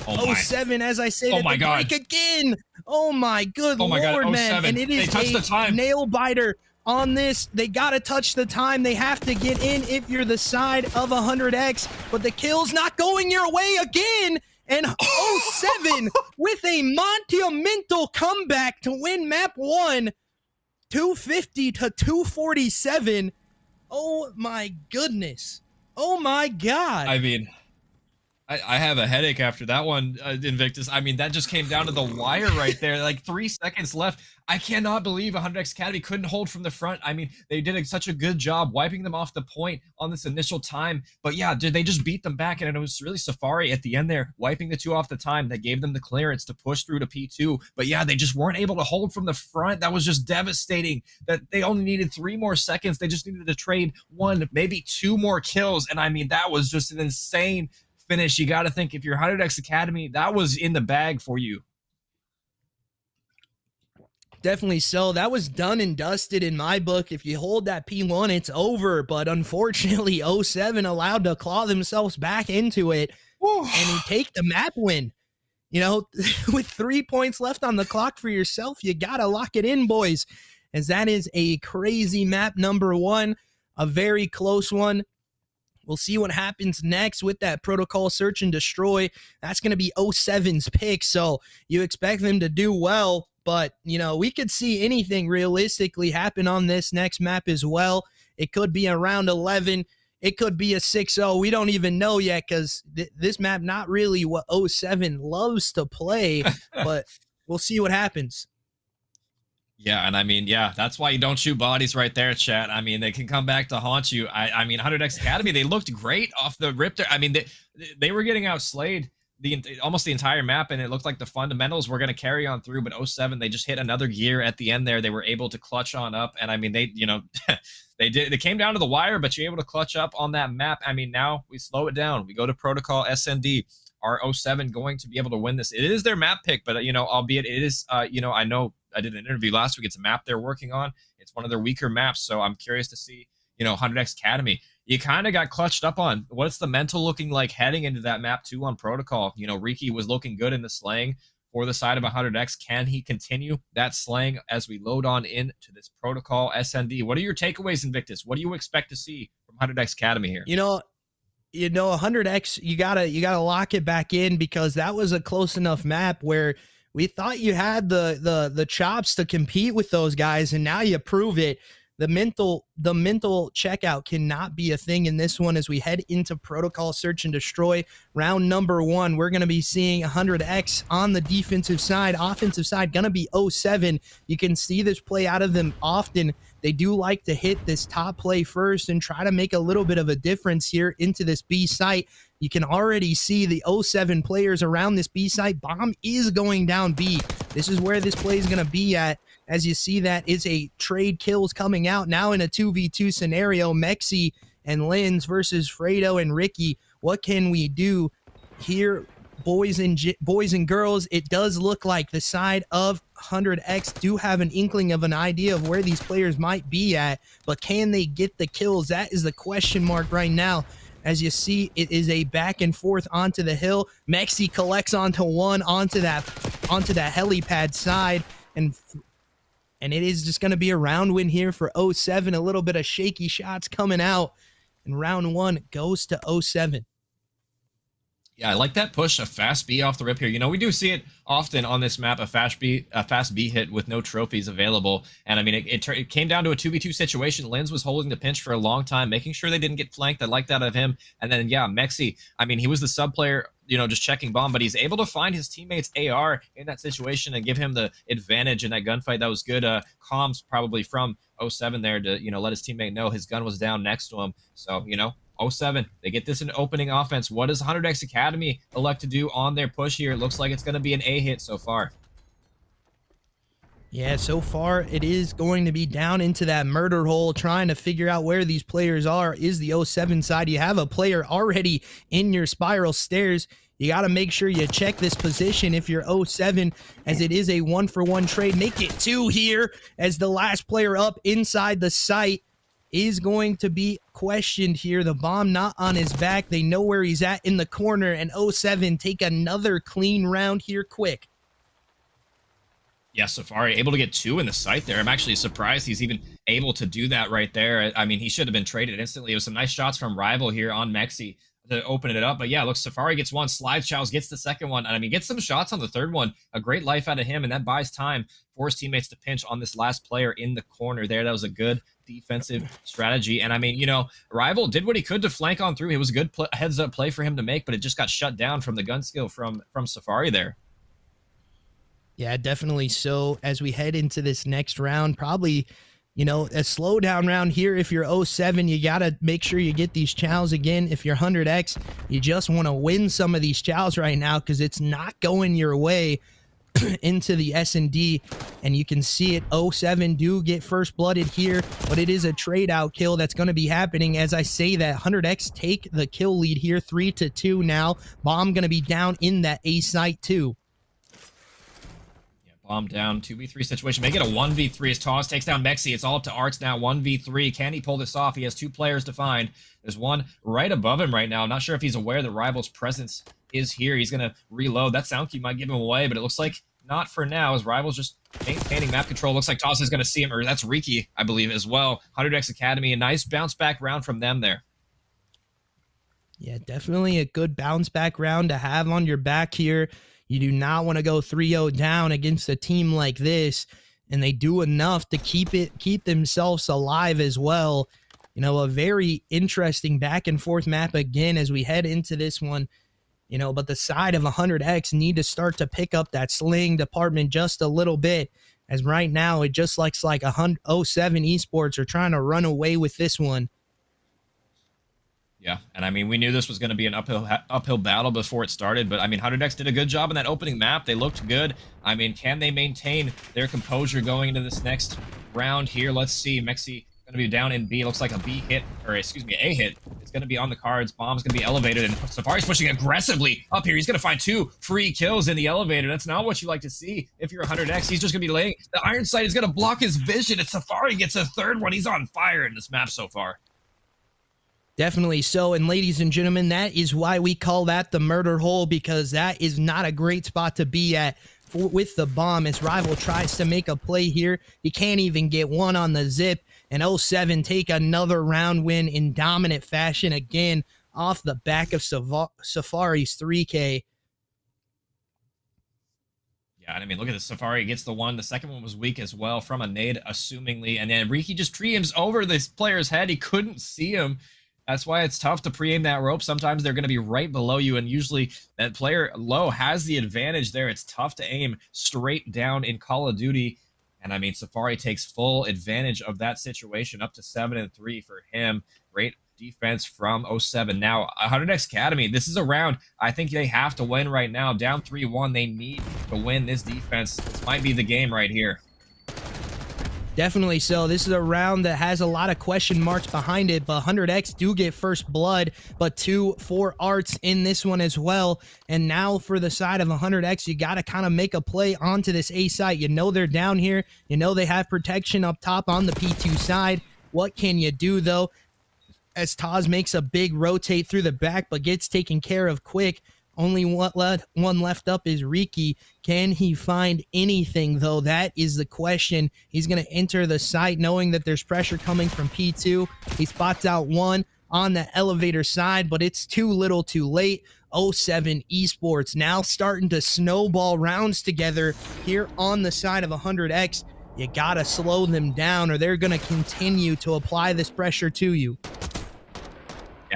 07? As I say, that break again. Oh my good lord, man. And it is a nail biter on this. They got to touch the time. They have to get in if you're the side of 100X, but the kill's not going your way again. And 07 with a monumental comeback to win map 1, 250 to 247. Oh my goodness. Oh my god. I mean, I have a headache after that one, Invictus. I mean, that just came down to the wire right there. Like 3 seconds left. I cannot believe 100X Academy couldn't hold from the front. I mean, they did such a good job wiping them off the point on this initial time. But yeah, they just beat them back, and it was really Safari at the end there, wiping the 2 off the time that gave them the clearance to push through to P2. But yeah, they just weren't able to hold from the front. That was just devastating. That they only needed 3 more seconds. They just needed to trade 1, maybe 2 more kills. And I mean, that was just an insane finish. You got to think, if you're 100X Academy, that was in the bag for you. Definitely so. That was done and dusted in my book. If you hold that P1, it's over. But unfortunately, 07 allowed to claw themselves back into it and you take the map win. You know, with 3 points left on the clock for yourself, you got to lock it in, boys, as that is a crazy map number 1, a very close one. We'll see what happens next with that protocol search and destroy. That's going to be 07's pick, so you expect them to do well. But, you know, we could see anything realistically happen on this next map as well. It could be a round 11. it could be a 6-0. We don't even know yet because this map not really what 07 loves to play, but we'll see what happens. Yeah, and I mean, yeah, that's why you don't shoot bodies right there, chat. I mean, they can come back to haunt you. I mean, 100x Academy, they looked great off the rip there. I mean, they were getting outslayed almost the entire map, and it looked like the fundamentals were going to carry on through, but 07, they just hit another gear at the end there. They were able to clutch on up, and I mean, they, you know, they came down to the wire, but you're able to clutch up on that map. I mean, now we slow it down. We go to Protocol SND. Are 07 going to be able to win this? It is their map pick, but, you know, albeit it is, you know, I know I did an interview last week. It's a map they're working on. It's one of their weaker maps, so I'm curious to see, you know, 100x Academy. You kind of got clutched up on. What's the mental looking like heading into that map 2 on Protocol? You know, Riki was looking good in the slaying for the side of 100x. Can he continue that slaying as we load on into this Protocol SND? What are your takeaways, Invictus? What do you expect to see from 100x Academy here? You know, 100x, you gotta lock it back in because that was a close enough map where we thought you had the chops to compete with those guys, and now you prove it. The mental checkout cannot be a thing in this one as we head into Protocol Search and Destroy. Round number 1, we're going to be seeing 100x on the defensive side. Offensive side, going to be 07. You can see this play out of them often. They do like to hit this top play first and try to make a little bit of a difference here into this B site. You can already see the 07 players around this B site. Bomb is going down B. This is where this play is going to be at. As you see, that is a trade kills coming out now in a 2v2 scenario. Mexi and Lens versus Fredo and Ricky. What can we do here, boys and girls? It does look like the side of 100x do have an inkling of an idea of where these players might be at, but can they get the kills? That is the question mark right now. As you see, it is a back and forth onto the hill. Mexi collects onto one onto that helipad side, and it is just going to be a round win here for 07. A little bit of shaky shots coming out, and round 1 goes to 07. Yeah, I like that push, a fast B off the rip here. You know, we do see it often on this map, a fast B hit with no trophies available. And I mean, it came down to a 2v2 situation. Lens was holding the pinch for a long time, making sure they didn't get flanked. I like that of him. And then, yeah, Mexi, I mean, he was the sub player, you know, just checking bomb, but he's able to find his teammate's AR in that situation and give him the advantage in that gunfight. That was good comms probably from 07 there to, you know, let his teammate know his gun was down next to him. So, you know, 07, they get this in opening offense. What does 100x Academy elect to do on their push here? It looks like it's going to be an A hit so far. Yeah, so far it is going to be down into that murder hole, trying to figure out where these players are. Is the 07 side. You have a player already in your spiral stairs. You got to make sure you check this position if you're 07, as it is a 1-for-1 trade. Make it 2 here, as the last player up inside the site is going to be questioned here. The bomb not on his back. They know where he's at in the corner, and 07 take another clean round here quick. Yeah, Safari able to get 2 in the site there. I'm actually surprised he's even able to do that right there. I mean, he should have been traded instantly. It was some nice shots from Rival here on Mexi to open it up. But yeah, look, Safari gets 1, Slide Chows gets the second one. And I mean, gets some shots on the third one. A great life out of him, and that buys time for his teammates to pinch on this last player in the corner there. That was a good defensive strategy. And I mean, you know, Rival did what he could to flank on through. It was a good heads-up play for him to make, but it just got shut down from the gun skill from Safari there. Yeah, definitely so. As we head into this next round, probably, you know, a slowdown round here. If you're 07, you got to make sure you get these chows again. If you're 100x, you just want to win some of these chows right now because it's not going your way into the S&D. And you can see it, 07 do get first blooded here, but it is a trade out kill that's going to be happening. As I say that, 100x take the kill lead here, 3-2 now. Bomb going to be down in that A site too. Bomb down, 2v3 situation. Make it a 1v3 as Tawz takes down Mexi. It's all up to Arts now, 1v3. Can he pull this off? He has 2 players to find. There's one right above him right now. I'm not sure if he's aware that Rival's presence is here. He's going to reload. That sound key might give him away, but it looks like not for now, as Rival's just maintaining map control. Looks like Tawz is going to see him, or that's Riki, I believe, as well. 100x Academy, a nice bounce back round from them there. Yeah, definitely a good bounce back round to have on your back here. You do not want to go 3-0 down against a team like this, and they do enough to keep themselves alive as well. You know, a very interesting back and forth map again as we head into this one. You know, but the side of 100X need to start to pick up that sling department just a little bit, as right now it just looks like 07 Esports are trying to run away with this one. Yeah, and I mean, we knew this was going to be an uphill battle before it started, but I mean, 100X did a good job in that opening map. They looked good. I mean, can they maintain their composure going into this next round here? Let's see. Mexi going to be down in B. Looks like a B hit, or excuse me, A hit. It's going to be on the cards. Bomb's going to be elevated, and Safari's pushing aggressively up here. He's going to find 2 free kills in the elevator. That's not what you like to see if you're 100X. He's just going to be laying. The iron sight is going to block his vision, and Safari gets a 3rd one. He's on fire in this map so far. Definitely so. And ladies and gentlemen, that is why we call that the murder hole, because that is not a great spot to be at with the bomb. As Rival tries to make a play here, he can't even get one on the zip. And 07 take another round win in dominant fashion again off the back of Safari's 3K. Yeah, and I mean, look at this. Safari gets the one. The second one was weak as well from a nade, assumingly. And then Riki just pre-aims over this player's head. He couldn't see him. That's why it's tough to pre-aim that rope. Sometimes they're going to be right below you, and usually that player low has the advantage there. It's tough to aim straight down in Call of Duty. And I mean, Safari takes full advantage of that situation, up to 7-3 for him. Great defense from 07. Now, 100X Academy, this is a round I think they have to win right now. Down 3-1, they need to win this defense. This might be the game right here. Definitely so. This is a round that has a lot of question marks behind it, but 100X do get first blood, but 2 for Arts in this one as well. And now for the side of 100X, you got to kind of make a play onto this A site. You know they're down here. You know they have protection up top on the P2 side. What can you do, though? As Taz makes a big rotate through the back, but gets taken care of quick. Only one left up is Riki. Can he find anything, though? That is the question. He's going to enter the site knowing that there's pressure coming from P2. He spots out one on the elevator side, but it's too little too late. 07 Esports now starting to snowball rounds together here on the side of 100X. You got to slow them down, or they're going to continue to apply this pressure to you.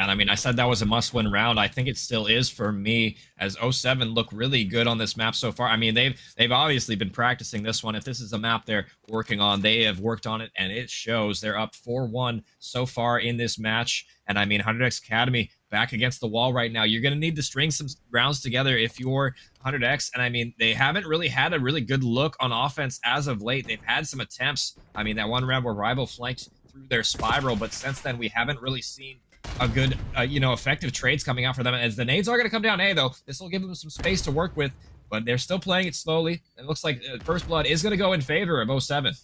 And I mean, I said that was a must-win round. I think it still is for me, as 07 look really good on this map so far. I mean, they've obviously been practicing this one. If this is a map they're working on, they have worked on it, and it shows. They're up 4-1 so far in this match. And I mean, 100X Academy back against the wall right now. You're going to need to string some rounds together if you're 100X. And I mean, they haven't really had a really good look on offense as of late. They've had some attempts. I mean, that one round where Rival flanked through their spiral, but since then we haven't really seen a good, effective trades coming out for them. As the nades are going to come down A, though, this will give them some space to work with, but they're still playing it slowly. It looks like First Blood is going to go in favor of 07.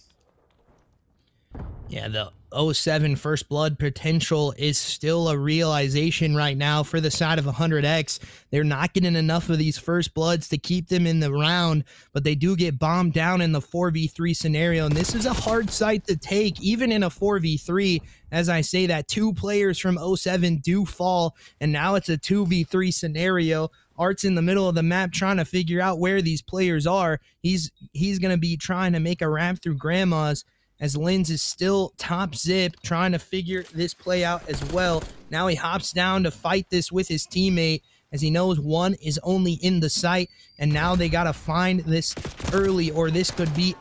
Yeah, the 07 First Blood potential is still a realization right now for the side of 100X. They're not getting enough of these First Bloods to keep them in the round, but they do get bombed down in the 4v3 scenario, and this is a hard site to take, even in a 4v3. As I say that, 2 players from 07 do fall, and now it's a 2v3 scenario. Art's in the middle of the map trying to figure out where these players are. He's going to be trying to make a ramp through Grandma's, as Linz is still top zip, trying to figure this play out as well. Now he hops down to fight this with his teammate, as he knows one is only in the site, and now they got to find this early, or this could be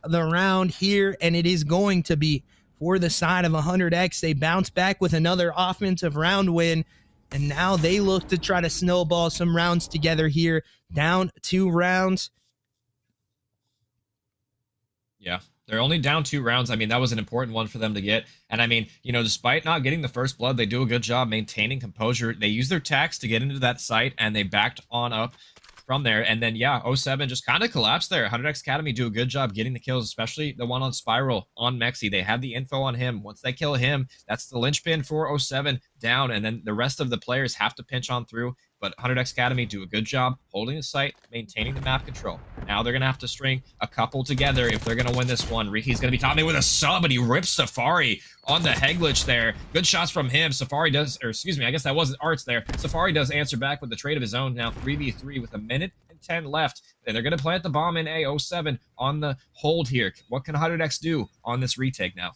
the round here, and it is going to be for the side of 100X. They bounce back with another offensive round win, and now they look to try to snowball some rounds together here, down 2 rounds. Yeah. They're only down 2 rounds. I mean, that was an important one for them to get. And I mean, despite not getting the first blood, they do a good job maintaining composure. They use their tax to get into that site, and they backed on up from there. And then, yeah, 07 just kind of collapsed there. 100X Academy do a good job getting the kills, especially the one on Spiral on Mexi. They had the info on him. Once they kill him, that's the linchpin for 07 down. And then the rest of the players have to pinch on through. But 100X Academy do a good job holding the site, maintaining the map control. Now they're going to have to string a couple together if they're going to win this one. Riki's going to be topping with a sub, and he rips Safari on the head glitch there. Good shots from him. Safari does, or excuse me, I guess that wasn't Arts there. Safari does answer back with the trade of his own. Now 3v3 with 1:10 left. And they're going to plant the bomb in A07 on the hold here. What can 100X do on this retake now?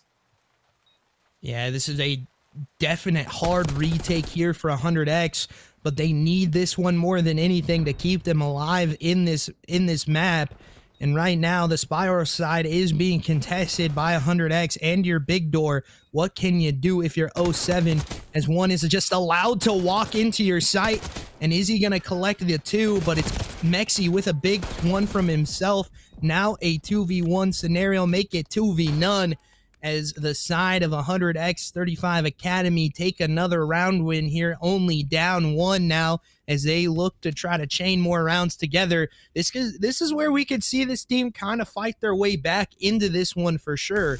Yeah, this is a definite hard retake here for 100x, but they need this one more than anything to keep them alive in this map. And right now, the Spiral side is being contested by 100x and your big door. What can you do if you're 07, as one is just allowed to walk into your site? And is he going to collect the two? But it's Mexi with a big one from himself. Now a 2v1 scenario, make it 2v none, as the side of 100x 35 Academy take another round win here, only down one now as they look to try to chain more rounds together. This is where we could see this team kind of fight their way back into this one for sure.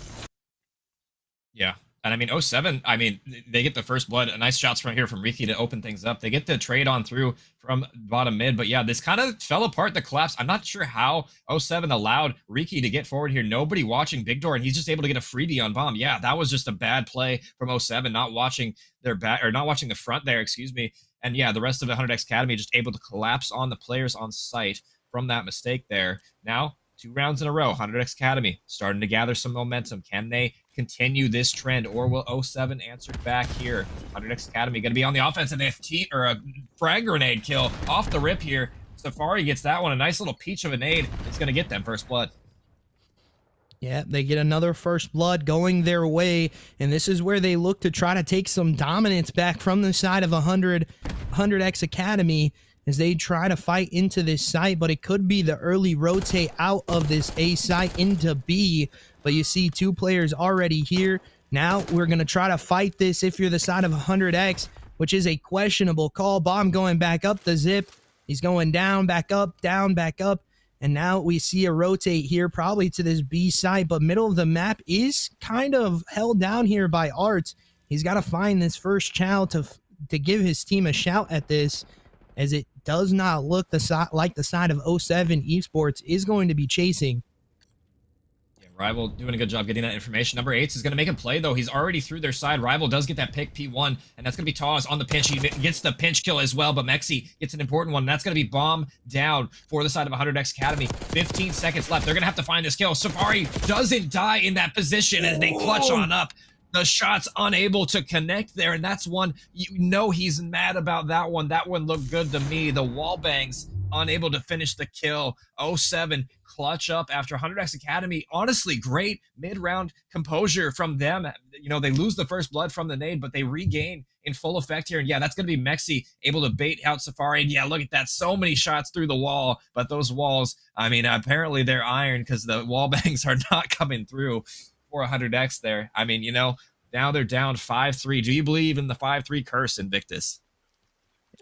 Yeah. And I mean, 07, I mean, they get the first blood. A nice shots from here from Riki to open things up. They get the trade on through from bottom mid. But yeah, this kind of fell apart, the collapse. I'm not sure how 07 allowed Riki to get forward here. Nobody watching Big Door, and he's just able to get a freebie on bomb. Yeah, that was just a bad play from 07, not watching their back, or not watching the front there, excuse me. And yeah, the rest of the 100x Academy just able to collapse on the players on site from that mistake there. Now, 2 rounds in a row, 100x Academy starting to gather some momentum. Can they continue this trend, or will 07 answer back here? 100x Academy going to be on the offense, and a frag grenade kill off the rip here. Safari gets that one. A nice little peach of a nade. It's going to get them first blood. Yeah, they get another first blood going their way, and this is where they look to try to take some dominance back from the side of 100x Academy as they try to fight into this site, but it could be the early rotate out of this A site into B. But you see 2 players already here. Now we're going to try to fight this if you're the side of 100x, which is a questionable call. Bomb going back up the zip. He's going down, back up, down, back up. And now we see a rotate here, probably to this B site, but middle of the map is kind of held down here by Arts. He's got to find this first chow to give his team a shout at this, as it does not look like the side of 07 Esports is going to be chasing. Yeah, Rival doing a good job getting that information. Number 8 is going to make a play, though. He's already through their side. Rival does get that pick, P1, and that's going to be Taz on the pinch. He gets the pinch kill as well, but Mexi gets an important one, and that's going to be bomb down for the side of 100x Academy. 15 seconds left. They're going to have to find this kill. Safari doesn't die in that position as they clutch on up. The shot's unable to connect there, and that's one, you know he's mad about that one. That one looked good to me. The wall bangs unable to finish the kill. 07 clutch up after 100x Academy. Honestly, great mid-round composure from them. You know, they lose the first blood from the nade, but they regain in full effect here. And yeah, that's going to be Mexi able to bait out Safari. And yeah, look at that. So many shots through the wall, but those walls, I mean, apparently they're iron because the wall bangs are not coming through for 100x there. I mean, you know, now they're down 5-3. Do you believe in the 5-3 curse, Invictus?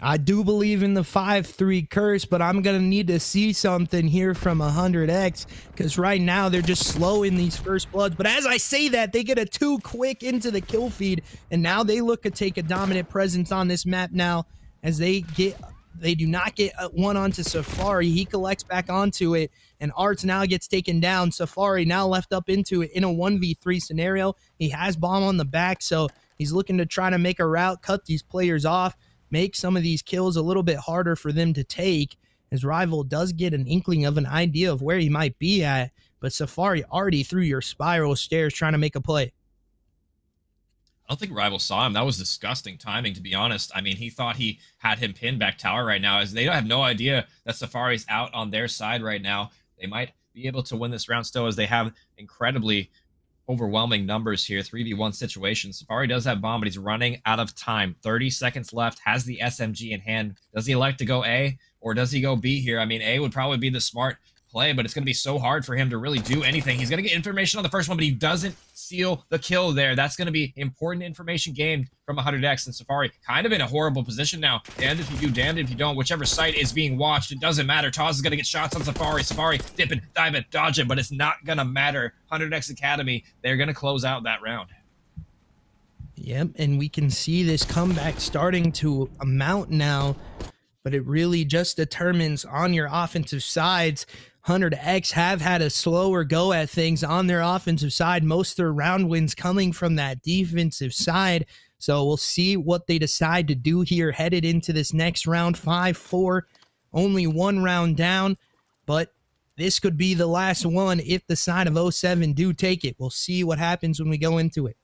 I do believe in the 5-3 curse, but I'm going to need to see something here from 100x, because right now they're just slow in these first bloods. But as I say that, they get a 2 quick into the kill feed, and now they look to take a dominant presence on this map now, as they do not get one onto Safari. He collects back onto it, and Arts now gets taken down. Safari now left up into it in a 1v3 scenario. He has bomb on the back, so he's looking to try to make a route, cut these players off, make some of these kills a little bit harder for them to take, as Rival does get an inkling of an idea of where he might be at, but Safari already through your spiral stairs trying to make a play. I don't think Rival saw him. That was disgusting timing, to be honest. I mean, he thought he had him pinned back tower right now, as they don't have no idea that Safari's out on their side right now. They might be able to win this round still, as they have incredibly overwhelming numbers here. 3v1 situation. Safari does have bomb, but he's running out of time. 30 seconds left, has the SMG in hand. Does he elect to go A, or does he go B here? I mean, A would probably be the smart play, but it's going to be so hard for him to really do anything. He's going to get information on the first one, but he doesn't seal the kill there. That's going to be important information gained from 100x, and Safari kind of in a horrible position now. Damned if you do, damned if you don't. Whichever site is being watched, it doesn't matter. Taz is going to get shots on Safari. Safari dipping, diving, dodging, but it's not going to matter. 100x Academy, they're going to close out that round. Yep, and we can see this comeback starting to amount now, but it really just determines on your offensive sides. 100x have had a slower go at things on their offensive side. Most of their round wins coming from that defensive side. So we'll see what they decide to do here headed into this next round. 5-4, only 1 round down, but this could be the last one if the side of 07 do take it. We'll see what happens when we go into it.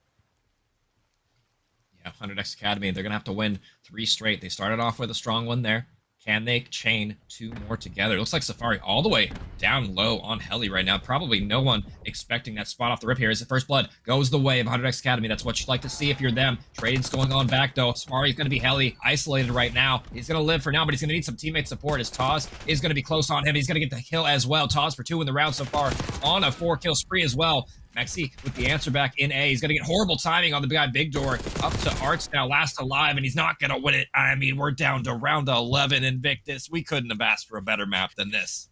Yeah, 100X Academy, they're going to have to win 3 straight. They started off with a strong one there. Can they chain 2 more together? It looks like Safari all the way down low on Heli right now. Probably no one expecting that spot off the rip here. As the first blood goes the way of 100X Academy. That's what you'd like to see if you're them. Trading's going on back, though. Safari's going to be Heli isolated right now. He's going to live for now, but he's going to need some teammate support as Taz is going to be close on him. He's going to get the kill as well. Taz for 2 in the round so far on a 4-kill spree as well. Maxi with the answer back in A. He's going to get horrible timing on the guy Big Door. Up to Arts now, last alive, and he's not going to win it. I mean, we're down to round 11 Invictus. We couldn't have asked for a better map than this.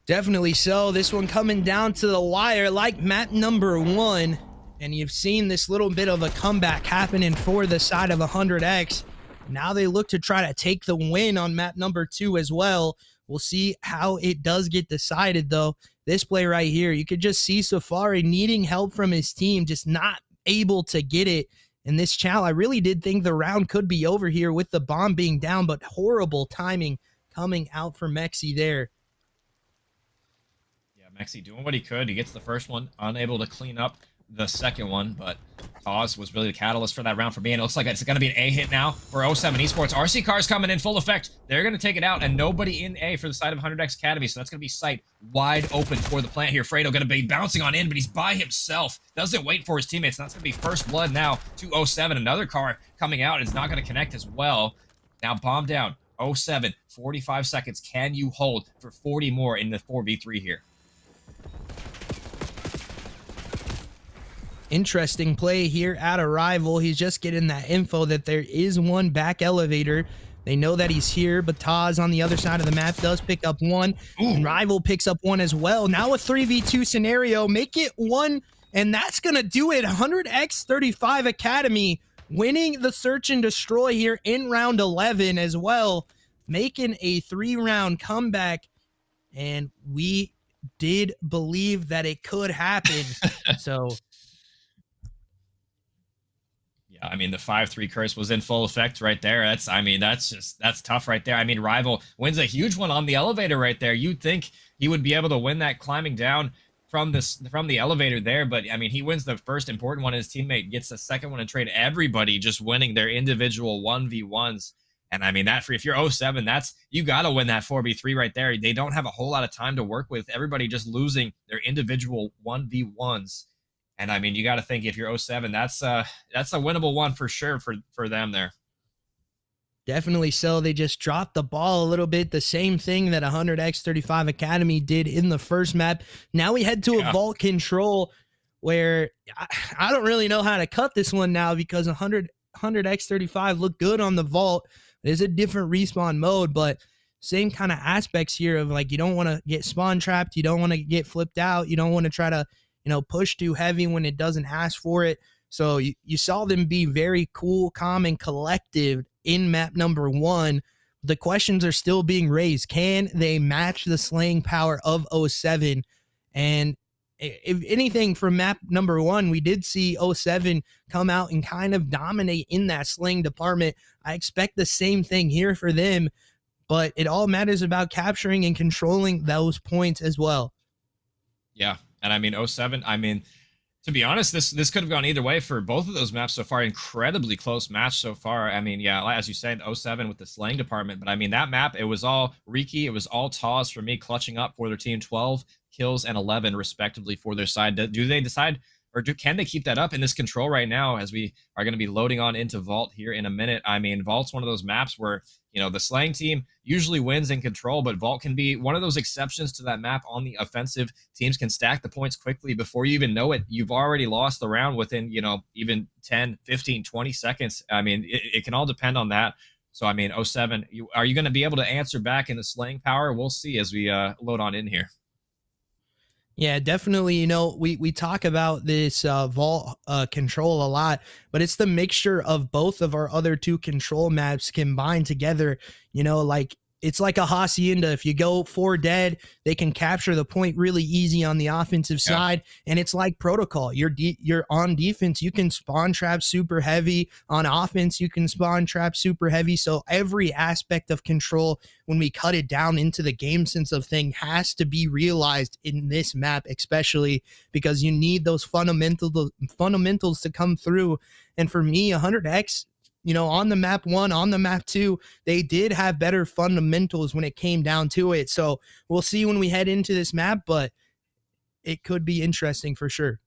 Definitely so. This one coming down to the wire like map number 1. And you've seen this little bit of a comeback happening for the side of 100X. Now they look to try to take the win on map number 2 as well. We'll see how it does get decided, though. This play right here, you could just see Safari needing help from his team, just not able to get it in this challenge. I really did think the round could be over here with the bomb being down, but horrible timing coming out for Mexi there. Yeah, Mexi doing what he could. He gets the first one, unable to clean up the second one, but Cause was really the catalyst for that round for me, and it looks like it's going to be an A hit now for 07 Esports. RC Cars coming in full effect. They're going to take it out, and nobody in A for the side of 100X Academy, so that's going to be sight wide open for the plant here. Fredo going to be bouncing on in, but he's by himself. Doesn't wait for his teammates, and that's going to be first blood now to 07. Another car coming out is not going to connect as well. Now bomb down. 07, 45 seconds. Can you hold for 40 more in the 4v3 here? Interesting play here at Arrival. He's just getting that info that there is one back elevator. They know that he's here, but Taz on the other side of the map does pick up one. And Rival picks up one as well. Now a 3v2 scenario. Make it 1, and that's going to do it. 100X35 Academy winning the search and destroy here in round 11 as well. Making a 3-round comeback, and we did believe that it could happen. So... I mean, the 5-3 curse was in full effect right there. That's tough right there. I mean, Rival wins a huge one on the elevator right there. You'd think he would be able to win that climbing down from the elevator there, but I mean, he wins the first important one. His teammate gets the second one and trade. Everybody just winning their individual 1v1s. And I mean, that for if you're 07, you got to win that 4v3 right there. They don't have a whole lot of time to work with. Everybody just losing their individual 1v1s. And I mean, you got to think if you're 07, that's a winnable one for sure for them there. Definitely so. They just dropped the ball a little bit. The same thing that 100X35 Academy did in the first map. Now we head to a vault control where I don't really know how to cut this one now because 100X35 looked good on the vault. There's a different respawn mode, but same kind of aspects here of like, you don't want to get spawn trapped. You don't want to get flipped out. You don't want to try to push too heavy when it doesn't ask for it. So you saw them be very cool, calm, and collective in map number 1. The questions are still being raised. Can they match the slaying power of 07? And if anything, from map number 1, we did see 07 come out and kind of dominate in that slaying department. I expect the same thing here for them, but it all matters about capturing and controlling those points as well. Yeah. And I mean, 07, I mean, to be honest, this could have gone either way for both of those maps so far. Incredibly close match so far. I mean, yeah, as you said, 07 with the slaying department. But I mean, that map, it was all Riki, it was all Taz for me clutching up for their team. 12 kills and 11 respectively for their side. Do they decide, or can they keep that up in this control right now as we are going to be loading on into Vault here in a minute? I mean, Vault's one of those maps where, the slaying team usually wins in control, but Vault can be one of those exceptions to that map on the offensive. Teams can stack the points quickly before you even know it. You've already lost the round within, even 10, 15, 20 seconds. I mean, it can all depend on that. So, I mean, 07, are you going to be able to answer back in the slaying power? We'll see as we load on in here. Yeah, definitely. We talk about this vault control a lot, but it's the mixture of both of our other 2 control maps combined together. Like it's like a hacienda. If you go 4 dead, they can capture the point really easy on the offensive side. And it's like protocol. You're on defense, you can spawn trap super heavy. On offense, you can spawn trap super heavy. So every aspect of control, when we cut it down into the game sense of thing, has to be realized in this map, especially because you need those fundamentals to come through. And for me, 100X, on the map 1, on the map 2, they did have better fundamentals when it came down to it. So we'll see when we head into this map, but it could be interesting for sure.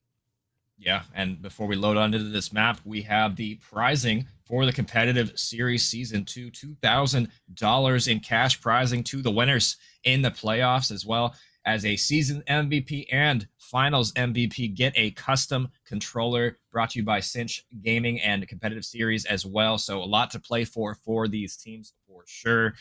Yeah, and before we load onto this map, we have the prizing for the Competitive Series Season 2, $2,000 in cash prizing to the winners in the playoffs, as well as a season MVP and finals MVP. Get a custom controller brought to you by Cinch Gaming and Competitive Series as well. So a lot to play for these teams for sure.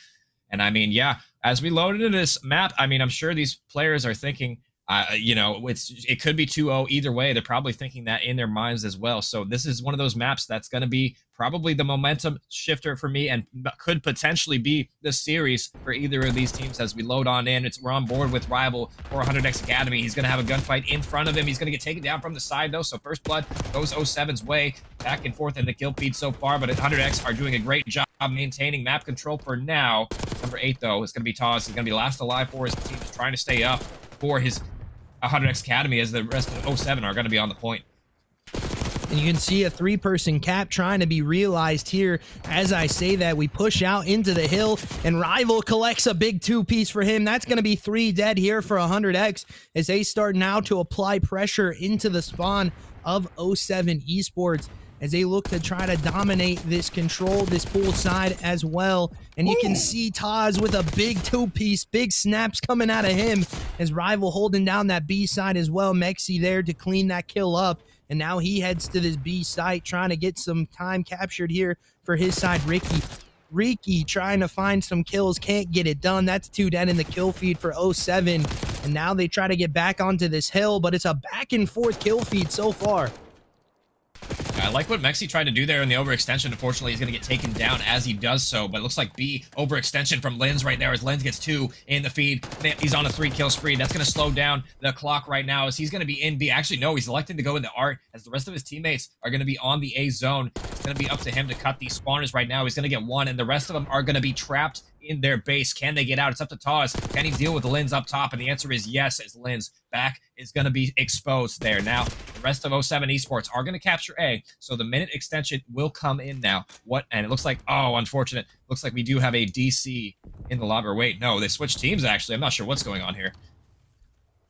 And I mean, yeah, as we load into this map, I mean, I'm sure these players are thinking, it could be 2-0 either way. They're probably thinking that in their minds as well. So this is one of those maps that's going to be probably the momentum shifter for me and could potentially be the series for either of these teams as we load on in. We're on board with Rival 400X Academy. He's going to have a gunfight in front of him. He's going to get taken down from the side, though. So first blood goes 07's way, back and forth in the kill feed so far. But 100X are doing a great job maintaining map control for now. Number 8, though, is going to be Taz. He's going to be last alive for his team, just trying to stay up for his 100X Academy, as the rest of 07 are going to be on the point. And you can see a 3-person cap trying to be realized here. As I say that, we push out into the hill, and Rival collects a big 2-piece for him. That's going to be 3 dead here for 100X as they start now to apply pressure into the spawn of 07 Esports as they look to try to dominate this control, this pool side as well. And you can see Taz with a big 2-piece, big snaps coming out of him as Rival holding down that B side as well. Mexi there to clean that kill up. And now he heads to this B site trying to get some time captured here for his side. Ricky trying to find some kills, can't get it done. That's 2 dead in the kill feed for 07. And now they try to get back onto this hill, but it's a back and forth kill feed so far. I like what Mexi tried to do there in the overextension. Unfortunately, he's going to get taken down as he does so, but it looks like B overextension from Lens right there as Lens gets 2 in the feed. He's on a 3-kill spree. That's going to slow down the clock right now as he's going to be in B. Actually, no, he's electing to go into Art as the rest of his teammates are going to be on the A zone. It's going to be up to him to cut these spawners right now. He's going to get 1, and the rest of them are going to be trapped in their base. Can they get out? It's up to Taz. Can he deal with Lens up top? And the answer is yes, as Lens back is going to be exposed there. Now, the rest of 07 Esports are going to capture A, so the minute extension will come in now. And it looks like, unfortunate. Looks like we do have a DC in the lobby. Wait, no, they switched teams, actually. I'm not sure what's going on here.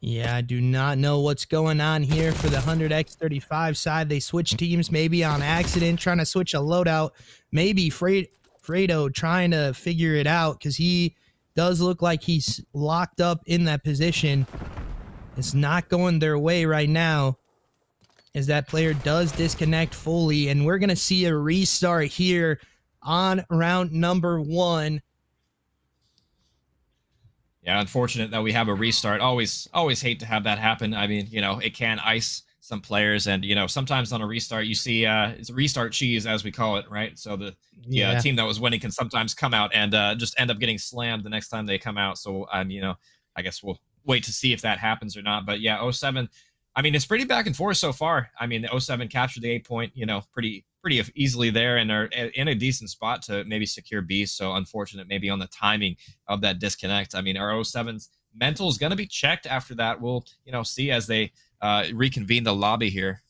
Yeah, I do not know what's going on here for the 100X35 side. They switched teams maybe on accident, trying to switch a loadout. Maybe Fredo trying to figure it out because he does look like he's locked up in that position. It's not going their way right now as that player does disconnect fully, and we're going to see a restart here on round number 1. Yeah, unfortunate that we have a restart. Always hate to have that happen. I mean, it can ice some players, and sometimes on a restart you see it's a restart cheese, as we call it, right? So the team that was winning can sometimes come out and just end up getting slammed the next time they come out. So I guess we'll wait to see if that happens or not. But yeah, 07, I mean, it's pretty back and forth so far. I mean, the 07 captured the 8 point, pretty easily there, and are in a decent spot to maybe secure B. So unfortunate maybe on the timing of that disconnect. I mean, our 07's mental is going to be checked after that. We'll see as they reconvene the lobby here.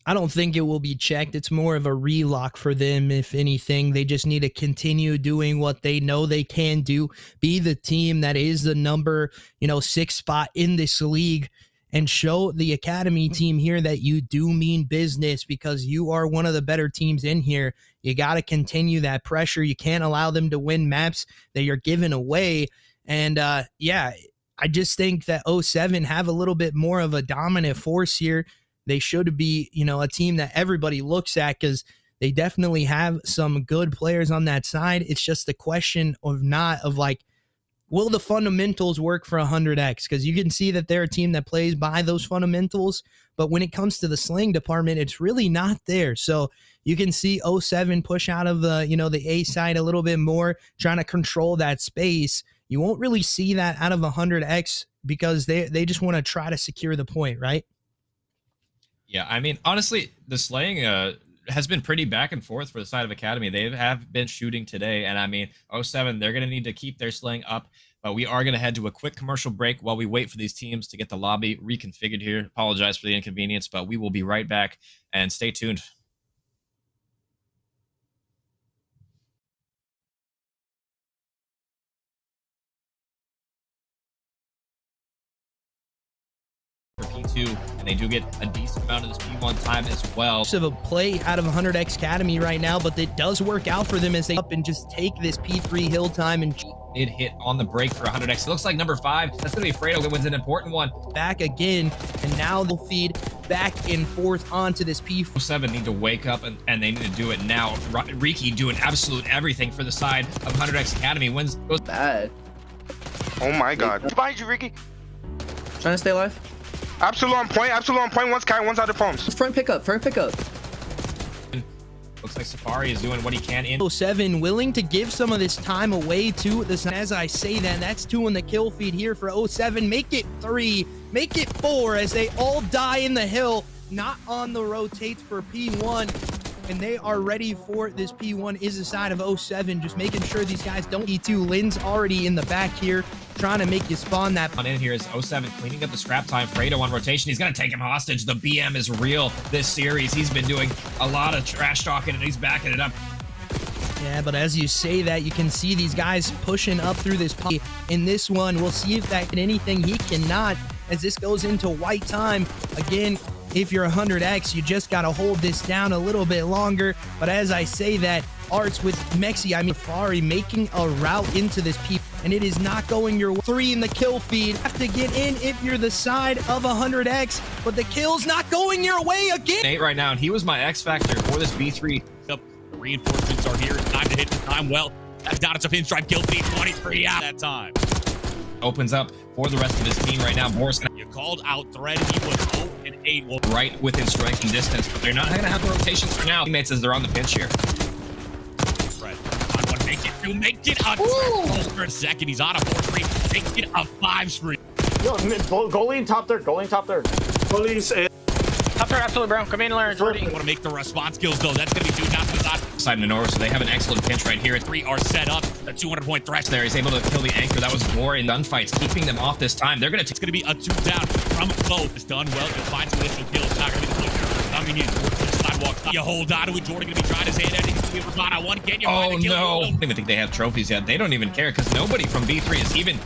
I don't think it will be checked. It's more of a relock for them. If anything, they just need to continue doing what they know they can do, be the team that is the number 6 spot in this league, and show the academy team here that you do mean business because you are one of the better teams in here. You got to continue that pressure. You can't allow them to win maps that you're giving away. And I just think that 07 have a little bit more of a dominant force here. They should be, a team that everybody looks at because they definitely have some good players on that side. It's just the question of will the fundamentals work for 100X? Because you can see that they're a team that plays by those fundamentals, but when it comes to the sling department, it's really not there. So You can see 07 push out of the, the A side a little bit more, trying to control that space. You won't really see that out of 100X because they just want to try to secure the point, right? Yeah, I mean, honestly, the slaying has been pretty back and forth for the side of Academy. They have been shooting today, and I mean, 07, they're going to need to keep their slaying up. But we are going to head to a quick commercial break while we wait for these teams to get the lobby reconfigured here. Apologize for the inconvenience, but we will be right back, and stay tuned. P2, and they do get a decent amount of this P1 time as well. Of a play out of 100X Academy right now, but it does work out for them as they up and just take this P3 hill time and did hit on the break for 100X. It looks like number 5. That's going to be Fredo that wins an important one. Back again, and now they'll feed back and forth onto this P4. 07 need to wake up, and they need to do it now. Riki doing absolute everything for the side of 100X Academy. Wins. Goes Bad. Oh my God. Behind you, Riki. Trying to stay alive. Absolute on point. Absolute on point. One's Kai, one's out of palms. Front pickup. Front pickup. Looks like Safari is doing what he can in 07, willing to give some of this time away to this. As I say that, that's 2 in the kill feed here for 07. Make it 3, make it 4 as they all die in the hill, not on the rotates for P1. And they are ready for this P1 is the side of 07, just making sure these guys don't E2. Lynn's already in the back here, trying to make you spawn that. On in here is 07 cleaning up the scrap time. Fredo on rotation. He's going to take him hostage. The BM is real this series. He's been doing a lot of trash talking, and he's backing it up. Yeah, but as you say that, you can see these guys pushing up through this pop. In this one, we'll see if that can anything. He cannot, as this goes into white time. Again, if you're 100X, you just got to hold this down a little bit longer. But as I say that, Arts with Mexi, I mean, Fari making a route into this P, and it is not going your way. 3 in the kill feed. Have to get in if you're the side of 100X, but the kill's not going your way again. 8 right now, and he was my X factor for this B3. The reinforcements are here. It's time to hit the time well. That's down. It's a pinstripe kill feed. 23 out that time. Opens up for the rest of his team right now. Boris, you called out Thread. He was 0 and 8. Right within striking distance, but they're not going to have the rotations for now. Teammates as they're on the pinch here. Thread, I want to make it 2, make it a for a second. He's on a 4-3, make it a 5-3. Yo, goalie and top third, goalie and top third. Goalie's top third, absolutely, bro. Come in and learn, Jordy. Want to make the response kills though. That's going to be 2 down to the side of Nora, so they have an excellent pinch right here. 3 are set up. A 200-point threat there. He's able to kill the anchor. That was more in gunfights, keeping them off this time. They're going to. It's going to be a 2 down from both. It's done well. You'll find some initial kills. Not going to be the push coming in towards the sidewalk. You hold on to it. Jordan going to be trying his hand at it. He's going to be on 1. Can you find the kill? No. I don't even think they have trophies yet. They don't even care because nobody from B3 is even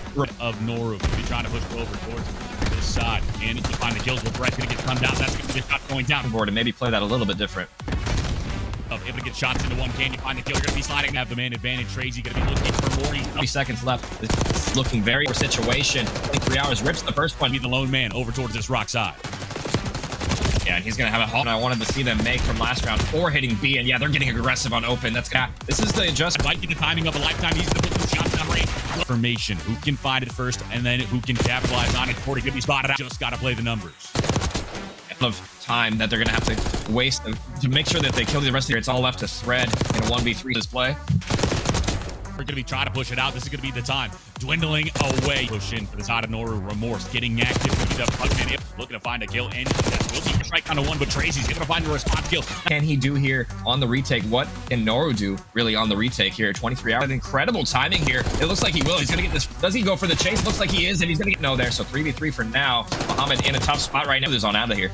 of Noru. Going to be trying to push over towards this side. And you find the kills. But Brett's going to get gunned down. That's going to be a shot going down. Board and maybe play that a little bit different. Able to get shots into 1. Can you find the kill? You're going to be sliding. Have the man advantage. Trazy going to be looking for more. 3 seconds left. It's looking very poor situation. 23 hours rips the first one. Be the lone man over towards this rock side. Yeah, and he's going to have a halt. I wanted to see them make from last round 4 hitting B, and yeah, they're getting aggressive on open. This is the adjustment. Might be the timing of a lifetime. He's going to put some shots on range. Information. Who can find it first, and then who can capitalize on it before he could be spotted out. Just got to play the numbers. Of time that they're going to have to waste to make sure that they kill the rest of the year. It's all left to Thread in a 1v3 display. We're going to be trying to push it out. This is going to be the time. Dwindling away. Push in for this out of nowhere. Remorse getting active. Looking to find a kill. And we'll see a strike on the 1, but Tracy's going to find the response kill. Can he do here on the retake? What can Noru do really on the retake here? 23 hours. Incredible timing here. It looks like he will. He's going to get this. Does he go for the chase? Looks like he is, and he's going to get no there. So 3v3 for now. Muhammad in a tough spot right now. He's on out of here.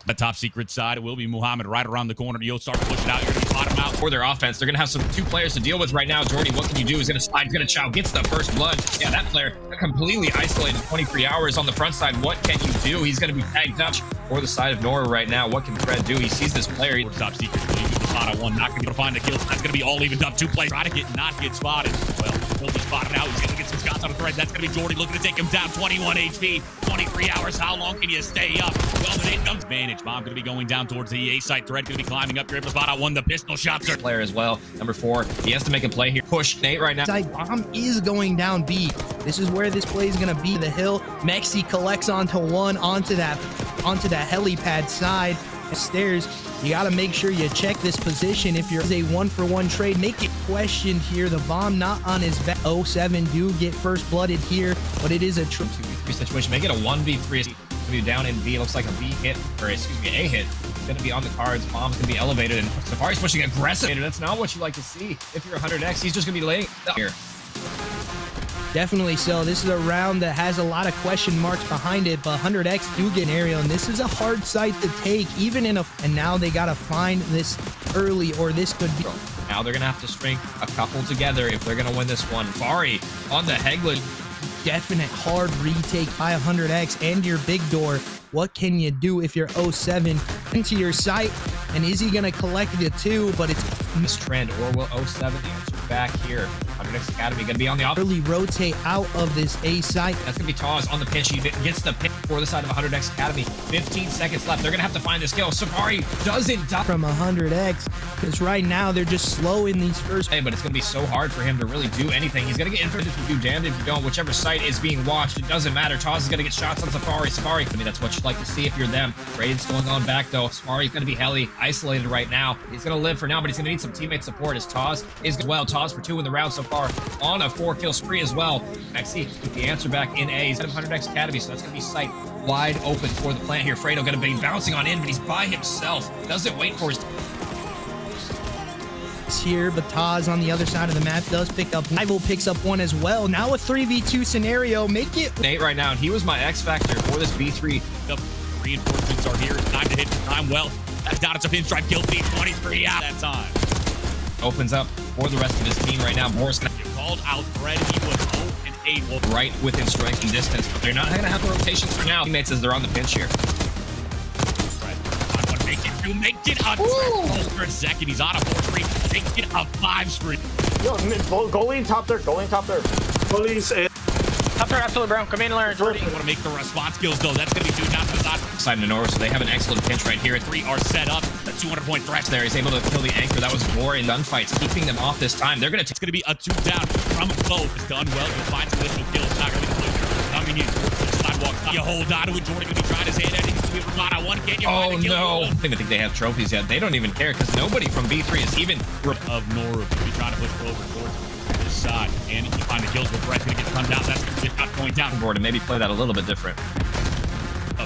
The top secret side, it will be Muhammad right around the corner. You'll start to push it out. You're going to bottom out. For their offense, they're going to have some 2 players to deal with right now. Jordy, what can you do? He's going to slide. He's going to chow. Gets the first blood. Yeah, that player completely isolated. 23 hours on the front side. What can you do? He's going to be tagged up for the side of Nora right now. What can Fred do? He sees this player. Top secret. Spot 1. Not going to be able to find the kill. That's going to be all evened up. 2 plays. Try to not get spotted. Well, he'll be spotted out. He's going to get some shots on the thread. That's going to be Jordy looking to take him down. 21 HP. 23 hours. How long can you stay up? Well, then it comes advantage. Bomb going to be going down towards the A site. Thread going to be climbing up. You're able to spot out 1. The pistol shots are player as well. Number 4. He has to make a play here. Push Nate right now. Bomb is going down B. This is where this play is going to be. The hill. Mexi collects onto 1 onto that helipad side. Stairs, you got to make sure you check this position. If you're a 1-for-1 trade, make it questioned here. The bomb not on his back. 07 do get first blooded here, but it is a 2v3 situation. Make it a 1v3. It's gonna be down in B. Looks like a B hit, or excuse me, A hit. It's gonna be on the cards. Bomb's gonna be elevated, and Safari's pushing aggressive. That's not what you like to see. If you're 100x, he's just gonna be laying here. Definitely so. This is a round that has a lot of question marks behind it, but 100x do get an aerial, and this is a hard site to take, even in a. And now they gotta find this early, or this could be. Now they're gonna have to string a couple together if they're gonna win this one. Fari on the Hegland. Definite hard retake by 100x and your big door. What can you do if you're 07 into your site? And is he gonna collect the 2? But it's this trend, or will 07 the answer back here? 100x Academy gonna be on the early rotate out of this A site. That's gonna be Taz on the pinch. He gets the pick for the side of 100x Academy. 15 seconds left. They're gonna have to find this kill. Safari doesn't die from 100x, because right now they're just slow in these first. Hey, but it's gonna be so hard for him to really do anything. He's gonna get infinite if you do, damned if you don't. Whichever site is being watched, it doesn't matter. Taz is gonna get shots on Safari. Safari, I mean, that's what you'd like to see if you're them. Raid's going on back though. Safari's gonna be heli isolated right now. He's gonna live for now, but he's gonna need some teammate support as Taz is well. Taz for 2 in the round so far on a 4-kill spree as well. XC with the answer back in A. He's at 100x Academy, so that's gonna be site wide open for the plant here. Fredo gonna be bouncing on in, but he's by himself. Doesn't wait for his here, but Taz on the other side of the map does pick up. Rival picks up 1 as well. Now a 3v2 scenario. Make it Nate right now, and he was my X factor for this B3. The reinforcements are here. It's time to hit the time well. That's got a pinstripe kill feed. 23 out that time. Opens up for the rest of his team right now. Boris gonna called out Fred. He was 0-8. Right within striking distance, but they're not gonna have the rotations for now. Teammates as they're on the pinch here. Make it a for a second. He's on a 4 streak. Make it a 5 streak. Yo, goalie top there. Goalie top there. Goalie's top there, absolutely, bro. Come in and learn. Want to make the response kills though. That's gonna be dude down to the side. Side to Nora, so they have an excellent pinch right here. 3 are set up. The 200-point threat there. He's able to kill the anchor. That was more in gunfights, keeping them off this time. They're gonna. It's gonna be a 2 down from both. It's done well. You'll find some additional kills. Not gonna be the coming in. Sidewalk. You hold on to it. Jordan gonna be trying his hand at it. He's gonna be 1. Can you find a kill? No. I don't even think they have trophies yet. They don't even care because nobody from B3 is even of Noru. Be trying to push over towards this side. And you find the kills, but Brett's gonna get gunned down. That's gonna get not going down. Board and maybe play that a little bit different.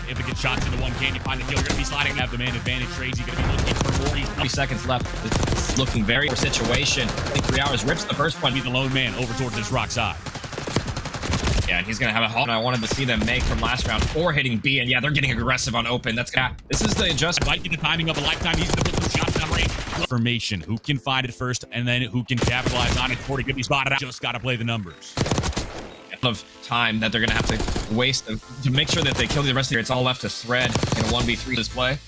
If it gets shots into 1, can you find the kill? You're gonna be sliding and have demand advantage. Trade's gonna be looking for more. 20 seconds left. It's looking very poor situation. I think 3 hours rips the first one. Be the lone man over towards this rock side. Yeah, and he's gonna have a halt. And I wanted to see them make from last round 4 hitting B, and yeah, they're getting aggressive on open. This is the adjustment. Might be the timing of a lifetime. He's gonna put some shots on range. Formation. Who can find it first, and then who can capitalize on it? 40 could be spotted out. Just gotta play the numbers. Of time that they're gonna have to waste to make sure that they kill the rest of it. It's all left to thread in a 1v3 display.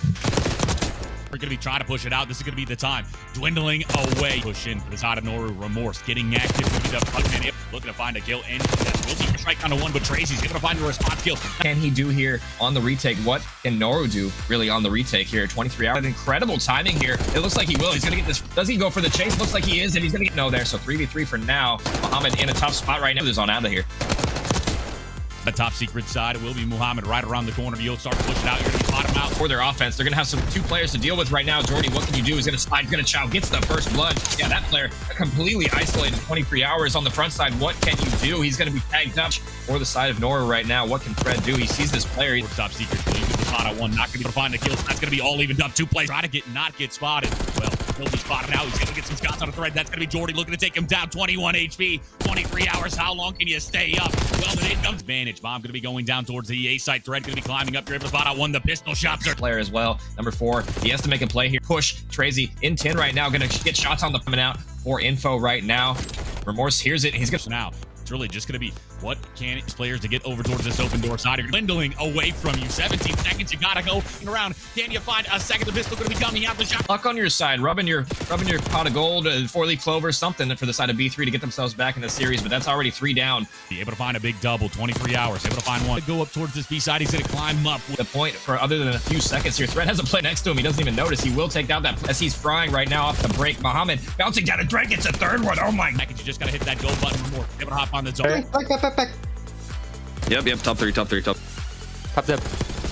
We're going to be trying to push it out. This is going to be the time. Dwindling away. Push in. This out of Noru. Remorse. Getting active. Looking to find a kill. And we'll see strike on a 1, but Tracy's going to find a response kill. Can he do here on the retake? What can Noru do really on the retake here? 23 hours. Incredible timing here. It looks like he will. He's going to get this. Does he go for the chase? Looks like he is, and he's going to get no there. So 3v3 for now. Muhammad in a tough spot right now. He's on out of here. The top secret side, it will be Muhammad right around the corner. You'll start to push it out. You're going to be bottom out. For their offense, they're going to have some 2 players to deal with right now. Jordy, what can you do? He's going to slide, going to chow, gets the first blood. Yeah, that player completely isolated 23 hours on the front side. What can you do? He's going to be tagged up for the side of Nora right now. What can Fred do? He sees this player. Top secret, the spot at 1, not going to be able to find the kills. That's going to be all evened up. 2 plays. Try to not get spotted. Well, he'll be spotted out. He's going to get some shots on the thread. That's going to be Jordy looking to take him down. 21 HP, 23 hours. How long can you stay up? Well, then it comes advantage. Bomb going to be going down towards the A site. Thread going to be climbing up. You're able to spot out 1. The pistol shots are player as well. Number 4, he has to make a play here. Push Tracy in 10 right now. Going to get shots on the coming out for info right now. Remorse hears it. He's going to now. It's really just going to be what can its players to get over towards this open door side. You're dwindling away from you. 17 seconds. You got to go around. Can you find a second? The pistol going to be coming out the shot. Luck on your side. Rubbing your pot of gold, 4-leaf clover, something for the side of B3 to get themselves back in the series. But that's already 3 down. Be able to find a big double. 23 hours. Able to find 1. Go up towards this B side. He's going to climb up. The point for other than a few seconds here. Thread has a play next to him. He doesn't even notice. He will take down that as he's frying right now off the break. Muhammad bouncing down a drag. Gets a 3rd one. Oh my. You just got to hit that go button more. Able to hop on the zone. Back. Yep. Top 3. Top dip.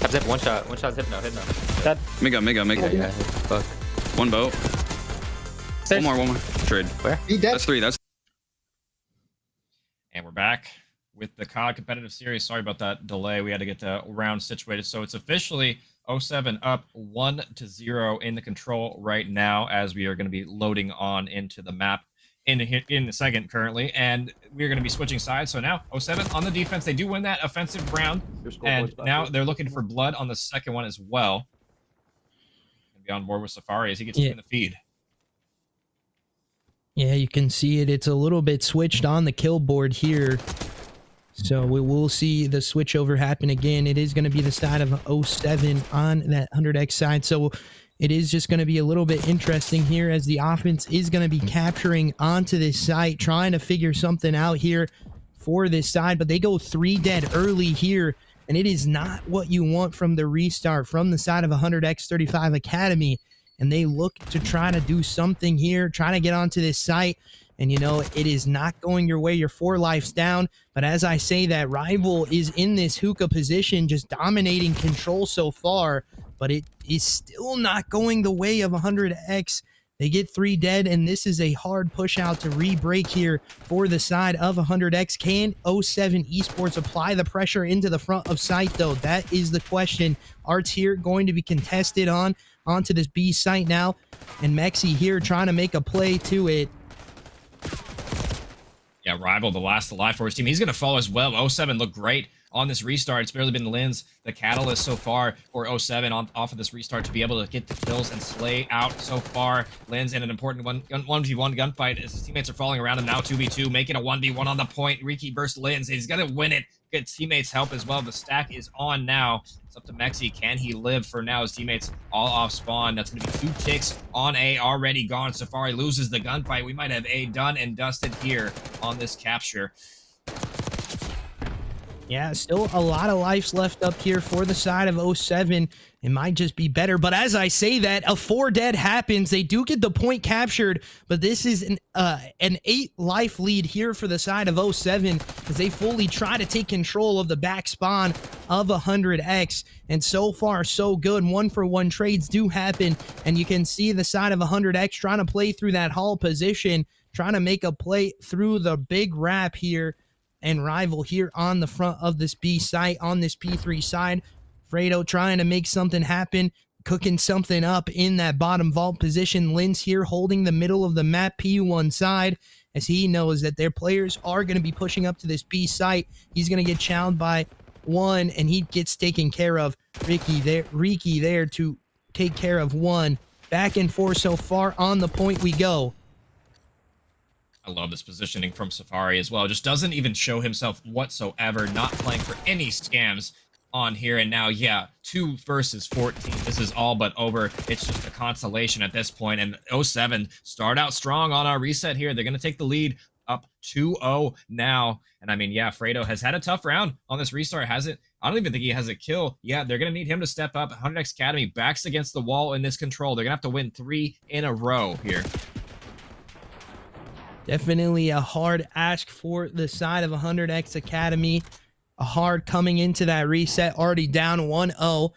I've zip, one shot hit no. Mega. Yeah, fuck. One boat. Stairs. One more. Trade. Where? He dead. That's 3. That's And we're back with the CoD Competitive Series. Sorry about that delay. We had to get the round situated. So it's officially 07 up 1-0 in the control right now, as we are going to be loading on into the map in a second currently. And we're going to be switching sides. So now 07 on the defense. They do win that offensive round. And now they're looking for blood on the second one as well. Gonna be on board with Safari as he gets in the feed. Yeah, you can see it. It's a little bit switched on the kill board here. So we will see the switch over happen again. It is going to be the side of 07 on that 100x side. So it is just going to be a little bit interesting here as the offense is going to be capturing onto this site, trying to figure something out here for this side. But they go 3 dead early here, and it is not what you want from the restart from the side of 100x35 Academy. And they look to try to do something here, trying to get onto this site. And, you know, it is not going your way. You're 4 lives down. But as I say that, Rival is in this hookah position, just dominating control so far. But it is still not going the way of 100x. They get 3 dead, and this is a hard push out to re-break here for the side of 100x. Can 07 Esports apply the pressure into the front of site, though? That is the question. Art's here going to be contested onto this B site now. And Mexi here trying to make a play to it. Yeah, Rival, the last alive for his team. He's going to fall as well. 07 looked great on this restart. It's barely been Linz, the catalyst so far for 07 off of this restart to be able to get the kills and slay out so far. Linz in an important 1v1 gunfight as his teammates are falling around him now. 2v2, making a 1v1 on the point. Riki versus Linz. He's going to win it. Get teammates help as well. The stack is on now. It's up to Mexi. Can he live for now? His teammates all off spawn. That's going to be 2 ticks on A already gone. Safari loses the gunfight. We might have A done and dusted here on this capture. Yeah, still a lot of lives left up here for the side of 07. It might just be better. But as I say that, a 4 dead happens. They do get the point captured, but this is an 8 life lead here for the side of 07 as they fully try to take control of the back spawn of 100x. And so far, so good. 1-for-1 trades do happen, and you can see the side of 100x trying to play through that hall position, trying to make a play through the big wrap here. And Rival here on the front of this B site, on this P3 side. Fredo trying to make something happen, cooking something up in that bottom vault position. Linz here holding the middle of the map, P1 side, as he knows that their players are going to be pushing up to this B site. He's going to get challenged by 1, and he gets taken care of. Riki there to take care of 1. Back and forth so far. On the point we go. I love this positioning from Safari as well. Just doesn't even show himself whatsoever. Not playing for any scams on here. And now, yeah, 2 versus 14. This is all but over. It's just a consolation at this point. And 07 start out strong on our reset here. They're going to take the lead up 2-0 now. And I mean, yeah, Fredo has had a tough round on this restart. I don't even think he has a kill. Yeah, they're going to need him to step up. 100x Academy backs against the wall in this control. They're going to have to win 3 in a row here. Definitely a hard ask for the side of 100x Academy. A hard coming into that reset, already down 1-0.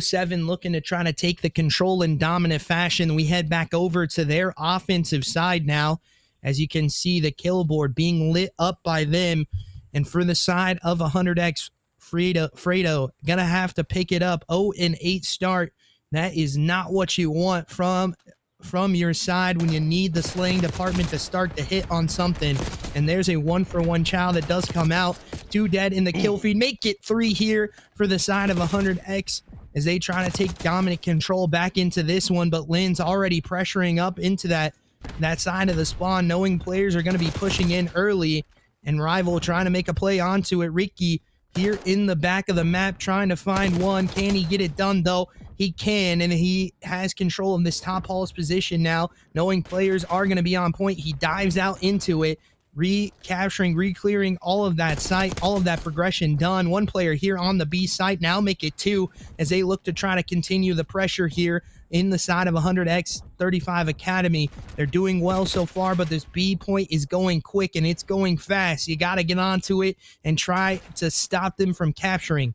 07 looking to try to take the control in dominant fashion. We head back over to their offensive side now. As you can see, the kill board being lit up by them. And for the side of 100x, Fredo gonna have to pick it up. 0-8 start. That is not what you want from your side when you need the slaying department to start to hit on something. And there's a 1-for-1 child that does come out. 2 dead in the kill feed. Make it 3 here for the side of 100x as they try to take dominant control back into this one. But Lynn's already pressuring up into that side of the spawn, knowing players are going to be pushing in early. And Rival trying to make a play onto it. Riki here in the back of the map trying to find 1. Can he get it done, though? He can, and he has control of this top hall's position now, knowing players are going to be on point. He dives out into it, recapturing, re-clearing all of that site, all of that progression done. 1 player here on the B site, now make it 2 as they look to try to continue the pressure here in the side of 100x 35 Academy. They're doing well so far, but this B point is going quick and it's going fast. You got to get onto it and try to stop them from capturing.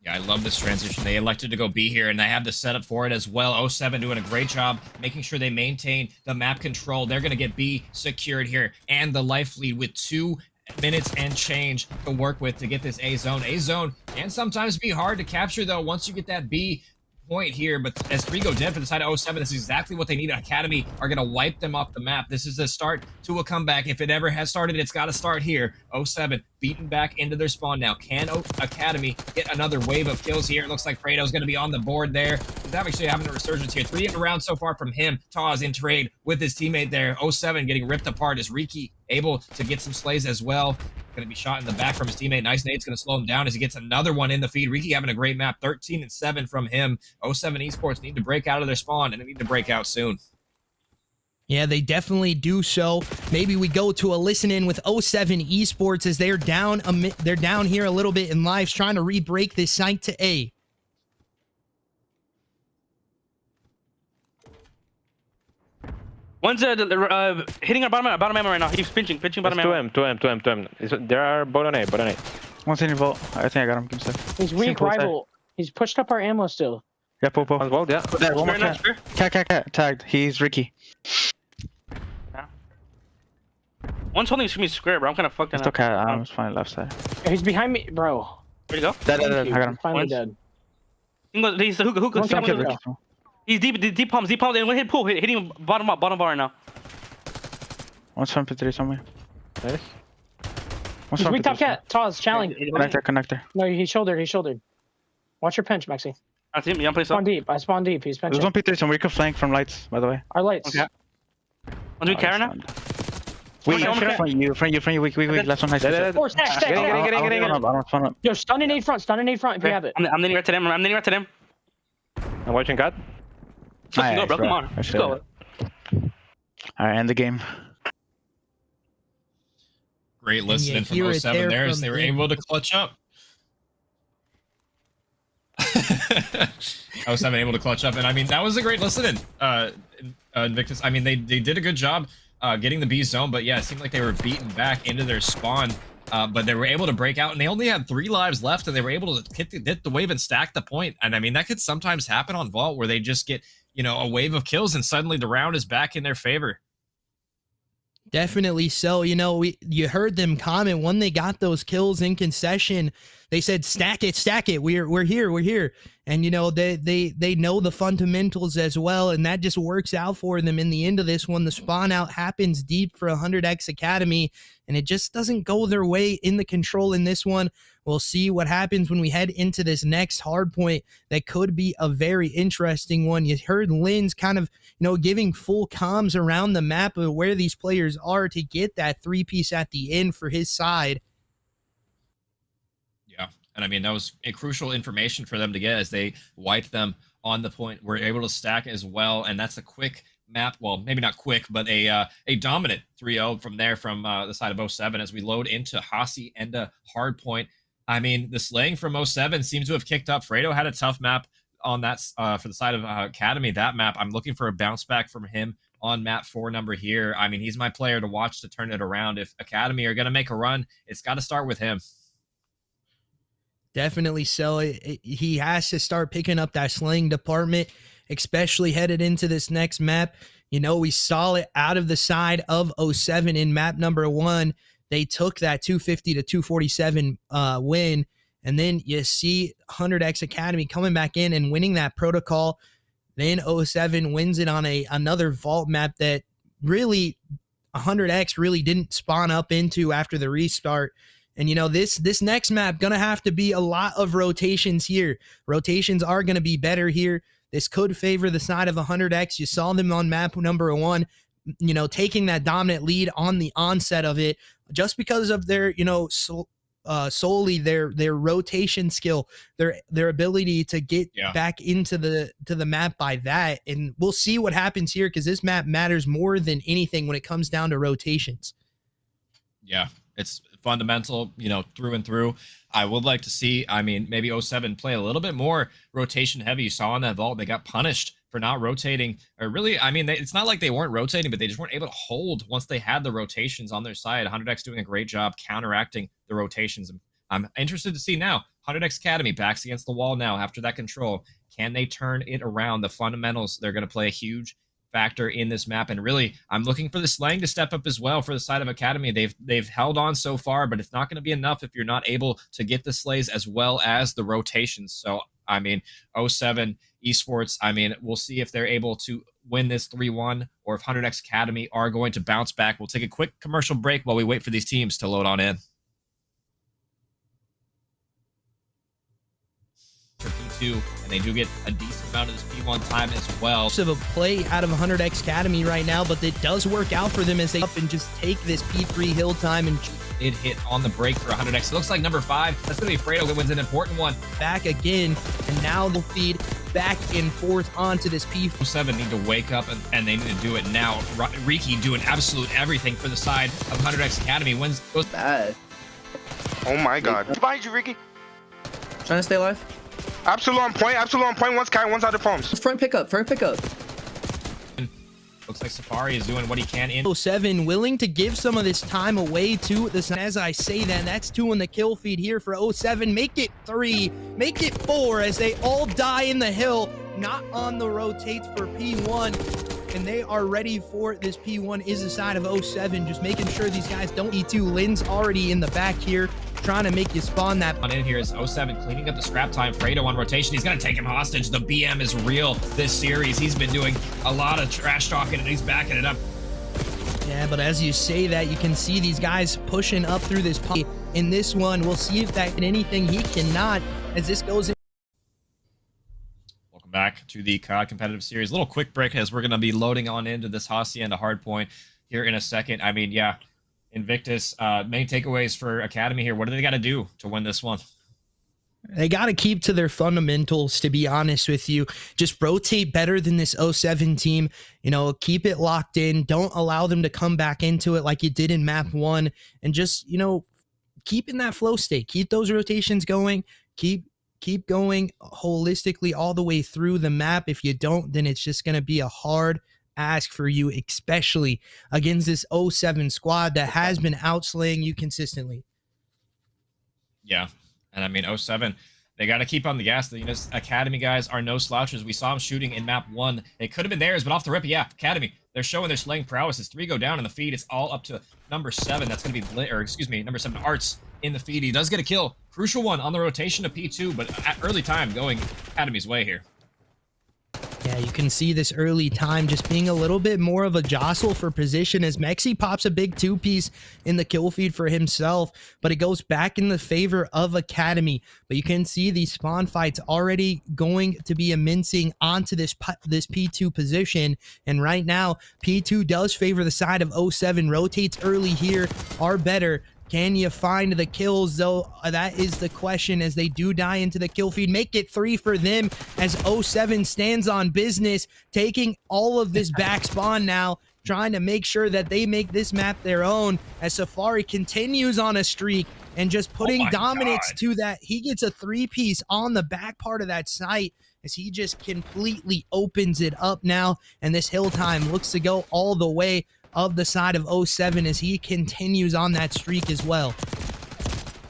Yeah, I love this transition. They elected to go B here, and they have the setup for it as well. 07 doing a great job making sure they maintain the map control. They're going to get B secured here, and the life lead with 2 minutes and change to work with to get this A zone. A zone can sometimes be hard to capture, though, once you get that B point here, but as 3 go dead for the side of 07, this is exactly what they need. Academy are going to wipe them off the map. This is a start to a comeback. If it ever has started, it's got to start here. 07 beaten back into their spawn now. Can Academy get another wave of kills here? It looks like Fredo's going to be on the board there. He's actually having a resurgence here. 3 in a round so far from him. Taz in trade with his teammate there. 07 getting ripped apart. Is Riki able to get some slays as well? Going to be shot in the back from his teammate. Nice nade's going to slow him down as he gets another one in the feed. Riki having a great map. 13 and 7 from him. 07 Esports need to break out of their spawn, and they need to break out soon. Yeah, they definitely do so. Maybe we go to a listen in with 07 Esports as they're down here a little bit in lives, trying to re-break this site to A. One's hitting our bottom ammo right now. He's pinching bottom ammo. 2M. There are both on A. One's in your vault. I think I got him. He's weak rival. He's pushed up our ammo still. Yeah, pull. On vault, yeah. One more cat. Tagged. He's Ricky. Yeah. One's holding me square, bro. I'm kind of fucked up. It's okay. I'm just fine left side. He's behind me, bro. Where'd he go? Dead. I got him. Finally dead. He's the hookah. He's deep palms, and one hit pool, hitting bottom bar right now. One's from P3 somewhere. Nice. He's weak top cat. Taz, challenge. Connector. No, he shouldered. Watch your pinch, Maxi. I see him. You want to play I spawned deep. He's pinching. There's one P3 somewhere. You can flank from lights, by the way. Our lights. Okay. Want to do Karen now? Front you, weak. Last one, nice. Stack. Get up. Yo, stun in A front if you have it. I'm leaning right to them. I'm watching God. Let's go, bro. Come on. Let's go. Alright, end the game. Great listening from 07 there as they were able to clutch up. 07 able to clutch up, and I mean that was a great listening. Invictus. I mean they did a good job getting the B zone, but yeah, it seemed like they were beaten back into their spawn. But they were able to break out, and they only had 3 lives left, and they were able to hit the wave and stack the point. And I mean that could sometimes happen on Vault where they just get a wave of kills, and suddenly the round is back in their favor. Definitely so. You heard them comment when they got those kills in concession. They said, stack it. We're here. And, they know the fundamentals as well, and that just works out for them in the end of this one. The spawn out happens deep for 100X Academy, and it just doesn't go their way in the control in this one. We'll see what happens when we head into this next hard point. That could be a very interesting one. You heard Lynn's kind of, giving full comms around the map of where these players are to get that 3-piece at the end for his side. Yeah, and I mean, that was a crucial information for them to get as they wiped them on the point. We're able to stack as well, and that's a quick map. Well, maybe not quick, but a dominant 3-0 from there from the side of 07 as we load into Hasi and a hard point. I mean, the slaying from 07 seems to have kicked up. Fredo had a tough map on that for the side of Academy. That map, I'm looking for a bounce back from him on map 4 number here. I mean, he's my player to watch to turn it around. If Academy are going to make a run, it's got to start with him. Definitely so. He has to start picking up that slaying department, especially headed into this next map. We saw it out of the side of 07 in map number 1. They took that 250 to 247 win, and then you see 100X Academy coming back in and winning that protocol. Then 07 wins it on another vault map that really 100X really didn't spawn up into after the restart. And this next map gonna have to be a lot of rotations here. Rotations are gonna be better here. This could favor the side of 100X. You saw them on map number 1, taking that dominant lead on the onset of it, just because of their, solely their rotation skill, their ability to get back into the map by that. And we'll see what happens here, because this map matters more than anything when it comes down to rotations. Yeah, it's fundamental, through and through. I would like to see, maybe 07 play a little bit more rotation heavy. You saw in that vault, they got punished for not rotating, or really, it's not like they weren't rotating, but they just weren't able to hold once they had the rotations on their side. 100X doing a great job counteracting the rotations. I'm interested to see now. 100X Academy backs against the wall now after that control. Can they turn it around? The fundamentals, they're going to play a huge factor in this map, and really I'm looking for the slang to step up as well for the side of Academy. They've held on so far, but it's not going to be enough if you're not able to get the slays as well as the rotations. So I mean, 07 Esports, I mean, we'll see if they're able to win this 3-1 or if 100X Academy are going to bounce back. We'll take a quick commercial break while we wait for these teams to load on in. P2, and they do get a decent amount of this P1 time as well. Of a play out of 100X Academy right now, but it does work out for them as they up and just take this P3 hill time and it hit on the break for 100X. It looks like number 5. That's going to be Fredo that wins an important one. Back again, and now they'll feed back and forth onto this P7 need to wake up and they need to do it now. Riki doing absolute everything for the side of 100X Academy. Wins goes bad. Oh my god. Behind you, Riki. Trying to stay alive. Absolute on point. Absolute on point. One's Kai, one's out of palms. Front pickup. Front pickup. Looks like Safari is doing what he can in 07, willing to give some of this time away to this. As I say that, that's 2 in the kill feed here for 07. Make it 3, make it 4 as they all die in the hill, not on the rotates for P1. And they are ready for this P1 is the side of 07, just making sure these guys don't eat 2. Lynn's already in the back here, trying to make you spawn that. On in here is 07 cleaning up the scrap time. Fredo on rotation. He's going to take him hostage. The BM is real this series. He's been doing a lot of trash talking and he's backing it up. Yeah, but as you say that, you can see these guys pushing up through this pump. In this one, we'll see if that can anything. He cannot as this goes in. Welcome back to the CoD Competitive Series. A little quick break as we're going to be loading on into this Hacienda hardpoint here in a second. I mean, yeah. Invictus, main takeaways for Academy here. What do they got to do to win this one? They got to keep to their fundamentals, to be honest with you. Just rotate better than this 07 team. You know, keep it locked in. Don't allow them to come back into it like you did in map 1. And just, you know, keep in that flow state. Keep those rotations going. Keep going holistically all the way through the map. If you don't, then it's just going to be a hard ask for you, especially against this 07 squad that has been outslaying you consistently. Yeah, and I mean 07, they got to keep on the gas. You know, Academy guys are no slouches. We saw them shooting in map 1. It could have been theirs, but off the rip, yeah, Academy, they're showing their slaying prowess. As 3 go down in the feed, it's all up to number 7. That's going to be, number 7, Arts in the feed. He does get a kill. Crucial one on the rotation to P2, but at early time going Academy's way here. Yeah, you can see this early time just being a little bit more of a jostle for position as Mexi pops a big 2-piece in the kill feed for himself, but it goes back in the favor of Academy. But you can see these spawn fights already going to be immencing onto this P2 position, and right now P2 does favor the side of 07. Rotates early here are better. Can you find the kills, though? That is the question as they do die into the kill feed. Make it 3 for them as 07 stands on business, taking all of this back spawn now, trying to make sure that they make this map their own as Safari continues on a streak and just putting dominance to that. He gets a 3-piece on the back part of that site as he just completely opens it up now, and this hill time looks to go all the way of the side of 07 as he continues on that streak as well.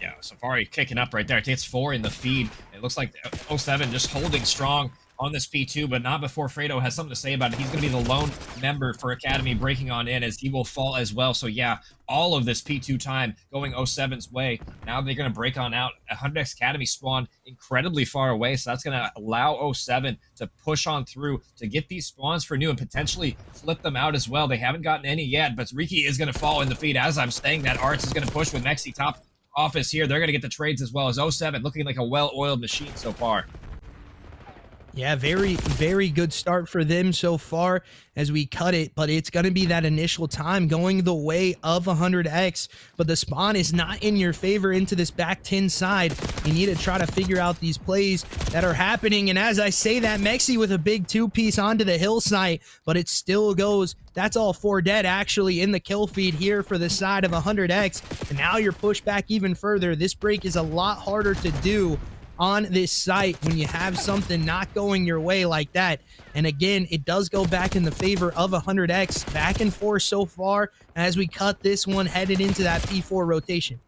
Yeah, Safari kicking up right there. It takes 4 in the feed. It looks like 07 just holding strong on this P2, but not before Fredo has something to say about it. He's going to be the lone member for Academy breaking on in as he will fall as well. So yeah, all of this P2 time going 07's way. Now they're going to break on out. 100X Academy spawn incredibly far away, so that's going to allow 07 to push on through to get these spawns for new and potentially flip them out as well. They haven't gotten any yet, but Riki is going to fall in the feed. As I'm saying that, Arts is going to push with Mexi top office here. They're going to get the trades as well as 07 looking like a well-oiled machine so far. Yeah, very, very good start for them so far as we cut it, but it's going to be that initial time going the way of 100X, but the spawn is not in your favor into this back 10 side. You need to try to figure out these plays that are happening, and as I say that, Mexi with a big 2-piece onto the hillside, but it still goes. That's all 4 dead actually in the kill feed here for the side of 100X, and now you're pushed back even further. This break is a lot harder to do on this site when you have something not going your way like that. And again, it does go back in the favor of 100X. Back and forth so far as we cut this one headed into that P4 rotation.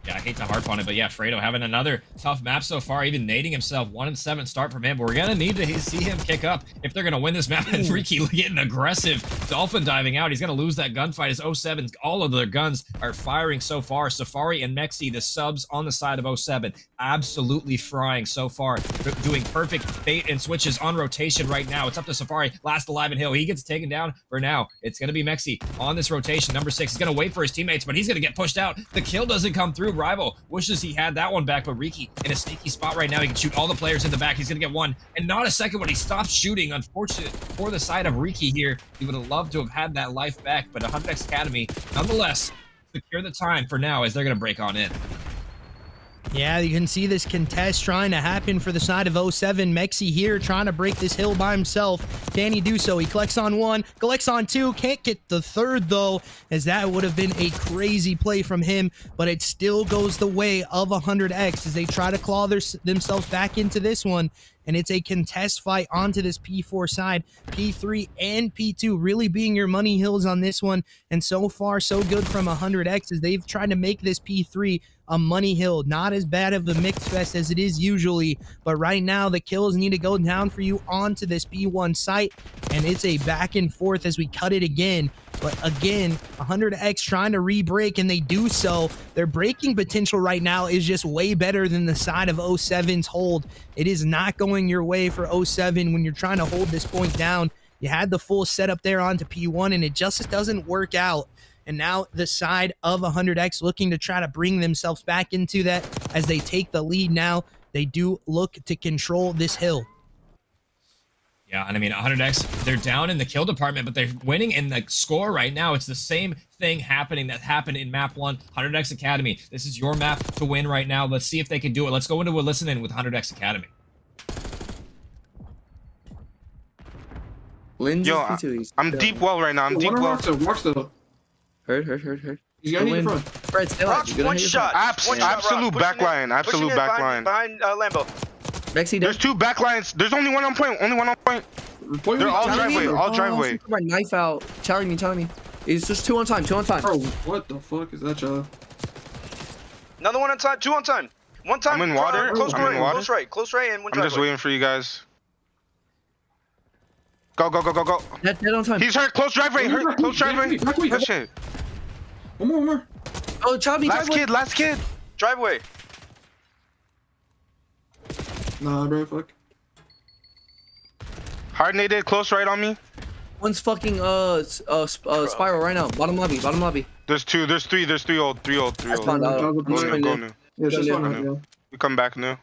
Yeah, I hate to harp on it, but yeah, Fredo having another tough map so far, even nading himself. 1-7 start from him, but we're gonna need to see him kick up if they're gonna win this map. And Ricky getting aggressive, dolphin diving out. He's gonna lose that gunfight as 07's, all of their guns are firing so far. Safari and Mexi, the subs on the side of 07, absolutely frying so far, doing perfect bait and switches on rotation right now. It's up to Safari, last alive in Hill. He gets taken down for now. It's gonna be Mexi on this rotation. Number 6 is gonna wait for his teammates, but he's gonna get pushed out. The kill doesn't come through. Rival wishes he had that one back, but Riki in a sneaky spot right now. He can shoot all the players in the back. He's gonna get one and not a second when he stops shooting. Unfortunate for the side of Riki here. He would have loved to have had that life back, but 100x Academy nonetheless secure the time for now as they're gonna break on in. Yeah, you can see this contest trying to happen for the side of 07. Mexi here trying to break this hill by himself. Can he do so? He collects on 1, collects on 2, can't get the 3rd though, as that would have been a crazy play from him, but it still goes the way of 100x as they try to claw themselves back into this one. And it's a contest fight onto this P4 side. P3 and P2 really being your money hills on this one. And so far, so good from 100x as they've tried to make this P3 a money hill. Not as bad of a mix fest as it is usually. But right now, the kills need to go down for you onto this P1 site. And it's a back and forth as we cut it again. But again, 100x trying to re-break, and they do so. Their breaking potential right now is just way better than the side of 07's hold. It is not going your way for 07 when you're trying to hold this point down. You had the full setup there onto P1, and it just doesn't work out. And now the side of 100x looking to try to bring themselves back into that as they take the lead now. They do look to control this hill. Yeah, and I mean, 100x, they're down in the kill department, but they're winning in the score right now. It's the same thing happening that happened in map 1, 100x Academy. This is your map to win right now. Let's see if they can do it. Let's go into a listen-in with 100x Academy. Yo, I'm deep well right now. I'm deep well. Marks though. Hurt. He's gonna hit your front. Fred, stay alive. One shot. Absolute backline. Absolute backline. Behind Lambo. Mexi, There's 2 backlines. There's only one on point. Only one on point. They're all driveway. All driveway. Knife out. Telling me. It's just 2 on time. 2 on time. Bro, what the fuck is that, y'all? Another one on time. 2 on time. One time. I'm in water. Close I'm in water. Close right, and one I'm just waiting for you guys. Go. Dead on time. He's hurt. Close driveway. Hurt. Close driveway. Good shit. One more. Oh, Chubby. Last kid. Driveway. Nah, bro, fuck. Hard naded. Close right on me. One's fucking spiral right now. Bottom lobby. There's 2. There's 3. There's 3 old. Go New. Yeah, it's just one right now. We come back new.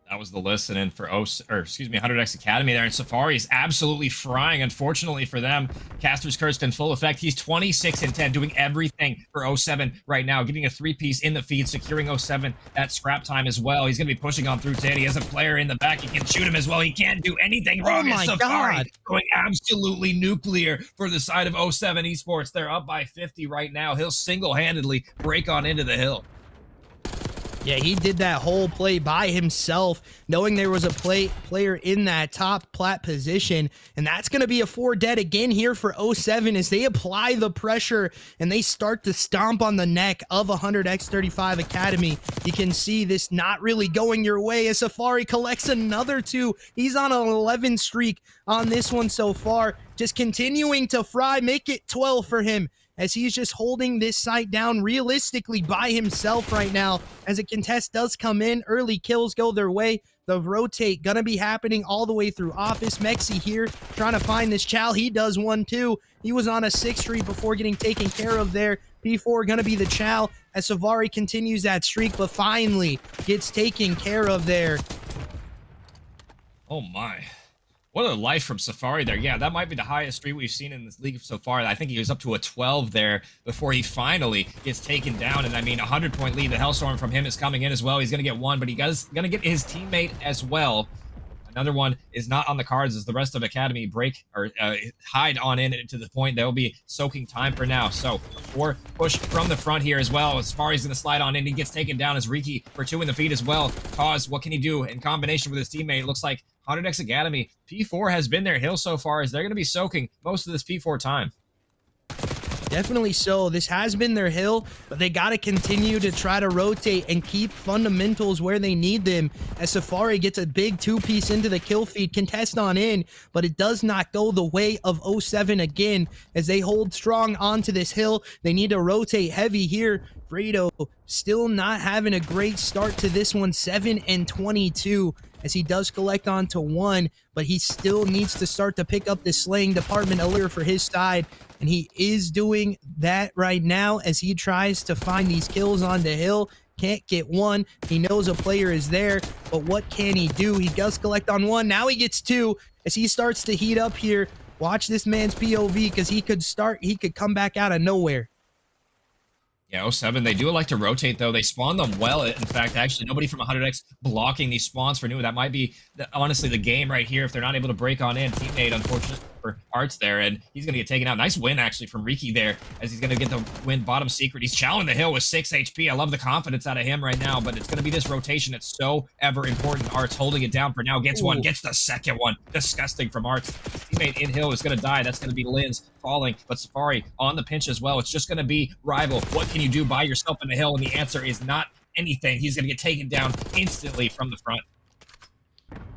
That was the listen-in for 100x Academy there, and Safari is absolutely frying, unfortunately for them. Caster's Curse in full effect. He's 26 and 10, doing everything for 07 right now, getting a 3-piece in the feed, securing 07 that scrap time as well. He's going to be pushing on through 10. He has a player in the back. He can shoot him as well. He can't do anything wrong. Oh my Safari God. going absolutely nuclear for the side of 07 Esports. They're up by 50 right now. He'll single-handedly break on into the hill. Yeah, he did that whole play by himself, knowing there was a player in that top plat position, and that's going to be a 4 dead again here for 07 as they apply the pressure and they start to stomp on the neck of 100x35 Academy. You can see this not really going your way as Safari collects another 2. He's on an 11 streak on this one so far, just continuing to fry, make it 12 for him, as he's just holding this site down realistically by himself right now. As a contest does come in, early kills go their way. The rotate gonna be happening all the way through office. Mexi here trying to find this Chow. He does one too. He was on a 6th streak before getting taken care of there. P4 gonna be the Chow as Savari continues that streak, but finally gets taken care of there. Oh my. What a life from Safari there. Yeah, that might be the highest streak we've seen in this league so far. I think he was up to a 12 there before he finally gets taken down. And I mean, 100-point lead. The Hellstorm from him is coming in as well. He's going to get 1, but he's going to get his teammate as well. Another one is not on the cards as the rest of Academy break or hide on in to the point. They'll be soaking time for now. So, 4 push from the front here as well. Safari's going to slide on in. He gets taken down as Riki for 2 in the feed as well. Cause, what can he do in combination with his teammate? It looks like 100x Academy, P4 has been their hill so far as they're going to be soaking most of this P4 time. Definitely so. This has been their hill, but they got to continue to try to rotate and keep fundamentals where they need them. As Safari gets a big two-piece into the kill feed, contest on in, but it does not go the way of 07 again as they hold strong onto this hill. They need to rotate heavy here. Fredo still not having a great start to this one, 7 and 22 as he does collect onto 1, but he still needs to start to pick up this slaying department earlier for his side, and he is doing that right now as he tries to find these kills on the hill. Can't get one. He knows a player is there, but what can he do? He does collect on 1. Now he gets 2 as he starts to heat up here. Watch this man's POV because he could come back out of nowhere. Yeah, 07, they do like to rotate, though. They spawn them well. In fact, actually, nobody from 100X blocking these spawns for New. That might be, honestly, the game right here if they're not able to break on in. Teammate, unfortunately, for Arts there, and he's going to get taken out. Nice win, actually, from Riki there, as he's going to get the win bottom secret. He's challenging the hill with 6 HP. I love the confidence out of him right now, but it's going to be this rotation that's so ever important. Arts holding it down for now. Gets one, gets the second one. Disgusting from Arts. His teammate in hill is going to die. That's going to be Linz falling, but Safari on the pinch as well. It's just going to be rival. What can you do by yourself in the hill? And the answer is not anything. He's going to get taken down instantly from the front.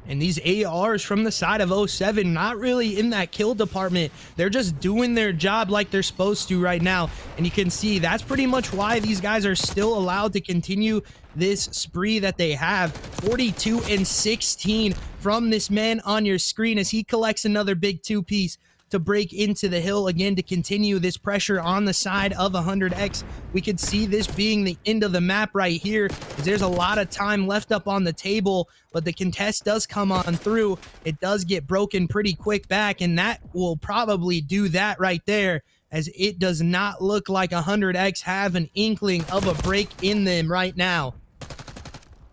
And these ARs from the side of 07, not really in that kill department. They're just doing their job like they're supposed to right now. And you can see that's pretty much why these guys are still allowed to continue this spree that they have. 42 and 16 from this man on your screen as he collects another big two-piece to break into the hill again to continue this pressure on the side of 100X. We could see this being the end of the map right here. There's a lot of time left up on the table, but the contest does come on through. It does get broken pretty quick back, and that will probably do that right there, as it does not look like 100X have an inkling of a break in them right now.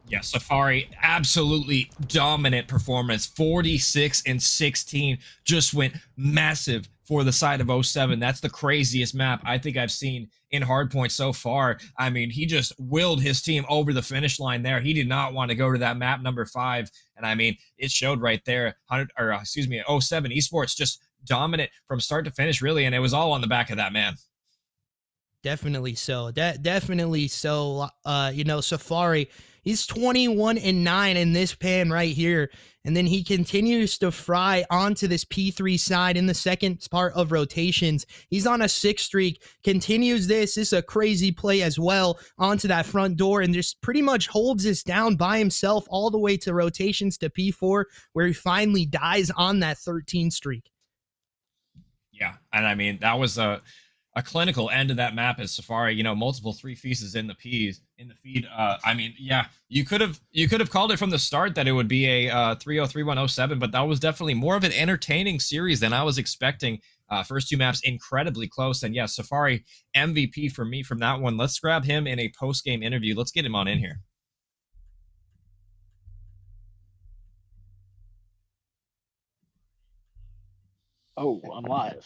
Yeah, Safari, absolutely dominant performance. 46 and 16 just went massive for the side of 07. That's the craziest map I think I've seen in Hardpoint so far. I mean, he just willed his team over the finish line there. He did not want to go to that map number 5. And I mean, it showed right there. 07 Esports just dominant from start to finish, really. And it was all on the back of that man. Definitely so. Definitely so. You know, Safari, he's 21 and 9 in this pan right here. And then he continues to fry onto this P3 side in the second part of rotations. He's on a 6 streak, continues this. This is a crazy play as well onto that front door and just pretty much holds this down by himself all the way to rotations to P4, where he finally dies on that 13 streak. Yeah, and I mean, that was a clinical end of that map as Safari, you know, multiple 3 pieces in the feed. I mean, yeah, you could have called it from the start that it would be a 3-0-3-1-0-7, but that was definitely more of an entertaining series than I was expecting. First 2 maps incredibly close, and yeah, Safari MVP for me from that one. Let's grab him in a post-game interview. Let's get him on in here. Oh, I'm live.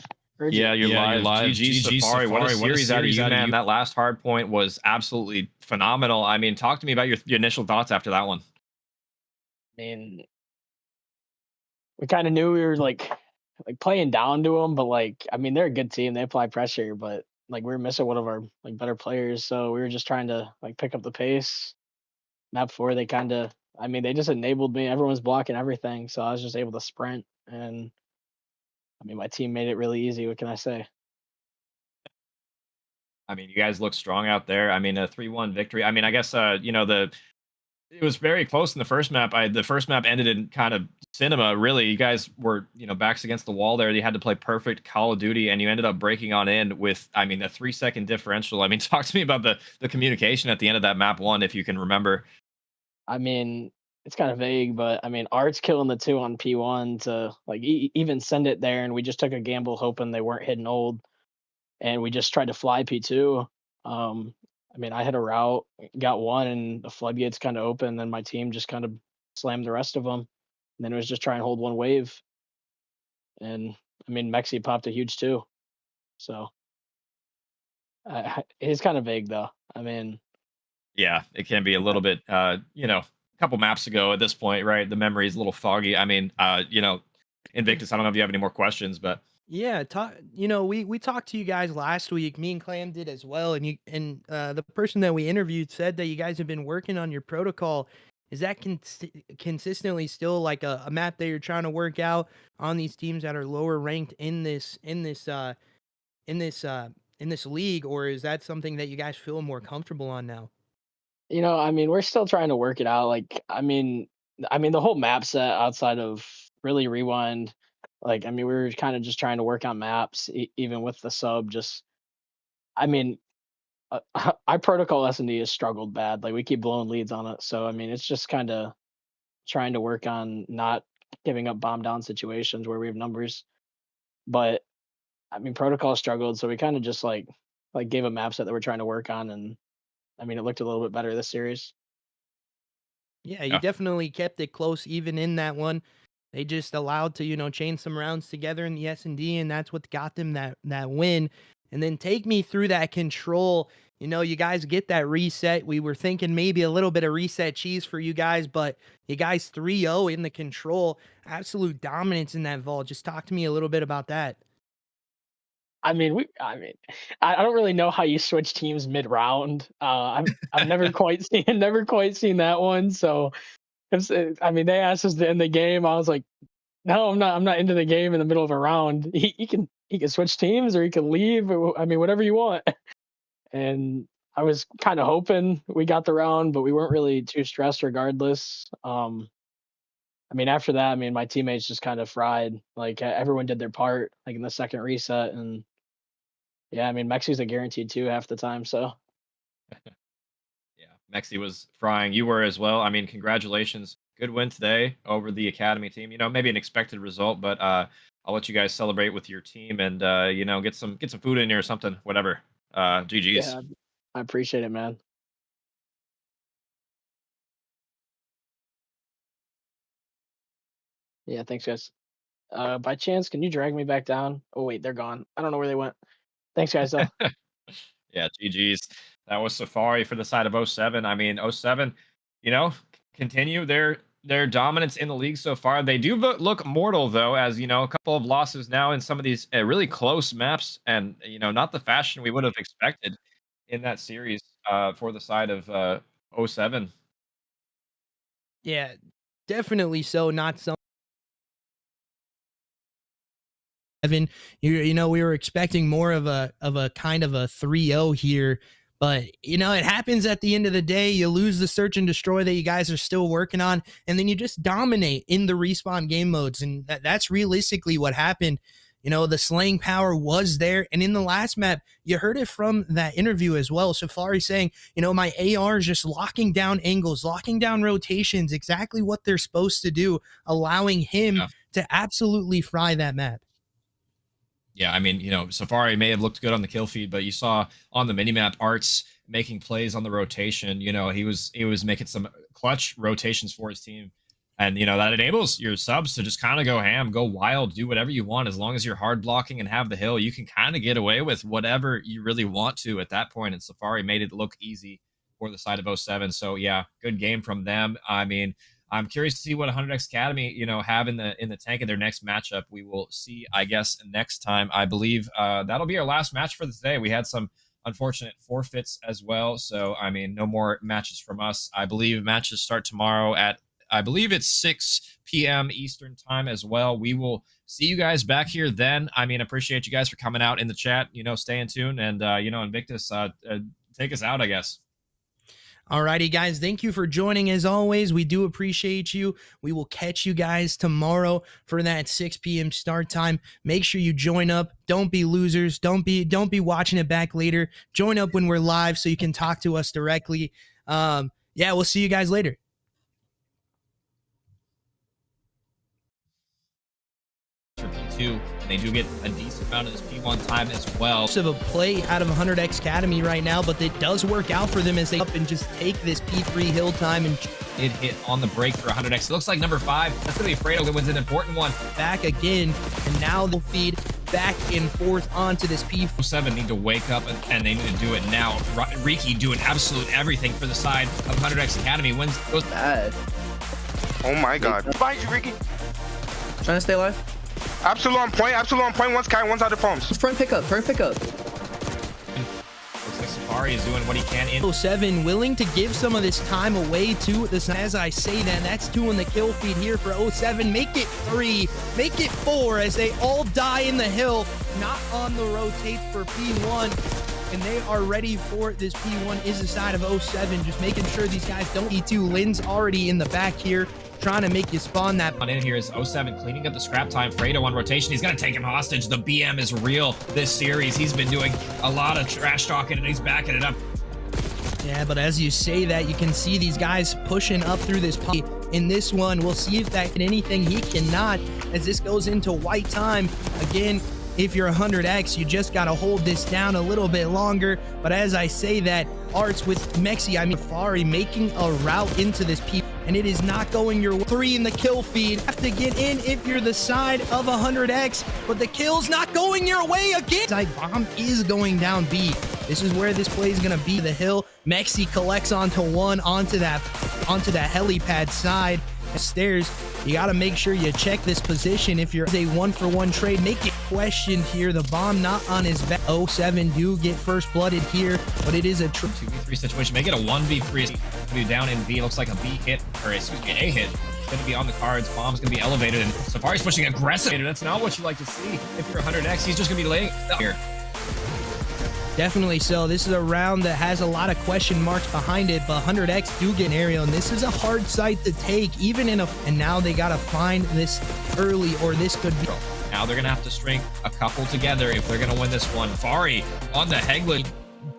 Yeah, you're live. GG Safari. What a series out of you, man. That last hard point was absolutely phenomenal. I mean, talk to me about your initial thoughts after that one. I mean, we kind of knew we were like playing down to them, but like, I mean, they're a good team. They apply pressure, but like we were missing one of our like better players, so we were just trying to like pick up the pace. Map 4, they kind of, I mean, they just enabled me. Everyone's blocking everything, so I was just able to sprint, and I mean, my team made it really easy. What can I say? I mean, you guys look strong out there. I mean, a 3-1 victory. I mean, I guess you know, it was very close in the first map. The first map ended in kind of cinema, really. You guys were, you know, backs against the wall there. You had to play perfect Call of Duty, and you ended up breaking on in with, I mean, a 3-second differential. I mean, talk to me about the communication at the end of that map 1, if you can remember. I mean, it's kind of vague, but I mean, Art's killing the 2 on P1 to like even send it there, and we just took a gamble hoping they weren't hitting old, and we just tried to fly P2. I mean, I had a route, got 1, and the floodgates kind of open, and then my team just kind of slammed the rest of them, and then it was just try and hold 1 wave, and I mean, Mexi popped a huge 2, so it's kind of vague though. I mean, yeah, it can be a little bit, you know, a couple maps ago at this point, right? The memory is a little foggy. I mean, you know, Invictus, I don't know if you have any more questions, but Yeah, you know, we talked to you guys last week. Me and Clam did as well, and the person that we interviewed said that you guys have been working on your protocol. Is that consistently still like a map that you're trying to work out on these teams that are lower ranked in this league, or is that something that you guys feel more comfortable on now? You know, I mean, we're still trying to work it out. Like, I mean, the whole map set outside of really rewind. Like, I mean, we were kind of just trying to work on maps, even with the sub. Just, I mean, our protocol S&D has struggled bad. Like, we keep blowing leads on it. So, I mean, it's just kind of trying to work on not giving up bomb down situations where we have numbers. But I mean, protocol struggled, so we kind of just like gave a map set that we're trying to work on, and I mean, it looked a little bit better this series. Yeah, you Yeah. definitely kept it close even in that one. They just allowed to, chain some rounds together in the S&D, and that's what got them that win. And then take me through that control. You know, you guys get that reset. We were thinking maybe a little bit of reset cheese for you guys, but you guys 3-0 in the control. Absolute dominance in that vault. Just talk to me a little bit about that. I don't really know how you switch teams mid round. I've never quite seen that one. So I mean, they asked us to end the game. I was like, no, I'm not into the game in the middle of a round. He can switch teams or he can leave. I mean, whatever you want. And I was kind of hoping we got the round, but we weren't really too stressed regardless. I mean, after that, I mean, my teammates just kind of fried. Like everyone did their part, like in the second reset, and yeah, I mean, Mexi's a guaranteed 2 half the time. So Yeah, Mexi was frying. You were as well. I mean, congratulations. Good win today over the academy team. You know, maybe an expected result, but I'll let you guys celebrate with your team and get some food in here or something, whatever. GG's. yeah, I appreciate it, man. Yeah, thanks, guys. By chance, can you drag me back down? Oh wait, they're gone. I don't know where they went. Thanks, guys. Though. Yeah, GG's. That was Safari for the side of '07. I mean, '07, continue their dominance in the league so far. They do look mortal though, as a couple of losses now in some of these really close maps, and not the fashion we would have expected in that series for the side of '07. Yeah, definitely so. Not some. Evan, we were expecting more of a kind of a 3-0 here, but it happens at the end of the day. You lose the search and destroy that you guys are still working on, and then you just dominate in the respawn game modes, and that's realistically what happened. The slaying power was there, and in the last map, you heard it from that interview as well. Safari saying, my AR is just locking down angles, locking down rotations, exactly what they're supposed to do, allowing him to absolutely fry that map. Yeah, I mean, Safari may have looked good on the kill feed, but you saw on the minimap Arts making plays on the rotation. He was making some clutch rotations for his team. And that enables your subs to just kind of go ham, go wild, do whatever you want. As long as you're hard blocking and have the hill, you can kind of get away with whatever you really want to at that point. And Safari made it look easy for the side of '07. So yeah, good game from them. I mean, I'm curious to see what 100x Academy, have in the tank in their next matchup. We will see, I guess, next time. I believe that'll be our last match for the day. We had some unfortunate forfeits as well. So, I mean, no more matches from us. I believe matches start tomorrow at, I believe it's 6 p.m. Eastern time as well. We will see you guys back here then. I mean, appreciate you guys for coming out in the chat, staying tuned. And, Invictus, take us out, I guess. Alrighty, guys, thank you for joining as always. We do appreciate you. We will catch you guys tomorrow for that 6 p.m. start time. Make sure you join up. Don't be losers. Don't be watching it back later. Join up when we're live so you can talk to us directly. Yeah, we'll see you guys later. For P2, and they do get a decent amount of this P1 time as well. Of a play out of 100x Academy right now, but it does work out for them as they up and just take this P3 hill time and it hit on the break for 100x. It looks like number 5. That's gonna be Fredo that wins an important one. Back again, and now they'll feed back and forth onto this P7 need to wake up and they need to do it now. Riki doing absolute everything for the side of 100x Academy. Wins goes bad. Oh my god. Behind you, Riki. Trying to stay alive. Absolute on point. Absolute on point. One's carry. One's out of palms. Front pickup. Front pickup. Looks like Safari is doing what he can in 07 willing to give some of this time away to this. As I say that, that's 2 in the kill feed here for 07. Make it 3, make it 4 as they all die in the hill. Not on the rotate for P1. And they are ready for this. P1 is the side of 07, just making sure these guys don't E2. Lynn's already in the back here, trying to make you spawn that. On in here is 07 cleaning up the scrap time. Fredo on rotation. He's going to take him hostage. The BM is real this series. He's been doing a lot of trash talking, and he's backing it up. Yeah, but as you say that, you can see these guys pushing up through this pump. In this one, we'll see if that can anything. He cannot, as this goes into white time. Again, if you're 100x, you just got to hold this down a little bit longer. But as I say that, Arts with Mexi, I mean, Fari making a route into this P, and it is not going your way. 3 in the kill feed. Have to get in if you're the side of 100x, but the kill's not going your way again. Like, bomb is going down B. This is where this play is going to be. The hill. Mexi collects onto 1, onto that helipad side. Stairs, you got to make sure you check this position if you're a 1-for-1 trade. Make it questioned here. The bomb not on his back. 07 do get first blooded here, but it is a 2v3 situation. Make it a 1v3. Be down in B. Looks like a B hit, or excuse me, an A hit. It's going to be on the cards. Bomb's going to be elevated, and Safari's pushing aggressive. That's not what you like to see. If you're 100x, he's just going to be laying here. Definitely so. This is a round that has a lot of question marks behind it, but 100x do get an aerial, and this is a hard site to take, even in a... And now they got to find this early, or this could be... Now they're going to have to string a couple together if they're going to win this one. Fari on the Hegler.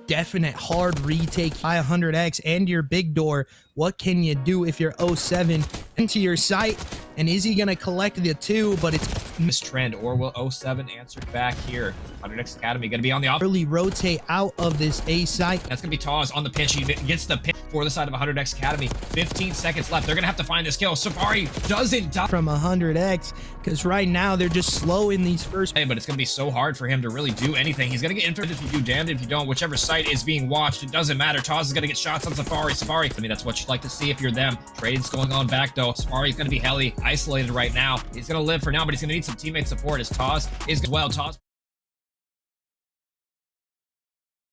Definite hard retake by 100x and your big door. What can you do if you're 07 into your site? And is he going to collect the 2? But it's this trend, or will 07 answer back here? 100x Academy going to be on the off. Early rotate out of this A site. That's going to be Taz on the pinch. He gets the pinch for the side of 100x Academy. 15 seconds left. They're going to have to find this kill. Safari doesn't die from 100x, because right now they're just slow in these first. Hey, but it's going to be so hard for him to really do anything. He's going to get infected if you do, damned if you don't. Whichever site is being watched, it doesn't matter. Taz is going to get shots on Safari. Safari, I mean, that's what you'd like to see if you're them. Trades going on back, though. Safari's going to be heli isolated right now. He's going to live for now, but he's going to need some teammate support as Taz is well. Taz